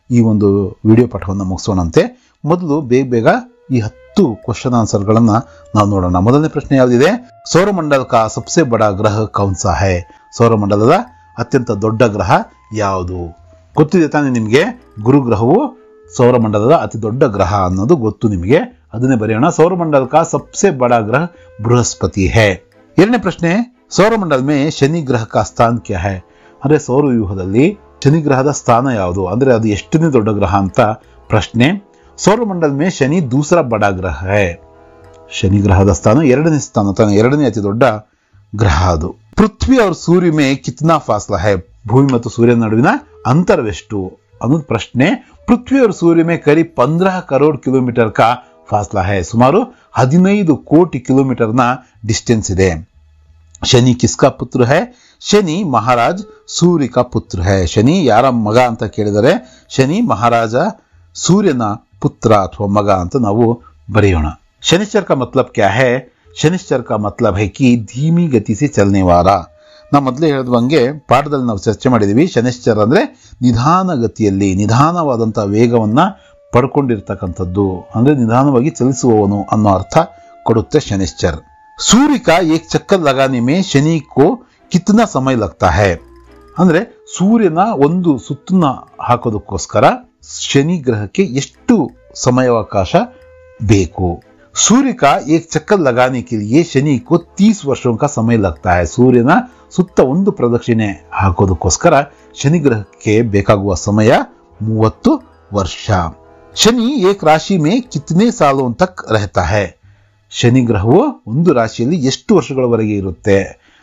ಈ ಒಂದು ವಿಡಿಯೋ ಪಾಠವನ್ನು ಮುಗಿಸೋಣಂತೆ. ಮೊದಲು ಬೇಗ ಈ 10 ಕ್ವೆಶ್ಚನ್ ಆನ್ಸರ್ಗಳನ್ನ ನಾವು ನೋಡೋಣ. ಮೊದಲನೇ ಪ್ರಶ್ನೆ ಯಾವುದಿದೆ? ಸೌರಮಂಡಲ ಕಾ ಸಬ್ಸೆ ಬಡಾ ಗ್ರಹ ಕೌನ್ ಸಾ ಹೈ? ಸೌರಮಂಡಲದ ಅತ್ಯಂತ ದೊಡ್ಡ ಗ್ರಹ ಯಾವುದು? ಗೊತ್ತಿದೆ ತಾನೆ ನಿಮಗೆ? ಗುರುಗ್ರಹವು ಸೌರಮಂಡಲದ ಅತಿ ದೊಡ್ಡ ಗ್ರಹ ಅನ್ನೋದು ಗೊತ್ತು ನಿಮಗೆ. ಅದನ್ನೇ ಬರೆಯೋಣ. ಸೌರಮಂಡಲ ಕಾ ಸಬ್ಸೆ ಬಡಾ ಗ್ರಹ ಬೃಹಸ್ಪತಿ ಹೈ. ಎರಡನೇ ಪ್ರಶ್ನೆ, ಸೌರಮಂಡಲ ಮೇ ಶನಿ ಗ್ರಹ ಕಾ ಸ್ಥಾನ ಕ್ಯಾ ಹೈ? ಅಂದ್ರೆ ಸೌರವ್ಯೂಹದಲ್ಲಿ ಶನಿ ಗ್ರಹದ ಸ್ಥಾನ ಯಾವುದು, ಅಂದ್ರೆ ಅದು ಎಷ್ಟನೇ ದೊಡ್ಡ ಗ್ರಹ ಅಂತ ಪ್ರಶ್ನೆ. ಸೌರಮಂಡಲ ಮೇ ಶನಿ ದೂಸರಾ ಬಡಾ ಗ್ರಹ ಹೈ. ಶನಿ ಗ್ರಹದ ಸ್ಥಾನ ಎರಡನೇ ಸ್ಥಾನ, ಎರಡನೇ ಅತಿ ದೊಡ್ಡ ಗ್ರಹ ಅದು. ಪೃಥ್ವಿ और सूर्य में कितना फासला है? ಭೂಮಿ ಮತ್ತು ಸೂರ್ಯ ನಡುವಿನ ಅಂತರವೆಷ್ಟು ಅನ್ನೋದು ಪ್ರಶ್ನೆ. पृथ्वी और सूर्य में करीब 15 करोड़ किलोमीटर का फासला है. ಸುಮಾರು 15 ಕೋಟಿ ಕಿಲೋಮೀಟರ್ನ ಡಿಸ್ಟೆನ್ಸ್ ಇದೆ. ಶನಿ ಕಿಸ್ಕಾ ಪುತ್ರ है? ಶನಿ ಮಹಾರಾಜ್ ಸೂರ್ಯ का पुत्र है. ಶನಿ ಯಾರ ಮಗ ಅಂತ ಕೇಳಿದರೆ ಶನಿ ಮಹಾರಾಜ ಸೂರ್ಯನ ಪುತ್ರ ಅಥವಾ ಮಗ ಅಂತ ನಾವು ಬರೆಯೋಣ. शनिश्चर का मतलब क्या है? शनिश्चर का मतलब है कि धीमी गति से चलने वाला. ನಾವು ಮೊದಲೇ ಹೇಳಿದಂಗೆ ಪಾಠದಲ್ಲಿ ನಾವು ಚರ್ಚೆ ಮಾಡಿದೀವಿ. ಶನಿಶ್ಚರ ಅಂದ್ರೆ ನಿಧಾನಗತಿಯಲ್ಲಿ ನಿಧಾನವಾದಂತಹ ವೇಗವನ್ನ ಪಡ್ಕೊಂಡಿರ್ತಕ್ಕಂಥದ್ದು, ಅಂದ್ರೆ ನಿಧಾನವಾಗಿ ಚಲಿಸುವವನು ಅನ್ನೋ ಅರ್ಥ ಕೊಡುತ್ತೆ ಶನಿಶ್ಚರ್. सूर्य का एक चक्कर लगाने में शनि को कितना समय लगता है? ಅಂದ್ರೆ ಸೂರ್ಯನ ಒಂದು ಸುತ್ತನ್ನ ಹಾಕೋದಕ್ಕೋಸ್ಕರ ಶನಿ ಗ್ರಹಕ್ಕೆ ಎಷ್ಟು ಸಮಯಾವಕಾಶ ಬೇಕು? सूर्य का एक चक्कर लगाने के लिए शनि को 30 वर्षों का समय लगता है. ಸೂರ್ಯನ ಸುತ್ತ ಒಂದು ಪ್ರದಕ್ಷಿಣೆ ಹಾಕೋದಕ್ಕೋಸ್ಕರ ಶನಿ ಗ್ರಹಕ್ಕೆ ಬೇಕಾಗುವ ಸಮಯ 30 ವರ್ಷ. ಶನಿ ಏಕ ರಾಶಿ ಮೇ ಕಿತನೆ ಸಾಲೋं तक रहता है? ಶನಿ ಗ್ರಹವು ಒಂದು ರಾಶಿಯಲ್ಲಿ ಎಷ್ಟು ವರ್ಷಗಳವರೆಗೆ ಇರುತ್ತೆ?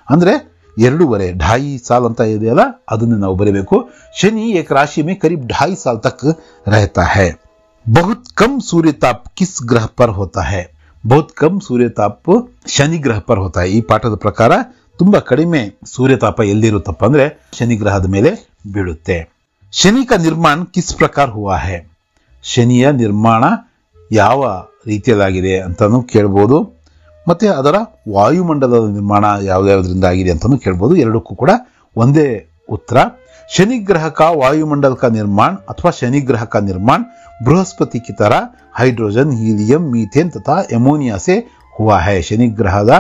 ಅಂದ್ರೆ 2.5 ಸಾಲ್ ಅಂತ ಇದೆಯಲ್ಲ, ಅದನ್ನು ನಾವು ಬರೀಬೇಕು. ಶನಿ ಏಕ ರಾಶಿ ಮೇ ಕರೀಬ್ 2.5 साल तक रहता है. बहुत कम सूर्यताप किस ग्रह पर होता है? बहुत कम सूर्यताप शनि ग्रह पर होता है. ಈ ಪಾಠದ ಪ್ರಕಾರ ತುಂಬಾ ಕಡಿಮೆ ಸೂರ್ಯತಾಪ ಎಲ್ಲಿರುತ್ತಪ್ಪ ಅಂದ್ರೆ ಶನಿ ಗ್ರಹದ ಮೇಲೆ ಬೀಳುತ್ತೆ. ಶನಿ का निर्माण किस प्रकार हुआ है? ಶನಿಯ ನಿರ್ಮಾಣ ಯಾವ ರೀತಿಯಲ್ಲಾಗಿದೆ ಅಂತಾನು ಕೇಳಬಹುದು. ಮತ್ತೆ ಅದರ ವಾಯುಮಂಡಲದ ನಿರ್ಮಾಣ ಯಾವ್ಯಾವುದರಿಂದ ಆಗಿದೆ ಅಂತಾನು ಕೇಳಬಹುದು. ಎರಡಕ್ಕೂ ಕೂಡ ಒಂದೇ ಉತ್ತರ. शनि ग्रह का वायुमंडल का निर्माण अथवा शनि ग्रह का निर्माण बृहस्पति की तरह हाइड्रोजन, हीलियम, मीथेन तथा एमोनिया से हुआ है. शनि ಗ್ರಹದ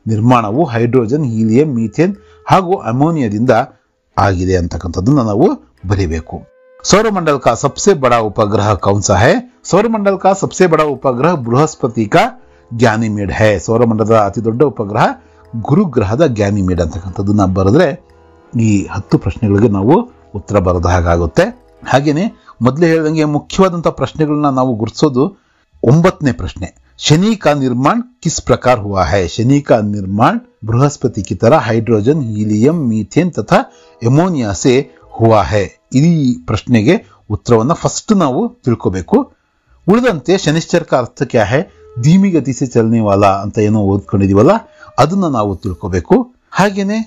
ನಿರ್ಮಾಣವು ಹೈಡ್ರೋಜನ್, ಹೀಲಿಯಂ, ಮೀಥೇನ್ ಹಾಗೂ ಅಮೋನಿಯಾದಿಂದ ಆಗಿದೆ ಅಂತಕ್ಕಂಥದ್ದನ್ನು ನಾವು ಬರೀಬೇಕು. सौरमंडल का सबसे बड़ा उपग्रह कौन सा है? सौरमंडल का सबसे बड़ा उपग्रह बृहस्पति का ಗ್ಯಾನಿಮೇಡ್ है. ಸೌರಮಂಡಲದ ಅತಿ ದೊಡ್ಡ ಉಪಗ್ರಹ ಗುರುಗ್ರಹದ ಗ್ಯಾನಿಮೇಡ್ ಅಂತಕ್ಕಂಥದ್ದನ್ನ ಬರೆದ್ರೆ ಈ 10 ಪ್ರಶ್ನೆಗಳಿಗೆ ನಾವು ಉತ್ತರ ಬರೆದ ಹಾಗಾಗುತ್ತೆ. ಹಾಗೇನೆ ಮೊದಲೇ ಹೇಳಿದಂಗೆ ಮುಖ್ಯವಾದಂತಹ ಪ್ರಶ್ನೆಗಳನ್ನ ನಾವು ಗುರುತಿಸೋದು 9ನೇ ಪ್ರಶ್ನೆ. शनि का निर्माण किस प्रकार हुआ है? शनि का निर्माण बृहस्पति की तरह हाइड्रोजन, हीलियम, मीथेन तथा एमोनिया से हुआ है. ಈ ಪ್ರಶ್ನೆಗೆ ಉತ್ತರವನ್ನ ಫಸ್ಟ್ ನಾವು ತಿಳ್ಕೋಬೇಕು. ಉಳಿದಂತೆ ಶನಿಶ್ಚರ का अर्थ क्या है? धीमी गति से चलने वाला ಅಂತ ಏನೋ ಓದ್ಕೊಂಡಿದೀವಲ್ಲ, ಅದನ್ನ ನಾವು ತಿಳ್ಕೋಬೇಕು. ಹಾಗೇನೆ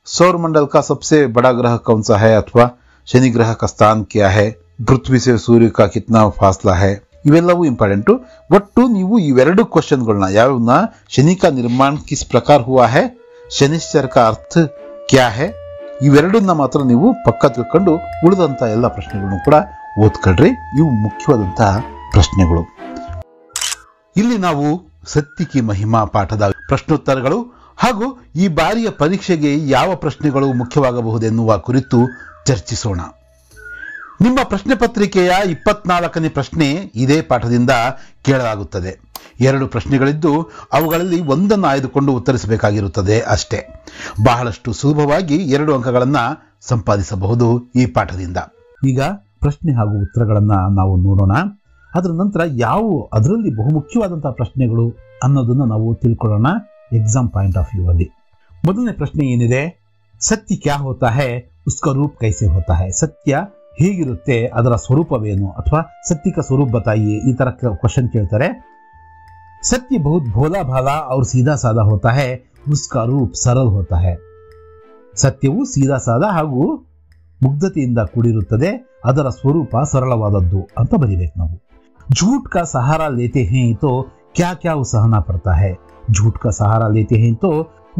सौरमंडल का सबसे बड़ा ग्रह कौन सा है अथवा शनि ग्रह का स्थान क्या है, पृथ्वी से सूर्य का कितना फासला है, ಇವೆಲ್ಲವೂ ಇಂಪಾರ್ಟೆಂಟು. ಒಟ್ಟು ನೀವು ಇವೆರಡು ಕ್ವಶನ್ಗಳನ್ನ ಯಾವನ್ನ ಶನಿ का निर्माण किस प्रकार हुआ है, शनिश्चर का अर्थ क्या है, ಇವೆರಡನ್ನ ಮಾತ್ರ ನೀವು ಪಕ್ಕ ತಿಳ್ಕೊಂಡು ಉಳಿದಂತ ಎಲ್ಲ ಪ್ರಶ್ನೆಗಳನ್ನು ಕೂಡ ಓದ್ಕೊಳ್ರಿ. ಇವು ಮುಖ್ಯವಾದಂತಹ ಪ್ರಶ್ನೆಗಳು. ಇಲ್ಲಿ ನಾವು ಸತ್ಯಕಿ ಮಹಿಮಾ ಪಾಠದ ಪ್ರಶ್ನೋತ್ತರಗಳು ಹಾಗೂ ಈ ಬಾರಿಯ ಪರೀಕ್ಷೆಗೆ ಯಾವ ಪ್ರಶ್ನೆಗಳು ಮುಖ್ಯವಾಗಬಹುದೆನ್ನುವ ಕುರಿತು ಚರ್ಚಿಸೋಣ. ನಿಮ್ಮ ಪ್ರಶ್ನೆ ಪತ್ರಿಕೆಯ 24ನೇ ಪ್ರಶ್ನೆ ಇದೇ ಪಾಠದಿಂದ ಕೇಳಲಾಗುತ್ತದೆ. 2 ಪ್ರಶ್ನೆಗಳಿದ್ದು ಅವುಗಳಲ್ಲಿ ಒಂದನ್ನು ಆಯ್ದುಕೊಂಡು ಉತ್ತರಿಸಬೇಕಾಗಿರುತ್ತದೆ ಅಷ್ಟೇ. ಬಹಳಷ್ಟು ಸುಲಭವಾಗಿ 2 ಅಂಕಗಳನ್ನು ಸಂಪಾದಿಸಬಹುದು ಈ ಪಾಠದಿಂದ. ಈಗ ಪ್ರಶ್ನೆ ಹಾಗೂ ಉತ್ತರಗಳನ್ನು ನಾವು ನೋಡೋಣ. ಅದರ ನಂತರ ಅದರಲ್ಲಿ ಬಹುಮುಖ್ಯವಾದಂತಹ ಪ್ರಶ್ನೆಗಳು ಅನ್ನೋದನ್ನು ನಾವು ತಿಳ್ಕೊಳ್ಳೋಣ ಎಕ್ಸಾಮ್ ಪಾಯಿಂಟ್ ಆಫ್ ವ್ಯೂ ಅಲ್ಲಿ. ಮೊದಲನೇ ಪ್ರಶ್ನೆ ಏನಿದೆ, ಸತ್ಯ ಕ್ಯಾ ಹೋತಾ ಹೈ ಉಸ್ಕಾ ರೂಪ್ ಕೈಸೆ ಹೋತಾ ಹೈ, ಸತ್ಯ ಹೇಗಿರುತ್ತೆ ಅದರ ಸ್ವರೂಪವೇನು, ಅಥವಾ ಸತ್ಯ का स्वरूप बताइए, ಈ ತರ ಕ್ವಶನ್ ಕೇಳ್ತಾರೆ. सत्य बहुत भोला भाला और सीधा साधा होता है, उसका रूप सरल होता है. ಸತ್ಯವು ಸೀದಾ ಸಾದಾ ಹಾಗೂ ಮುಗ್ಧತೆಯಿಂದ ಕೂಡಿರುತ್ತದೆ, ಅದರ ಸ್ವರೂಪ ಸರಳವಾದದ್ದು ಅಂತ ಬರೀಬೇಕು ನಾವು. झूठ का सहारा लेते हैं तो क्या क्या सहना पड़ता है, झूठ का सहारा लेते हैं तो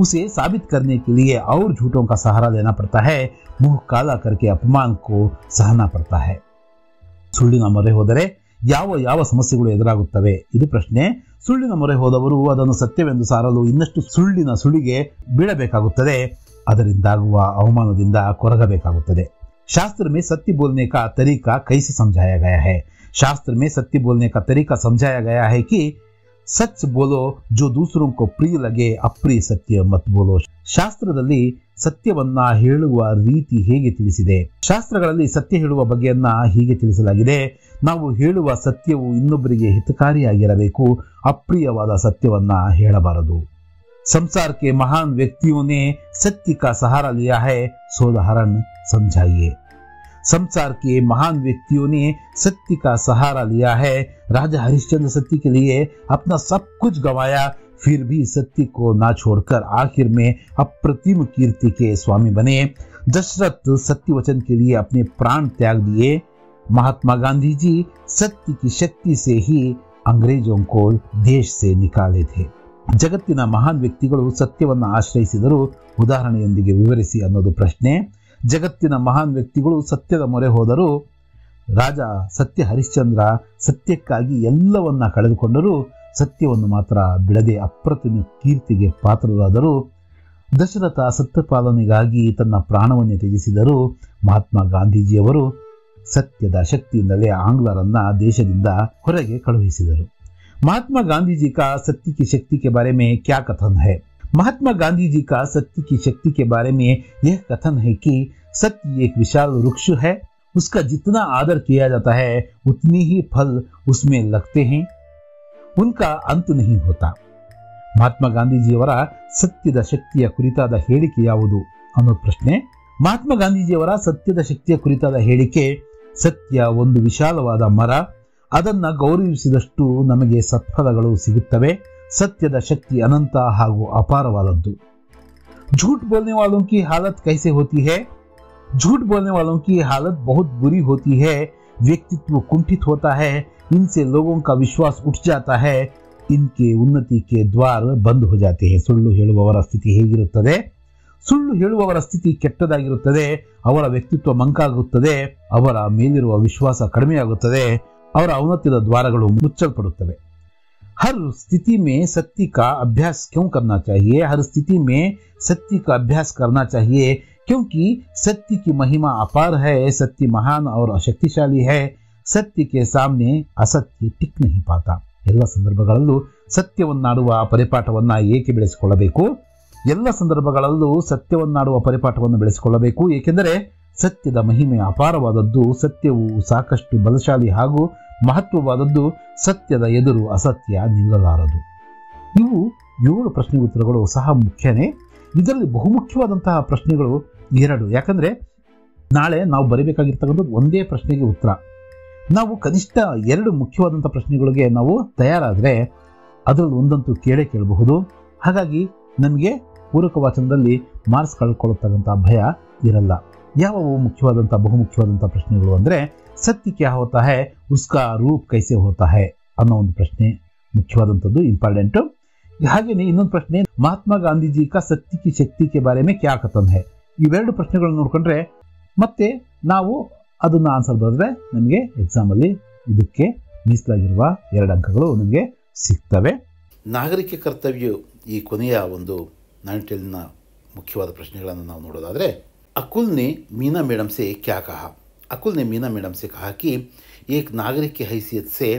उसे साबित करने के लिए और झूठों का सहारा लेना पड़ता है, मुंह काला करके अपमान को सहना पड़ता है. ಸುಳ್ಳಿನ ಮೊರೆ ಹೋದರೆ ಯಾವ ಯಾವ ಸಮಸ್ಯೆಗಳು ಎದುರಾಗುತ್ತವೆ, ಇದು ಪ್ರಶ್ನೆ. ಸುಳ್ಳಿನ ಮೊರೆ ಹೋದವರು ಅದನ್ನು ಸತ್ಯವೆಂದು ಸಾರಲು ಇನ್ನಷ್ಟು ಸುಳ್ಳಿನ ಸುಳಿಗೆ ಬೀಳಬೇಕಾಗುತ್ತದೆ, ಅದರಿಂದಾಗುವ ಅವಮಾನದಿಂದ ಕೊರಗಬೇಕಾಗುತ್ತದೆ. शास्त्र में सत्य बोलने का तरीका कैसे समझाया गया है, शास्त्र में सत्य बोलने का तरीका समझाया गया है कि सच बोलो जो दूसरों को प्रिय लगे, अप्रिय सत्य मत बोलो. ಶಾಸ್ತ್ರದಲ್ಲಿ ಸತ್ಯವನ್ನ ಹೇಳುವ ರೀತಿ ಹೇಗೆ ತಿಳಿಸಿದೆ, ಶಾಸ್ತ್ರಗಳಲ್ಲಿ ಸತ್ಯ ಹೇಳುವ ಬಗೆಯನ್ನ ಹೀಗೆ ತಿಳಿಸಲಾಗಿದೆ. ನಾವು ಹೇಳುವ ಸತ್ಯವು ಇನ್ನೊಬ್ಬರಿಗೆ ಹಿತಕಾರಿಯಾಗಿರಬೇಕು, ಅಪ್ರಿಯವಾದ ಸತ್ಯವನ್ನ ಹೇಳಬಾರದು. संसार के महान व्यक्तियों ने सत्य का सहारा लिया है, सोदाहरण समझाइए. संसार के महान व्यक्तियों ने सत्य का सहारा लिया है. राजा हरिश्चंद्र सत्य के लिए अपना सब कुछ गंवाया, फिर भी सत्य को ना छोड़कर आखिर में अप्रतिम कीर्ति के स्वामी बने. दशरथ सत्य वचन के लिए अपने प्राण त्याग दिए. महात्मा गांधी जी सत्य की शक्ति से ही अंग्रेजों को देश से निकाले थे. ಜಗತ್ತಿನ ಮಹಾನ್ ವ್ಯಕ್ತಿಗಳು ಸತ್ಯವನ್ನು ಆಶ್ರಯಿಸಿದರು, ಉದಾಹರಣೆಯೊಂದಿಗೆ ವಿವರಿಸಿ ಅನ್ನೋದು ಪ್ರಶ್ನೆ. ಜಗತ್ತಿನ ಮಹಾನ್ ವ್ಯಕ್ತಿಗಳು ಸತ್ಯದ ಮೊರೆ ಹೋದರು. ರಾಜ ಸತ್ಯ ಹರಿಶ್ಚಂದ್ರ ಸತ್ಯಕ್ಕಾಗಿ ಎಲ್ಲವನ್ನ ಕಳೆದುಕೊಂಡರು, ಸತ್ಯವನ್ನು ಮಾತ್ರ ಬಿಡದೆ ಅಪ್ರತಿಮ ಕೀರ್ತಿಗೆ ಪಾತ್ರರಾದರು. ದಶರಥ ಸತ್ಯಪಾಲನೆಗಾಗಿ ತನ್ನ ಪ್ರಾಣವನ್ನೇ ತ್ಯಜಿಸಿದರು. ಮಹಾತ್ಮ ಗಾಂಧೀಜಿಯವರು ಸತ್ಯದ ಶಕ್ತಿಯಿಂದಲೇ ಆಂಗ್ಲರನ್ನ ದೇಶದಿಂದ ಹೊರಗೆ ಕಳುಹಿಸಿದರು. महात्मा गांधी जी का सत्य की शक्ति के बारे में क्या कथन है, महात्मा गांधी जी का सत्य की शक्ति के बारे में यह कथन है कि सत्य एक विशाल वृक्ष है, उसका जितना आदर किया जाता है उतनी ही फल उसमें लगते हैं, उनका अंत नहीं होता. ಮಹಾತ್ಮ ಗಾಂಧೀಜಿಯವರ ಸತ್ಯದ ಶಕ್ತಿಯ ಕುರಿತಾದ ಹೇಳಿಕೆ ಯಾವುದು ಅನ್ನೋ ಪ್ರಶ್ನೆ. ಮಹಾತ್ಮ ಗಾಂಧೀಜಿಯವರ ಸತ್ಯದ ಶಕ್ತಿಯ ಕುರಿತಾದ ಹೇಳಿಕೆ, ಸತ್ಯ ಒಂದು ವಿಶಾಲವಾದ ಮರ, ಅದನ್ನ ಗೌರವಿಸಿದಷ್ಟು ನಮಗೆ ಸತ್ಫಲಗಳು ಸಿಗುತ್ತವೆ. ಸತ್ಯದ ಶಕ್ತಿ ಅನಂತ ಹಾಗೂ ಅಪಾರವಾದದ್ದು. झूठ बोलने वालों की हालत कैसे होती है, झूठ बोलने वालों की हालत बहुत बुरी होती है. व्यक्तित्व कुंठित होता है, इनसे लोगों का विश्वास उठ जाता है, इनके उन्नति के द्वार बंद हो जाते हैं. ಸುಳ್ಳು ಹೇಳುವವರ ಸ್ಥಿತಿ ಹೇಗಿರುತ್ತದೆ, ಸುಳ್ಳು ಹೇಳುವವರ ಸ್ಥಿತಿ ಕೆಟ್ಟದಾಗಿರುತ್ತದೆ, ಅವರ ವ್ಯಕ್ತಿತ್ವ ಮಂಕಾಗುತ್ತದೆ, ಅವರ ಮೇಲಿರುವ ವಿಶ್ವಾಸ ಕಡಿಮೆಯಾಗುತ್ತದೆ, ಅವರ ಔನ್ನತ್ಯದ ದ್ವಾರಗಳು ಮುಚ್ಚಲ್ಪಡುತ್ತವೆ. हर स्थिति में सत्य का अभ्यास क्यों करना चाहिए, हर स्थिति में सत्य का अभ्यास करना चाहिए क्योंकि सत्य की महिमा अपार है, सत्य महान और शक्तिशाली है. सत्य के सामने असत्य टिक नहीं पाता. ಎಲ್ಲ ಸಂದರ್ಭಗಳಲ್ಲೂ ಸತ್ಯವನ್ನಾಡುವ ಪರಿಪಾಠವನ್ನ ಏಕೆ ಬೆಳೆಸಿಕೊಳ್ಳಬೇಕು, ಎಲ್ಲ ಸಂದರ್ಭಗಳಲ್ಲೂ ಸತ್ಯವನ್ನಾಡುವ ಪರಿಪಾಠವನ್ನು ಬೆಳೆಸಿಕೊಳ್ಳಬೇಕು, ಏಕೆಂದರೆ ಸತ್ಯದ ಮಹಿಮೆ ಅಪಾರವಾದದ್ದು, ಸತ್ಯವು ಸಾಕಷ್ಟು ಬಲಶಾಲಿ ಹಾಗೂ ಮಹತ್ವವಾದದ್ದು, ಸತ್ಯದ ಎದುರು ಅಸತ್ಯ ನಿಲ್ಲಲಾರದು. ಇವು 7 ಪ್ರಶ್ನೆ ಉತ್ತರಗಳು ಸಹ ಮುಖ್ಯನೇ. ಇದರಲ್ಲಿ ಬಹುಮುಖ್ಯವಾದಂತಹ ಪ್ರಶ್ನೆಗಳು 2, ಯಾಕಂದ್ರೆ ನಾಳೆ ನಾವು ಬರೀಬೇಕಾಗಿರ್ತಕ್ಕಂಥದ್ದು ಒಂದೇ ಪ್ರಶ್ನೆಗೆ ಉತ್ತರ. ನಾವು ಕನಿಷ್ಠ 2 ಮುಖ್ಯವಾದಂತಹ ಪ್ರಶ್ನೆಗಳಿಗೆ ನಾವು ತಯಾರಾದರೆ ಅದರಲ್ಲಿ ಒಂದಂತೂ ಕೇಳಬಹುದು. ಹಾಗಾಗಿ ನಮಗೆ ಪೂರಕ ವಾಚನದಲ್ಲಿ ಮಾರ್ಕ್ಸ್ ಕಳ್ಕೊಳ್ಳತಕ್ಕಂಥ ಭಯ ಇರಲ್ಲ. ಯಾವ ಮುಖ್ಯವಾದಂಥ ಬಹುಮುಖ್ಯವಾದಂಥ ಪ್ರಶ್ನೆಗಳು ಅಂದರೆ ಸತ್ಯ ಕ್ಯಾ ಹೋತಾ ಹೈ ಉಸ್ಕಾ ರೂಪ್ ಕೈಸೆ ಹೋತಾ ಹೈ ಅನ್ನೋ ಒಂದು ಪ್ರಶ್ನೆ ಮುಖ್ಯವಾದಂಥದ್ದು, ಇಂಪಾರ್ಟೆಂಟು. ಹಾಗೆಯೇ ಇನ್ನೊಂದು ಪ್ರಶ್ನೆ ಮಹಾತ್ಮ ಗಾಂಧೀಜಿ ಕಾ ಸತ್ಯ ಕಿ ಶಕ್ತಿ ಕೆ ಬಾರೆ ಮೇ ಕ್ಯಾ ಕಥನ್ ಹೈ. ಇವೆರಡು ಪ್ರಶ್ನೆಗಳನ್ನು ನೋಡ್ಕೊಂಡ್ರೆ ಮತ್ತೆ ನಾವು ಅದನ್ನು ಆನ್ಸರ್ ಬರೆದ್ರೆ ನಮಗೆ ಎಕ್ಸಾಮಲ್ಲಿ ಇದಕ್ಕೆ ಮೀಸಲಾಗಿರುವ 2 ಅಂಕಗಳು ನಮಗೆ ಸಿಗ್ತವೆ. ನಾಗರಿಕ ಕರ್ತವ್ಯ ಈ ಕೊನೆಯ ಒಂದು 9th ಮುಖ್ಯವಾದ ಪ್ರಶ್ನೆಗಳನ್ನು ನಾವು ನೋಡೋದಾದರೆ, अकुल ने मीना मैडम से क्या कहा. अकुल ने मीना मैडम से कहा कि एक नागरिक की हैसियत से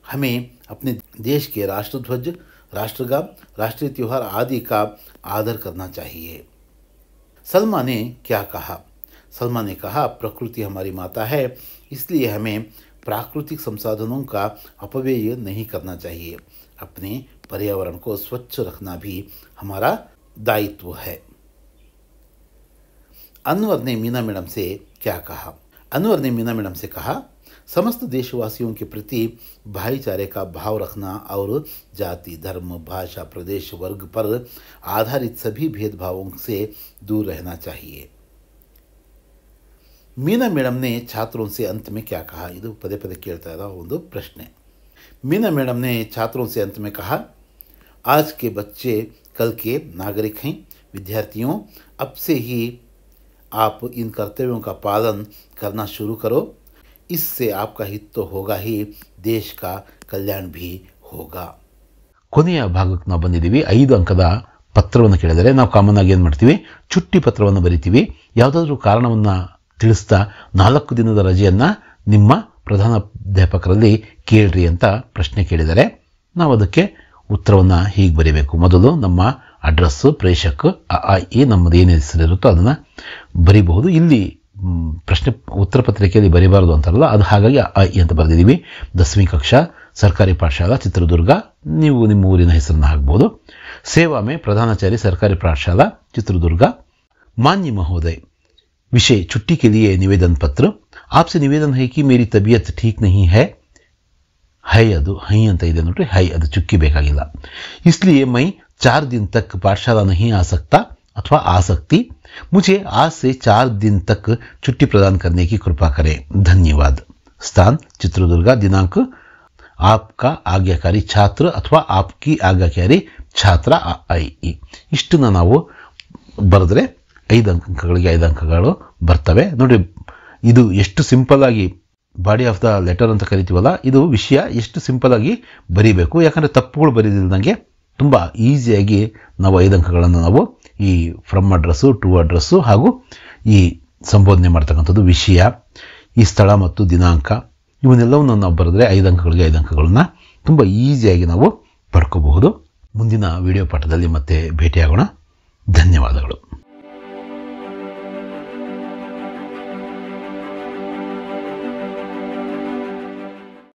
हमें अपने देश के राष्ट्रध्वज, राष्ट्रगान, राष्ट्रीय त्यौहार आदि का आदर करना चाहिए. सलमा ने क्या कहा. सलमा ने कहा, प्रकृति हमारी माता है, इसलिए हमें प्राकृतिक संसाधनों का अपव्यय नहीं करना चाहिए. अपने पर्यावरण को स्वच्छ रखना भी हमारा दायित्व है. अनवर ने मीना मैडम से क्या कहा. अनवर ने मीना मैडम से कहा, समस्त देशवासियों के प्रति भाईचारे का भाव रखना और जाति, धर्म, भाषा, प्रदेश, वर्ग पर आधारित सभी भेदभावों से दूर रहना चाहिए. मीना मैडम ने छात्रों से अंत में क्या कहा. ಇದು ಪದೇ ಪದೇ ಕೇಳ್ತಾ ಇರೋ ಒಂದು ಪ್ರಶ್ನೆ. मीना मैडम ने छात्रों से अंत में कहा, आज के बच्चे कल के नागरिक हैं. विद्यार्थियों, अब से ही आप इन कर्तव्यों का पालन करना शुरू करो. इससे आपका हित तो होगा ही, देश का कल्याण भी होगा. ಕೊನೆಯ ಭಾಗಕ್ಕೆ ನಾವು ಬಂದಿದ್ದೀವಿ. 5 ಅಂಕದ ಪತ್ರವನ್ನು ಕೇಳಿದರೆ ನಾವು ಕಾಮನ್ ಆಗಿ ಏನು ಮಾಡ್ತೀವಿ, ಚುಟ್ಟಿ ಪತ್ರವನ್ನು ಬರಿತೀವಿ. ಯಾವುದಾದ್ರೂ ಕಾರಣವನ್ನು ತಿಳಿಸ್ತಾ 4 ದಿನದ ರಜೆಯನ್ನು ನಿಮ್ಮ ಪ್ರಧಾನಾಧ್ಯಾಪಕರಲ್ಲಿ ಕೇಳ್ರಿ ಅಂತ ಪ್ರಶ್ನೆ ಕೇಳಿದರೆ ನಾವು ಅದಕ್ಕೆ ಉತ್ತರವನ್ನು ಹೀಗೆ ಬರೀಬೇಕು. ಮೊದಲು ನಮ್ಮ ಅಡ್ರೆಸ್ಸು, ಪ್ರೇಷಕ್, ನಮ್ಮದು ಏನು ಹೆಸರಿರುತ್ತೋ ಅದನ್ನು ಬರೀಬಹುದು. ಇಲ್ಲಿ ಪ್ರಶ್ನೆ ಉತ್ತರ ಪತ್ರಿಕೆಯಲ್ಲಿ ಬರೀಬಾರದು ಅಂತಾರಲ್ಲ, ಅದು ಹಾಗಾಗಿ ಅಂತ ಬರೆದಿದ್ದೀವಿ. 10वीं ಕಕ್ಷಾ ಸರ್ಕಾರಿ ಪಾಠಶಾಲಾ ಚಿತ್ರದುರ್ಗ, ನೀವು ನಿಮ್ಮ ಊರಿನ ಹೆಸರನ್ನು ಹಾಕ್ಬೋದು. ಸೇವಾ ಮೇ ಪ್ರಧಾನಾಚಾರ್ಯ ಸರ್ಕಾರಿ ಪಾಠಶಾಲಾ चित्रदुर्ग. मान्य महोदय, विषय छुट्टी के लिए निवेदन पत्र. आपसे निवेदन है कि मेरी तबीयत ठीक नहीं है. है ಅದು ಹೈ ಅಂತ ಇದೆ ನೋಡ್ರಿ, ಹೈ ಅದು ಚುಕ್ಕಿ ಬೇಕಾಗಿಲ್ಲ. इसलिए मैं 4 दिन तक पाठशाला नहीं आ सकता अथवा आ सकती. मुझे आज से 4 दिन तक छुट्टी प्रदान करने की कृपा करें. धन्यवाद. स्थान चित्रदुर्ग. दिनांक आपका आज्ञाकारी छात्र अथवा आपकी आज्ञाकारी छात्र IE. ಇಷ್ಟನ್ನ ನಾವು ಬರೆದ್ರೆ 5 ಅಂಕಗಳಿಗೆ 5 ಅಂಕಗಳು ಬರ್ತವೆ ನೋಡಿ. ಇದು ಎಷ್ಟು ಸಿಂಪಲ್ ಆಗಿ ಬಾಡಿ ಆಫ್ ದ ಲೆಟರ್ ಅಂತ ಕರಿತೀವಲ್ಲ, ಇದು ವಿಷಯ ಎಷ್ಟು ಸಿಂಪಲ್ ಆಗಿ ಬರೀಬೇಕು. ಯಾಕಂದರೆ ತಪ್ಪುಗಳು ಬರೀದಿಲ್ದಂಗೆ ತುಂಬ ಈಸಿಯಾಗಿ ನಾವು 5 ಅಂಕಗಳನ್ನು ನಾವು ಈ ಫ್ರಮ್ ಅಡ್ರೆಸ್ಸು, ಟು ಅಡ್ರೆಸ್ಸು ಹಾಗೂ ಈ ಸಂಬೋಧನೆ ಮಾಡ್ತಕ್ಕಂಥದ್ದು ವಿಷಯ, ಈ ಸ್ಥಳ ಮತ್ತು ದಿನಾಂಕ ಇವನ್ನೆಲ್ಲವನ್ನು ನಾವು ಬರೆದ್ರೆ 5 ಅಂಕಗಳಿಗೆ 5 ಅಂಕಗಳನ್ನು ತುಂಬ ಈಸಿಯಾಗಿ ನಾವು ಪಡ್ಕೋಬಹುದು. ಮುಂದಿನ ವಿಡಿಯೋ ಪಾಠದಲ್ಲಿ ಮತ್ತೆ ಭೇಟಿಯಾಗೋಣ. ಧನ್ಯವಾದಗಳು.